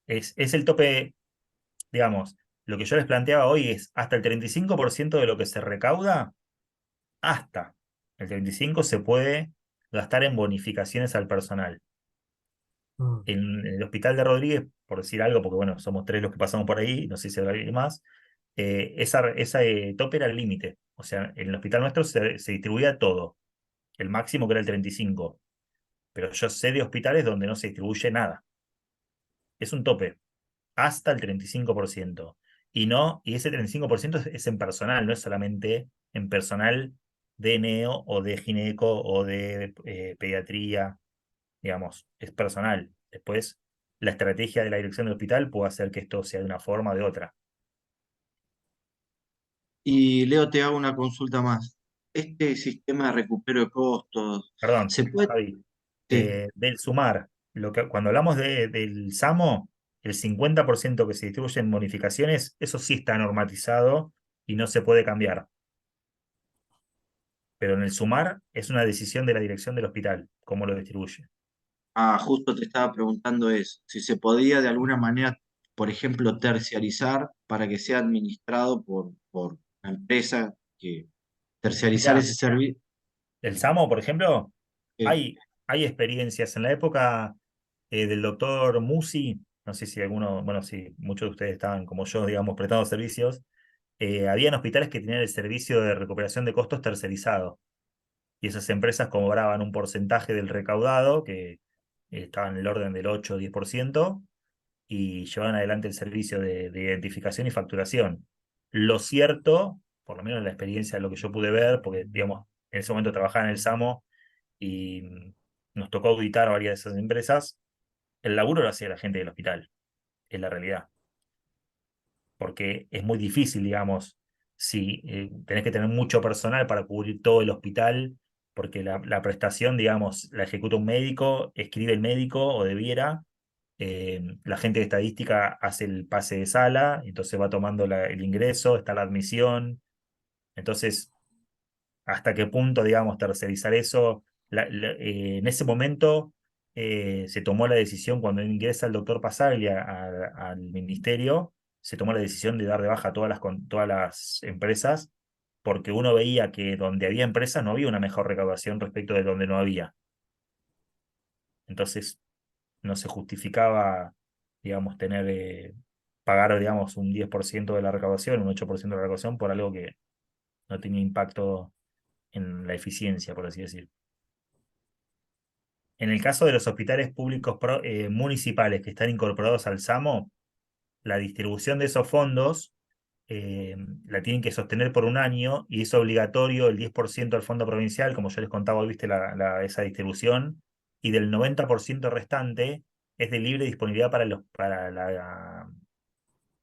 Es el tope, digamos, lo que yo les planteaba hoy es hasta el 35% de lo que se recauda, hasta el 35% se puede gastar en bonificaciones al personal. Mm, En el hospital de Rodríguez, por decir algo, porque bueno, somos 3 los que pasamos por ahí, no sé si habrá alguien más, esa tope era el límite. O sea, en el hospital nuestro se distribuía todo, el máximo que era el 35%. Pero yo sé de hospitales donde no se distribuye nada. Es un tope, hasta el 35%. Y ese 35% es en personal, no es solamente en personal de neo o de gineco o de pediatría, digamos, es personal. Después, la estrategia de la dirección del hospital puede hacer que esto sea de una forma o de otra. Y Leo, te hago una consulta más. Este sistema de recupero de costos, Perdón, ¿se puede? Javi. Sí. Del sumar, cuando hablamos del SAMO, el 50% que se distribuye en bonificaciones, eso sí está normatizado y no se puede cambiar. Pero en el sumar es una decisión de la dirección del hospital, cómo lo distribuye. Ah, justo te estaba preguntando eso, si se podía de alguna manera, por ejemplo, terciarizar para que sea administrado por la empresa, que terciarizar Mirá, ese servicio. el SAMO, por ejemplo, hay experiencias en la época del doctor Musi, no sé si alguno, bueno, si muchos de ustedes estaban como yo, digamos, prestando servicios, habían hospitales que tenían el servicio de recuperación de costos tercerizado. Y esas empresas cobraban un porcentaje del recaudado, que estaba en el orden del 8 o 10%, y llevaban adelante el servicio de identificación y facturación. Lo cierto, por lo menos en la experiencia de lo que yo pude ver, porque digamos, en ese momento trabajaba en el SAMO y nos tocó auditar a varias de esas empresas, el laburo lo hacía la gente del hospital, es la realidad. Porque es muy difícil, digamos, si tenés que tener mucho personal para cubrir todo el hospital, porque la prestación, digamos, la ejecuta un médico, escribe el médico o debiera, la gente de estadística hace el pase de sala, entonces va tomando el ingreso, está la admisión, entonces, ¿hasta qué punto, digamos, tercerizar eso? En ese momento se tomó la decisión, cuando ingresa el doctor Pasaglia al ministerio, se tomó la decisión de dar de baja a todas las empresas, porque uno veía que donde había empresas no había una mejor recaudación respecto de donde no había. Entonces, no se justificaba, digamos, pagar, digamos, un 10% de la recaudación, un 8% de la recaudación por algo que no tenía impacto en la eficiencia, por así decir. En el caso de los hospitales públicos municipales que están incorporados al SAMO, la distribución de esos fondos la tienen que sostener por un año y es obligatorio el 10% al fondo provincial, como yo les contaba hoy, viste esa distribución, y del 90% restante es de libre disponibilidad para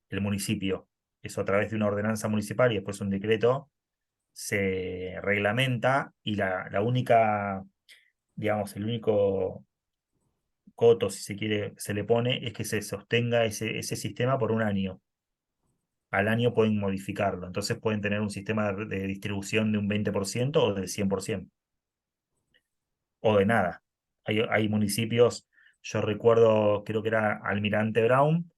el municipio. Eso a través de una ordenanza municipal y después un decreto se reglamenta y la única, digamos, el único coto, si se quiere, se le pone es que se sostenga ese sistema por un año. Al año pueden modificarlo, entonces pueden tener un sistema de distribución de un 20% o del 100%, o de nada. Hay municipios, yo recuerdo, creo que era Almirante Brown,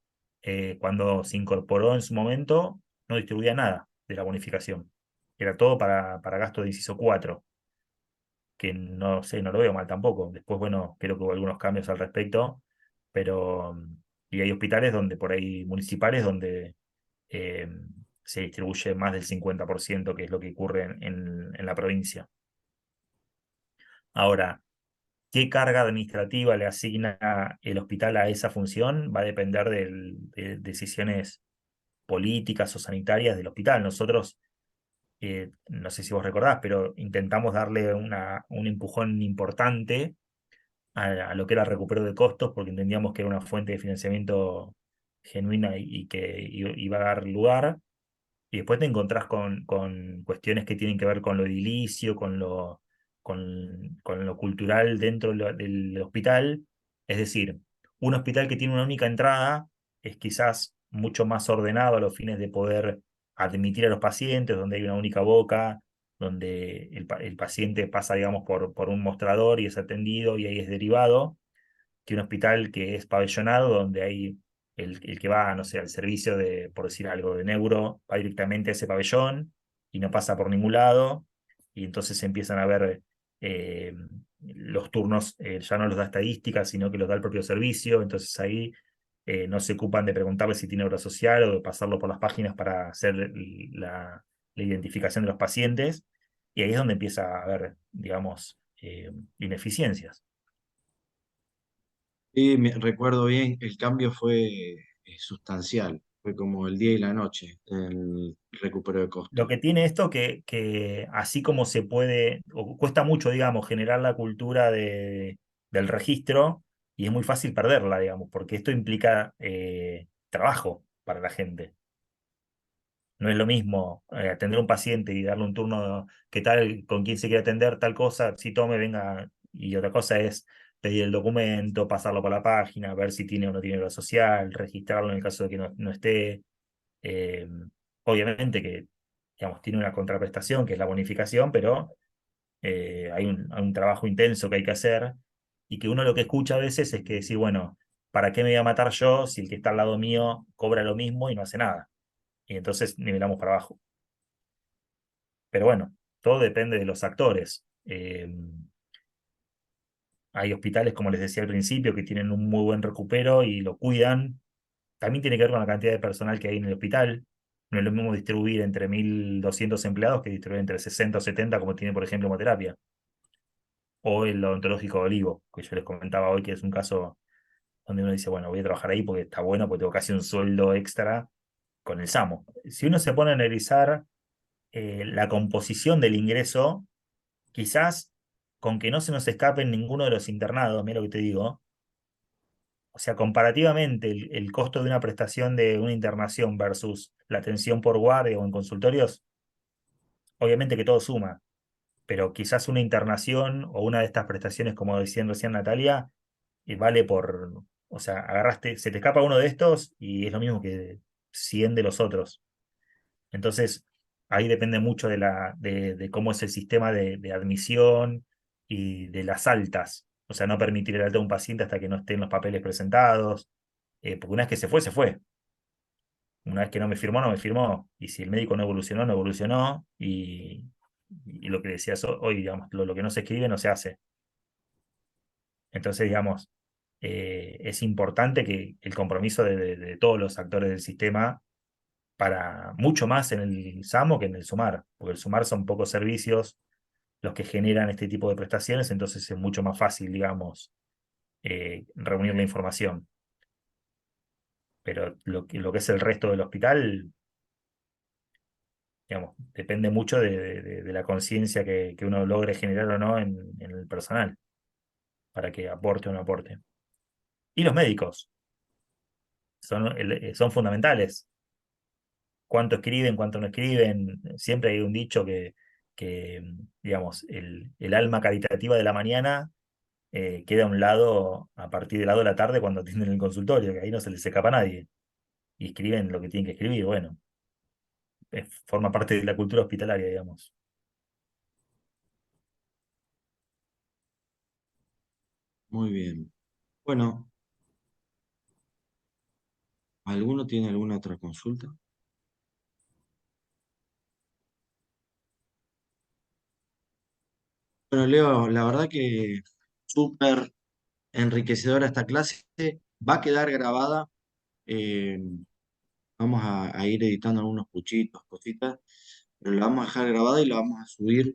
cuando se incorporó en su momento, no distribuía nada de la bonificación. Era todo para gasto de inciso 4, que no sé, no lo veo mal tampoco. Después, bueno, creo que hubo algunos cambios al respecto, pero y hay hospitales donde por ahí municipales donde eh, se distribuye más del 50%, que es lo que ocurre en la provincia. Ahora, qué carga administrativa le asigna el hospital a esa función va a depender de decisiones políticas o sanitarias del hospital. Nosotros, no sé si vos recordás, pero intentamos darle un empujón importante a lo que era recupero de costos, porque entendíamos que era una fuente de financiamiento genuina y que iba a dar lugar. Y después te encontrás con cuestiones que tienen que ver con lo edilicio, con lo cultural dentro del hospital. Es decir, un hospital que tiene una única entrada es quizás mucho más ordenado a los fines de poder admitir a los pacientes, donde hay una única boca, donde el paciente pasa, digamos, por un mostrador y es atendido y ahí es derivado, que un hospital que es pabellonado, donde hay el que va, no sé, al servicio de, por decir algo, de neuro, va directamente a ese pabellón y no pasa por ningún lado, y entonces empiezan a ver los turnos, ya no los da estadística, sino que los da el propio servicio, entonces ahí no se ocupan de preguntarle si tiene obra social o de pasarlo por las páginas para hacer la identificación de los pacientes, y ahí es donde empieza a haber, digamos, ineficiencias. Y me recuerdo bien, el cambio fue sustancial, fue como el día y la noche, el recupero de Lo costos. que tiene esto que así como se puede, o cuesta mucho, digamos, generar la cultura del registro, y es muy fácil perderla, digamos, porque esto implica trabajo para la gente. No es lo mismo atender a un paciente y darle un turno, ¿qué tal? ¿Con quién se quiere atender? Tal cosa, si tome, venga. Y otra cosa es pedir el documento, pasarlo por la página, ver si tiene o no tiene obra social, registrarlo en el caso de que no esté. Eh, Obviamente que, digamos, tiene una contraprestación, que es la bonificación, pero hay un trabajo intenso que hay que hacer, y que uno lo que escucha a veces es que decir, bueno, ¿para qué me voy a matar yo si el que está al lado mío cobra lo mismo y no hace nada? Y entonces nivelamos para abajo. Pero bueno, todo depende de los actores. Hay hospitales, como les decía al principio, que tienen un muy buen recupero y lo cuidan. También tiene que ver con la cantidad de personal que hay en el hospital. No es lo mismo distribuir entre 1.200 empleados que distribuir entre 60 o 70, como tiene, por ejemplo, hemoterapia. O el odontológico de Olivo, que yo les comentaba hoy, que es un caso donde uno dice, bueno, voy a trabajar ahí porque está bueno, porque tengo casi un sueldo extra con el SAMO. Si uno se pone a analizar la composición del ingreso, quizás con que no se nos escape en ninguno de los internados, mira lo que te digo, o sea, comparativamente el costo de una prestación de una internación versus la atención por guardia o en consultorios, obviamente que todo suma, pero quizás una internación o una de estas prestaciones, como decía recién Natalia, vale o sea, agarraste, se te escapa uno de estos y es lo mismo que 100 de los otros. Entonces, ahí depende mucho de cómo es el sistema de admisión y de las altas. O sea, no permitir el alta a un paciente hasta que no estén los papeles presentados, porque una vez que se fue, se fue. Una vez que no me firmó, no me firmó. Y si el médico no evolucionó, no evolucionó. Y lo que decías hoy, digamos, lo que no se escribe no se hace. Entonces, digamos, es importante que el compromiso de todos los actores del sistema, para mucho más en el SAMO que en el SUMAR, porque el SUMAR son pocos servicios los que generan este tipo de prestaciones, entonces es mucho más fácil, digamos, reunir la información. Pero lo que es el resto del hospital, digamos, depende mucho de la conciencia que uno logre generar o no en el personal, para que aporte o no aporte. Y los médicos son fundamentales. Cuánto escriben, cuánto no escriben. Siempre hay un dicho que digamos, el alma caritativa de la mañana queda a un lado a partir del lado de la tarde cuando atienden el consultorio, que ahí no se les escapa a nadie. Y escriben lo que tienen que escribir, bueno, forma parte de la cultura hospitalaria, digamos. Muy bien. Bueno, ¿alguno tiene alguna otra consulta? Bueno, Leo, la verdad que súper enriquecedora esta clase. Va a quedar grabada. eh, Vamos a ir editando algunos puchitos, cositas, pero la vamos a dejar grabada y la vamos a subir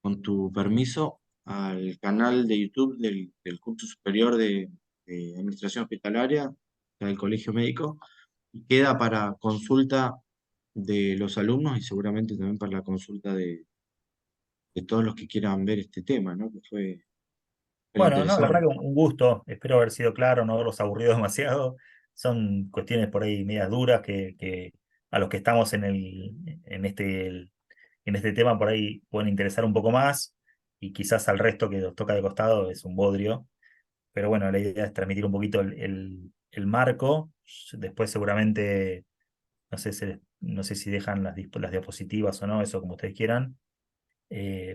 con tu permiso al canal de YouTube del curso superior de Administración Hospitalaria del Colegio Médico y queda para consulta de los alumnos y seguramente también para la consulta de todos los que quieran ver este tema, ¿no? Que fue Bueno, no, la verdad interesante. que un gusto. Espero haber sido claro, no haberlos aburrido demasiado. Son cuestiones por ahí medias duras que a los que estamos en este tema por ahí pueden interesar un poco más y quizás al resto que nos toca de costado es un bodrio. Pero bueno, la idea es transmitir un poquito el marco. Después seguramente, no sé, no sé si dejan las diapositivas o no, eso como ustedes quieran,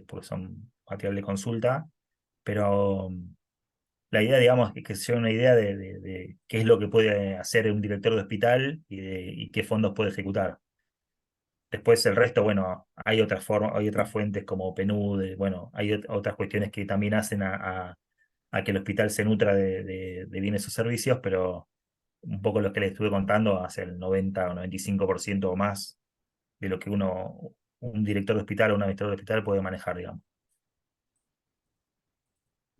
porque son material de consulta. Pero la idea, digamos, es que sea una idea de qué es lo que puede hacer un director de hospital y qué fondos puede ejecutar. Después el resto, bueno, hay otras formas, hay otras fuentes como PNUD, bueno, hay otras cuestiones que también hacen a que el hospital se nutra de bienes o servicios, pero un poco lo que les estuve contando hace el 90 o 95% o más de lo que un director de hospital o un administrador de hospital puede manejar, digamos.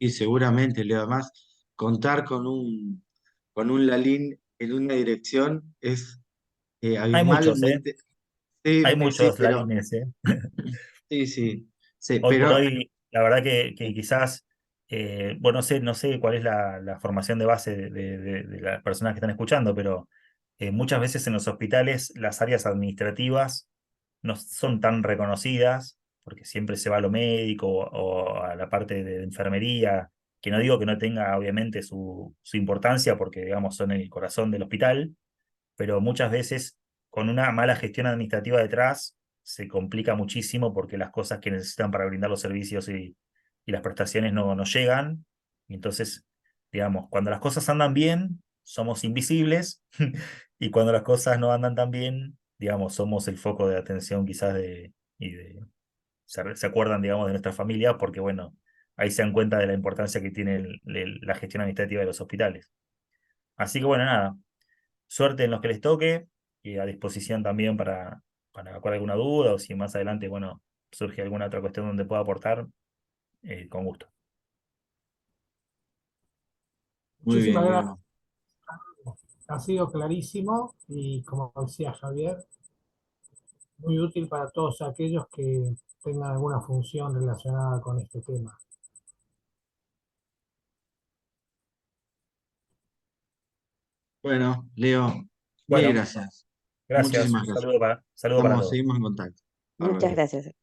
Y seguramente, Leo, además, contar con un Lalín en una dirección es Hay muchos, ¿eh? abismalmente. Sí, Hay sí, muchos pero lalines, ¿eh? sí, sí, sí, Hoy por pero hoy, la verdad que quizás, bueno, no sé cuál es la formación de base de las personas que están escuchando, pero muchas veces en los hospitales las áreas administrativas no son tan reconocidas, porque siempre se va a lo médico o a la parte de enfermería, que no digo que no tenga obviamente su importancia, porque digamos son el corazón del hospital, pero muchas veces con una mala gestión administrativa detrás se complica muchísimo porque las cosas que necesitan para brindar los servicios y las prestaciones no llegan. Y entonces, digamos, cuando las cosas andan bien, somos invisibles y cuando las cosas no andan tan bien, digamos, somos el foco de atención quizás se acuerdan, digamos, de nuestra familia porque, bueno, ahí se dan cuenta de la importancia que tiene la gestión administrativa de los hospitales. Así que, bueno, nada, suerte en los que les toque y a disposición también para evacuar alguna duda o si más adelante, bueno, surge alguna otra cuestión donde pueda aportar, con gusto. muy Muchísimas bien, gracias. Leo. Ha sido clarísimo y, como decía Javier, muy útil para todos aquellos que tengan alguna función relacionada con este tema. Bueno, Leo, mil Bueno, gracias. gracias. Muchísimas Un gracias. saludo para todos. Seguimos en contacto. Muchas Bárbaro. gracias.